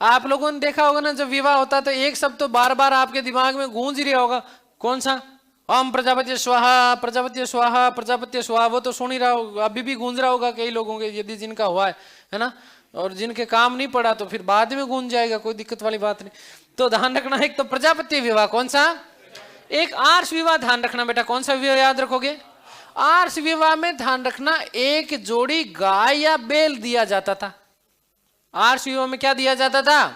आप लोगों ने देखा होगा ना, जब विवाह होता तो एक शब्द तो बार बार आपके दिमाग में गूंज ही रहा होगा। कौन सा? ओम प्रजापति स्वाहा, प्रजापति स्वाहा, प्रजापति स्वाहा। वो तो सुन ही रहा होगा, अभी भी गूंज रहा होगा कई लोगों के, यदि जिनका हुआ है ना, और जिनके काम नहीं पड़ा तो फिर बाद में गूंज जाएगा, कोई दिक्कत वाली बात नहीं। तो ध्यान रखना, एक तो प्रजापति विवाह। कौन सा? एक आर्ष विवाह। ध्यान रखना बेटा, कौन सा विवाह याद रखोगे? आर्ष विवाह में ध्यान रखना एक जोड़ी गाय या बैल दिया जाता था। आर्ष विवाह में क्या दिया जाता था?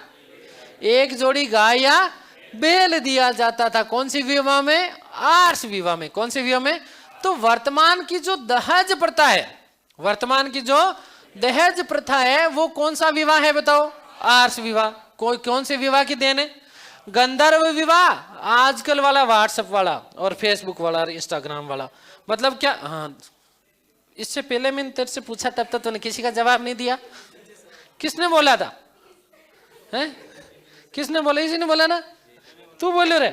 एक जोड़ी गाय या बैल दिया जाता था। कौन सी विवाह में? आर्ष विवाह में। कौन सी विवाह में? तो वर्तमान की जो दहेज प्रथा है, वर्तमान की जो दहेज प्रथा है वो कौन सा विवाह है बताओ? आर्ष विवाह। कोई कौन से विवाह की देन है? गंधर्व विवाह, आजकल वाला व्हाट्सएप वाला और फेसबुक वाला और इंस्टाग्राम वाला। मतलब क्या? हाँ, इससे पहले मैंने तेरे से पूछा तब तक तूने किसी का जवाब नहीं दिया। किसने बोला था? हैं? किसने बोला? इसी ने बोला ना, तू बोलो रे।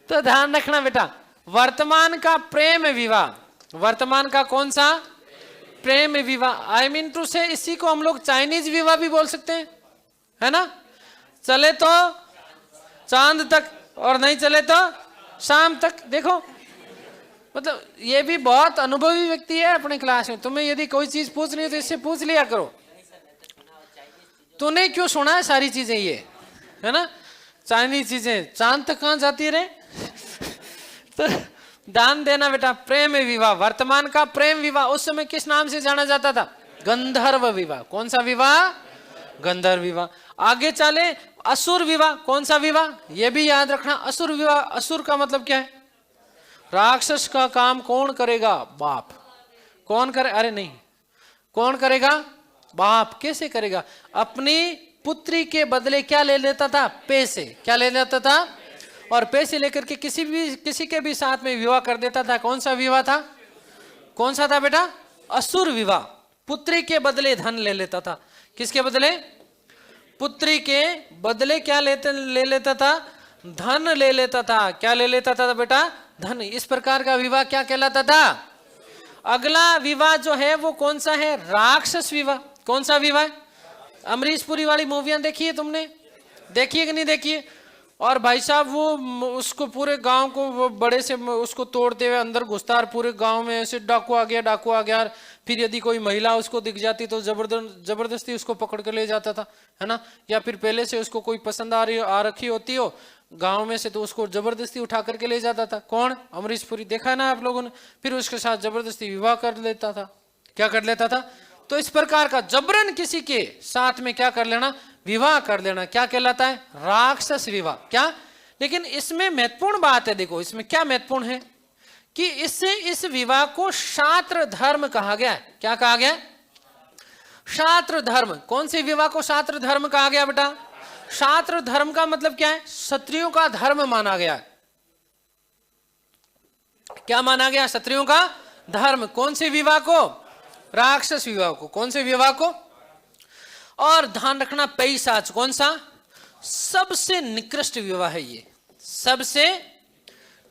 तो ध्यान रखना बेटा, वर्तमान का प्रेम विवाह, वर्तमान का कौन सा? प्रेम विवाह। आई मीन टू से इसी को हम लोग चाइनीज विवाह भी बोल सकते हैं, है ना। चले तो चांद तक और नहीं चले तो शाम तक। देखो मतलब ये भी बहुत अनुभवी व्यक्ति है अपने क्लास में। तुम्हें यदि कोई चीज पूछनी है तो इससे पूछ लिया करो। तूने क्यों सुना है सारी चीजें ये, है ना, चाइनीज चीजें चांद तक कहां जाती रहे। तो दान देना बेटा। प्रेम विवाह, वर्तमान का प्रेम विवाह उस समय किस नाम से जाना जाता था? गंधर्व विवाह। कौन सा विवाह? गंधर्व विवाह। आगे चले असुर विवाह। कौन सा विवाह? यह भी याद रखना, असुर विवाह। असुर का मतलब क्या है? राक्षस का काम कौन करेगा? बाप। कौन करे? अरे नहीं, कौन करेगा? बाप। कैसे करेगा? अपनी पुत्री के बदले क्या ले लेता था? पैसे। क्या ले लेता था? और पैसे लेकर के किसी के भी साथ में विवाह कर देता था। कौन सा विवाह था? कौन सा था बेटा? असुर विवाह। पुत्री के बदले धन ले लेता था। किसके बदले? पुत्री के बदले क्या ले लेता था? धन ले लेता था। क्या ले लेता था बेटा? धन। इस प्रकार का विवाह क्या कहलाता था? अगला विवाह जो है वो कौन सा है? राक्षस विवाह। कौन सा विवाह? अमरीश पुरी वाली मूवियां देखी है तुमने? देखी है कि नहीं देखी है? और भाई साहब वो उसको पूरे गांव को वो बड़े से उसको तोड़ते हुए अंदर घुसता और पूरे गांव में ऐसे डाकू आ गया, डाकू आ गया। फिर यदि कोई महिला उसको दिख जाती तो जबरदस्ती उसको पकड़ कर ले जाता था, है ना। या फिर पहले से उसको कोई पसंद आ रखी होती हो गांव में से तो उसको जबरदस्ती उठा करके ले जाता था। कौन? अमरीश पुरी। देखा है ना आप लोगों ने। फिर उसके साथ जबरदस्ती विवाह कर लेता था। क्या कर लेता था? तो इस प्रकार का जबरन किसी के साथ में क्या कर लेना? विवाह कर लेना। क्या कहलाता है? राक्षस विवाह। क्या? लेकिन इसमें महत्वपूर्ण बात है, देखो इसमें क्या महत्वपूर्ण है कि इससे इस विवाह को शास्त्र धर्म कहा गया है। क्या कहा गया? शास्त्र धर्म। कौन से विवाह को शास्त्र धर्म कहा गया बेटा? शास्त्र धर्म का मतलब क्या है? क्षत्रियों का धर्म माना गया है। क्या माना गया? क्षत्रियों का धर्म। कौन से विवाह को? राक्षस विवाह को। कौन से विवाह को? और ध्यान रखना पैशाच। कौन सा? सबसे निकृष्ट विवाह है ये। सबसे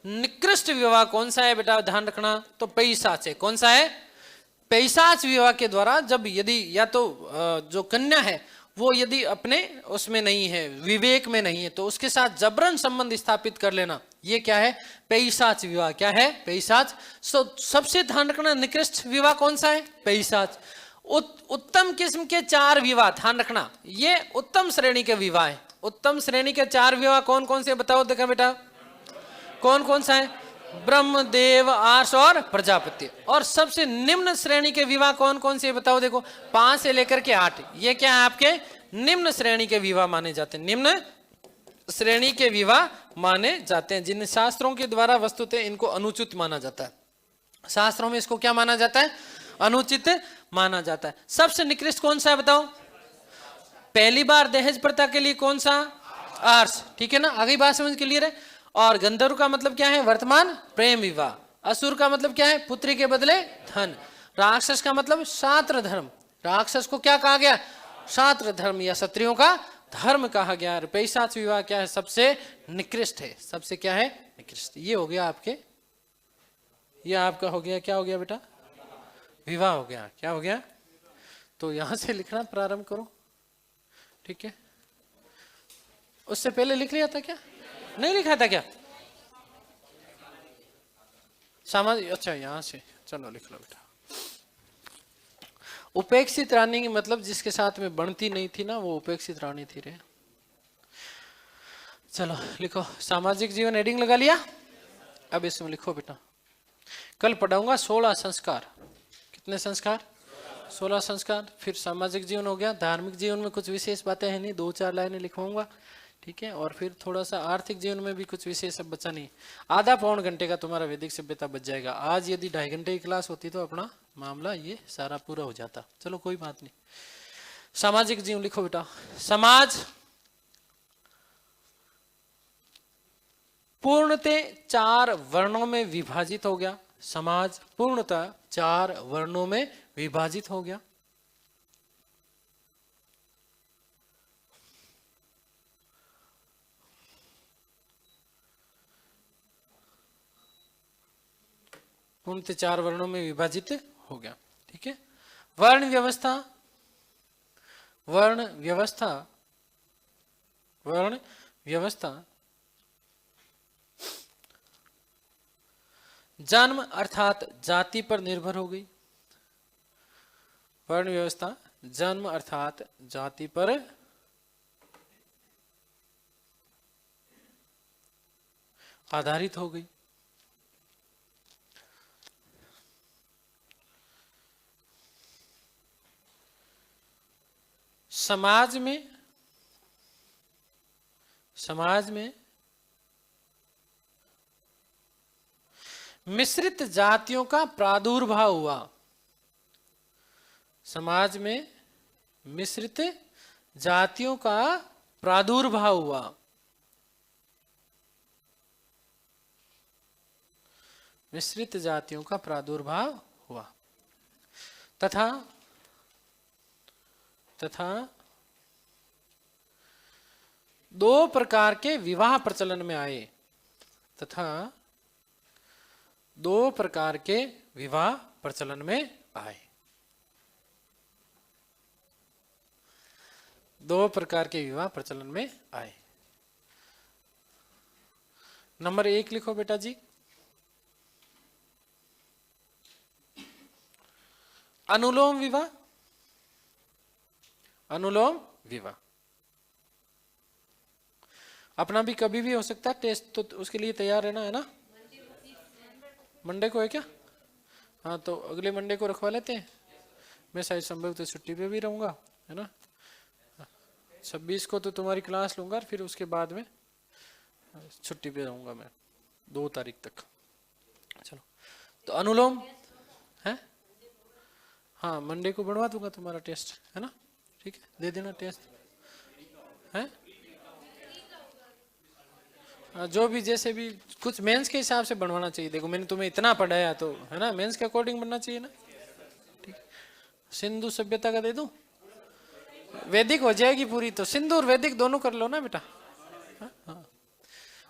निकृष्ट विवाह कौन सा है बेटा? ध्यान रखना, तो पैशाच है। कौन सा है? पैशाच विवाह के द्वारा जब यदि या तो जो कन्या है वो यदि अपने उसमें नहीं है, विवेक में नहीं है, तो उसके साथ जबरन संबंध स्थापित कर लेना, ये क्या है? पैशाच विवाह। क्या है? पैशाच। सबसे ध्यान रखना निकृष्ट विवाह कौन सा है? पैशाच। उत्तम किस्म के 4 विवाह, ध्यान रखना, ये उत्तम श्रेणी के विवाह है। उत्तम श्रेणी के 4 विवाह कौन कौन से बताओ देखा बेटा? कौन कौन सा है? ब्रह्म, देव, आर्ष और प्रजापति। और सबसे निम्न श्रेणी के विवाह कौन कौन से बताओ देखो? 5 से लेकर के 8। ये क्या है? आपके निम्न श्रेणी के विवाह माने जाते हैं। निम्न श्रेणी के विवाह माने जाते हैं, जिन शास्त्रों के द्वारा वस्तुतः इनको अनुचित माना जाता है। शास्त्रों में इसको क्या माना जाता है? अनुचित माना जाता है। सबसे निकृष्ट कौन सा है बताओ? पहली बार दहेज प्रथा के लिए कौन सा? आर्ष। ठीक है ना, आगे बात समझ क्लियर है। और गंधर्व का मतलब क्या है? वर्तमान प्रेम विवाह। असुर का मतलब क्या है? पुत्री के बदले धन। राक्षस का मतलब शास्त्र धर्म। राक्षस को क्या कहा गया? शास्त्र धर्म या क्षत्रियों का धर्म कहा गया। पैशाच विवाह क्या है? सबसे निकृष्ट है। सबसे क्या है? निकृष्ट। ये हो गया आपके, ये आपका हो गया, क्या हो गया बेटा? विवाह हो गया। क्या हो गया? तो यहां से लिखना प्रारंभ करो। ठीक है, उससे पहले लिख लिया था क्या? नहीं लिखा था क्या? सामाजिक, अच्छा यहां से, चलो लिख लो बेटा। उपेक्षित रानी की मतलब जिसके साथ में बनती नहीं थी ना, वो उपेक्षित रानी थी रे। चलो लिखो, सामाजिक जीवन हेडिंग लगा लिया। अब इसमें लिखो बेटा, कल पढ़ाऊंगा 16 संस्कार। कितने संस्कार? 16 संस्कार। फिर सामाजिक जीवन हो गया। धार्मिक जीवन में कुछ विशेष बातें हैं नहीं, 2-4 लाइनें लिखवाऊंगा। ठीक है, और फिर थोड़ा सा आर्थिक जीवन में भी कुछ विशेष अब बचा नहीं। आधा पौन घंटे का तुम्हारा वैदिक सभ्यता बच जाएगा। आज यदि 2.5 घंटे की क्लास होती तो अपना मामला ये सारा पूरा हो जाता। चलो कोई बात नहीं। सामाजिक जीवन लिखो बेटा। समाज पूर्णतः 4 वर्णों में विभाजित हो गया। समाज पूर्णतः 4 वर्णों में विभाजित हो गया। पूर्णतः 4 वर्णों में विभाजित हो गया। ठीक है, वर्ण व्यवस्था, वर्ण व्यवस्था, वर्ण व्यवस्था जन्म अर्थात जाति पर निर्भर हो गई। वर्ण व्यवस्था जन्म अर्थात जाति पर आधारित हो गई। समाज में मिश्रित जातियों का प्रादुर्भाव हुआ। समाज में मिश्रित जातियों का प्रादुर्भाव हुआ। मिश्रित जातियों का प्रादुर्भाव हुआ तथा दो प्रकार के विवाह प्रचलन में आए। तथा 2 प्रकार के विवाह प्रचलन में आए। 2 प्रकार के विवाह प्रचलन में आए। नंबर 1 लिखो बेटा जी, अनुलोम विवाह। अनुलोम विवाह अपना भी कभी भी हो सकता है टेस्ट, तो उसके लिए तैयार रहना है ना। मंडे को है क्या? हाँ तो अगले मंडे को रखवा लेते हैं। मैं शायद संभव तो छुट्टी पे भी रहूंगा, है ना। 26 को तो तुम्हारी क्लास लूंगा, फिर उसके बाद में छुट्टी पे रहूंगा मैं 2 तारीख तक। चलो तो अनुलोम है, हाँ मंडे को बनवा दूंगा तुम्हारा टेस्ट, है ना। ठीक है, दे देना टेस्ट, है जो भी जैसे भी कुछ मेंस के हिसाब से बनवाना चाहिए। देखो मैंने तुम्हें इतना पढ़ाया तो, है ना, मेंस के अकॉर्डिंग बनना चाहिए ना। ठीक, सिंधु सभ्यता का दे दूं, वैदिक हो जाएगी पूरी। तो सिंधु और वैदिक दोनों कर लो ना बेटा। हाँ।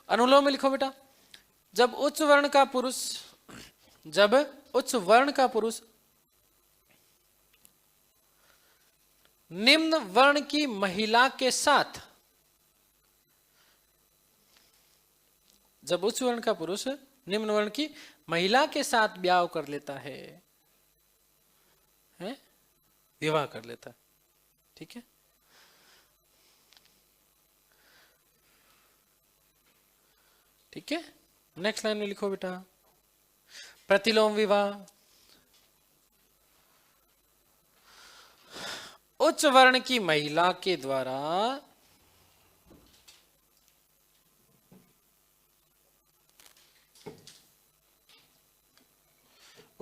अनुलोम में लिखो बेटा, जब उच्च वर्ण का पुरुष निम्न वर्ण की महिला के साथ, जब उच्च वर्ण का पुरुष निम्न वर्ण की महिला के साथ ब्याह कर लेता है, विवाह कर लेता है। ठीक है, ठीक है। नेक्स्ट लाइन में लिखो बेटा, प्रतिलोम विवाह, उच्च वर्ण की महिला के द्वारा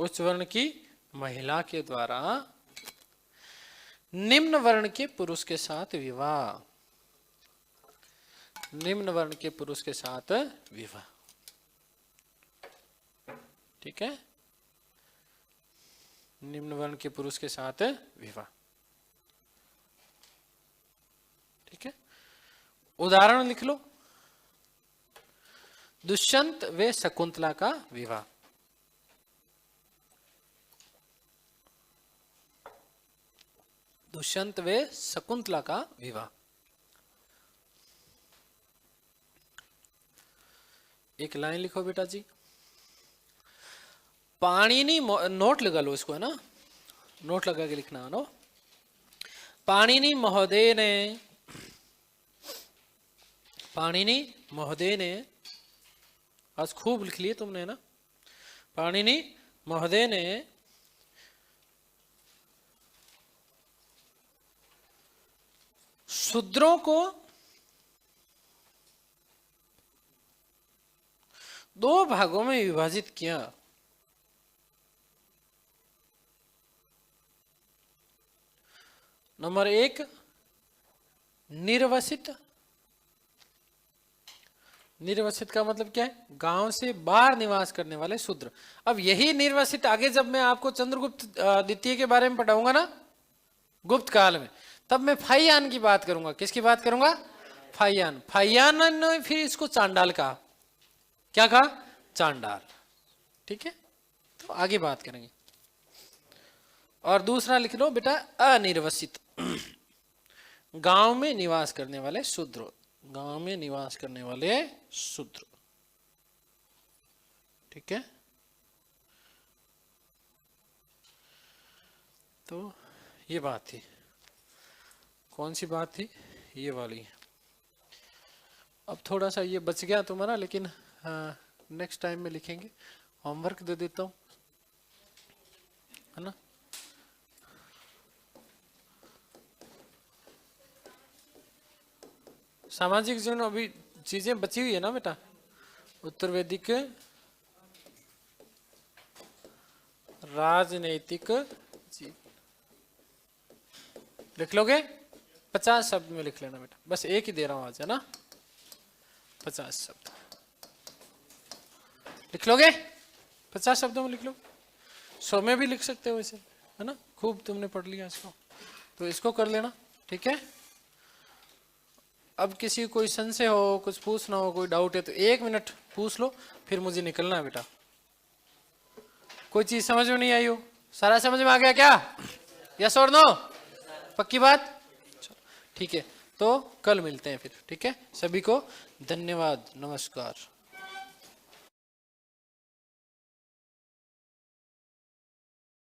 उच्च वर्ण की महिला के द्वारा निम्न वर्ण के पुरुष के साथ विवाह, निम्न वर्ण के पुरुष के साथ विवाह। ठीक है, निम्न वर्ण के पुरुष के साथ विवाह। ठीक है, उदाहरण लिख लो। दुष्यंत व शकुंतला का विवाह। दुष्यंत व शकुंतला का विवाह। एक लाइन लिखो बेटा जी। पाणिनि, नोट लगा लो इसको, है ना, नोट लगा के लिखना है ना। पाणिनि महोदय ने, पाणिनि महोदय ने, आज खूब लिख लिए तुमने, ना। पाणिनि महोदय ने शूद्रों को दो भागों में विभाजित किया। नंबर 1 निर्वसित। निर्वसित का मतलब क्या है? गांव से बाहर निवास करने वाले शूद्र। अब यही निर्वसित आगे जब मैं आपको चंद्रगुप्त द्वितीय के बारे में पढ़ाऊंगा ना, गुप्त काल में, तब मैं फाइयान की बात करूंगा। किसकी बात करूंगा? फाइयान। फाइयान ने फिर इसको चांडाल कहा। क्या कहा? चांडाल। ठीक है, तो आगे बात करेंगे। और दूसरा लिख लो बेटा, अनिर्वसित। गांव में निवास करने वाले शूद्र। गांव में निवास करने वाले शूद्र। ठीक है, तो ये बात थी। कौन सी बात थी? ये वाली। अब थोड़ा सा ये बच गया तुम्हारा, लेकिन नेक्स्ट टाइम में लिखेंगे। होमवर्क दे देता हूं, है ना। सामाजिक जीवन अभी चीजें बची हुई है ना बेटा। उत्तर वैदिक राजनैतिक जीवन लिख लोगे? 50 शब्द में लिख लेना बेटा, बस एक ही दे रहा हूं आज, है ना। 50 शब्द लिख लोगे? 50 शब्दों में लिख लो। 100 में भी लिख सकते हो इसे, है ना। खूब तुमने पढ़ लिया इसको, तो इसको कर लेना। ठीक है, अब किसी कोई संशय हो, कुछ पूछना हो, कोई डाउट है तो 1 मिनट पूछ लो, फिर मुझे निकलना है बेटा। कोई चीज समझ में नहीं आई हो? सारा समझ में आ गया क्या? यस और नो? पक्की बात? ठीक है, तो कल मिलते हैं फिर। ठीक है, सभी को धन्यवाद, नमस्कार।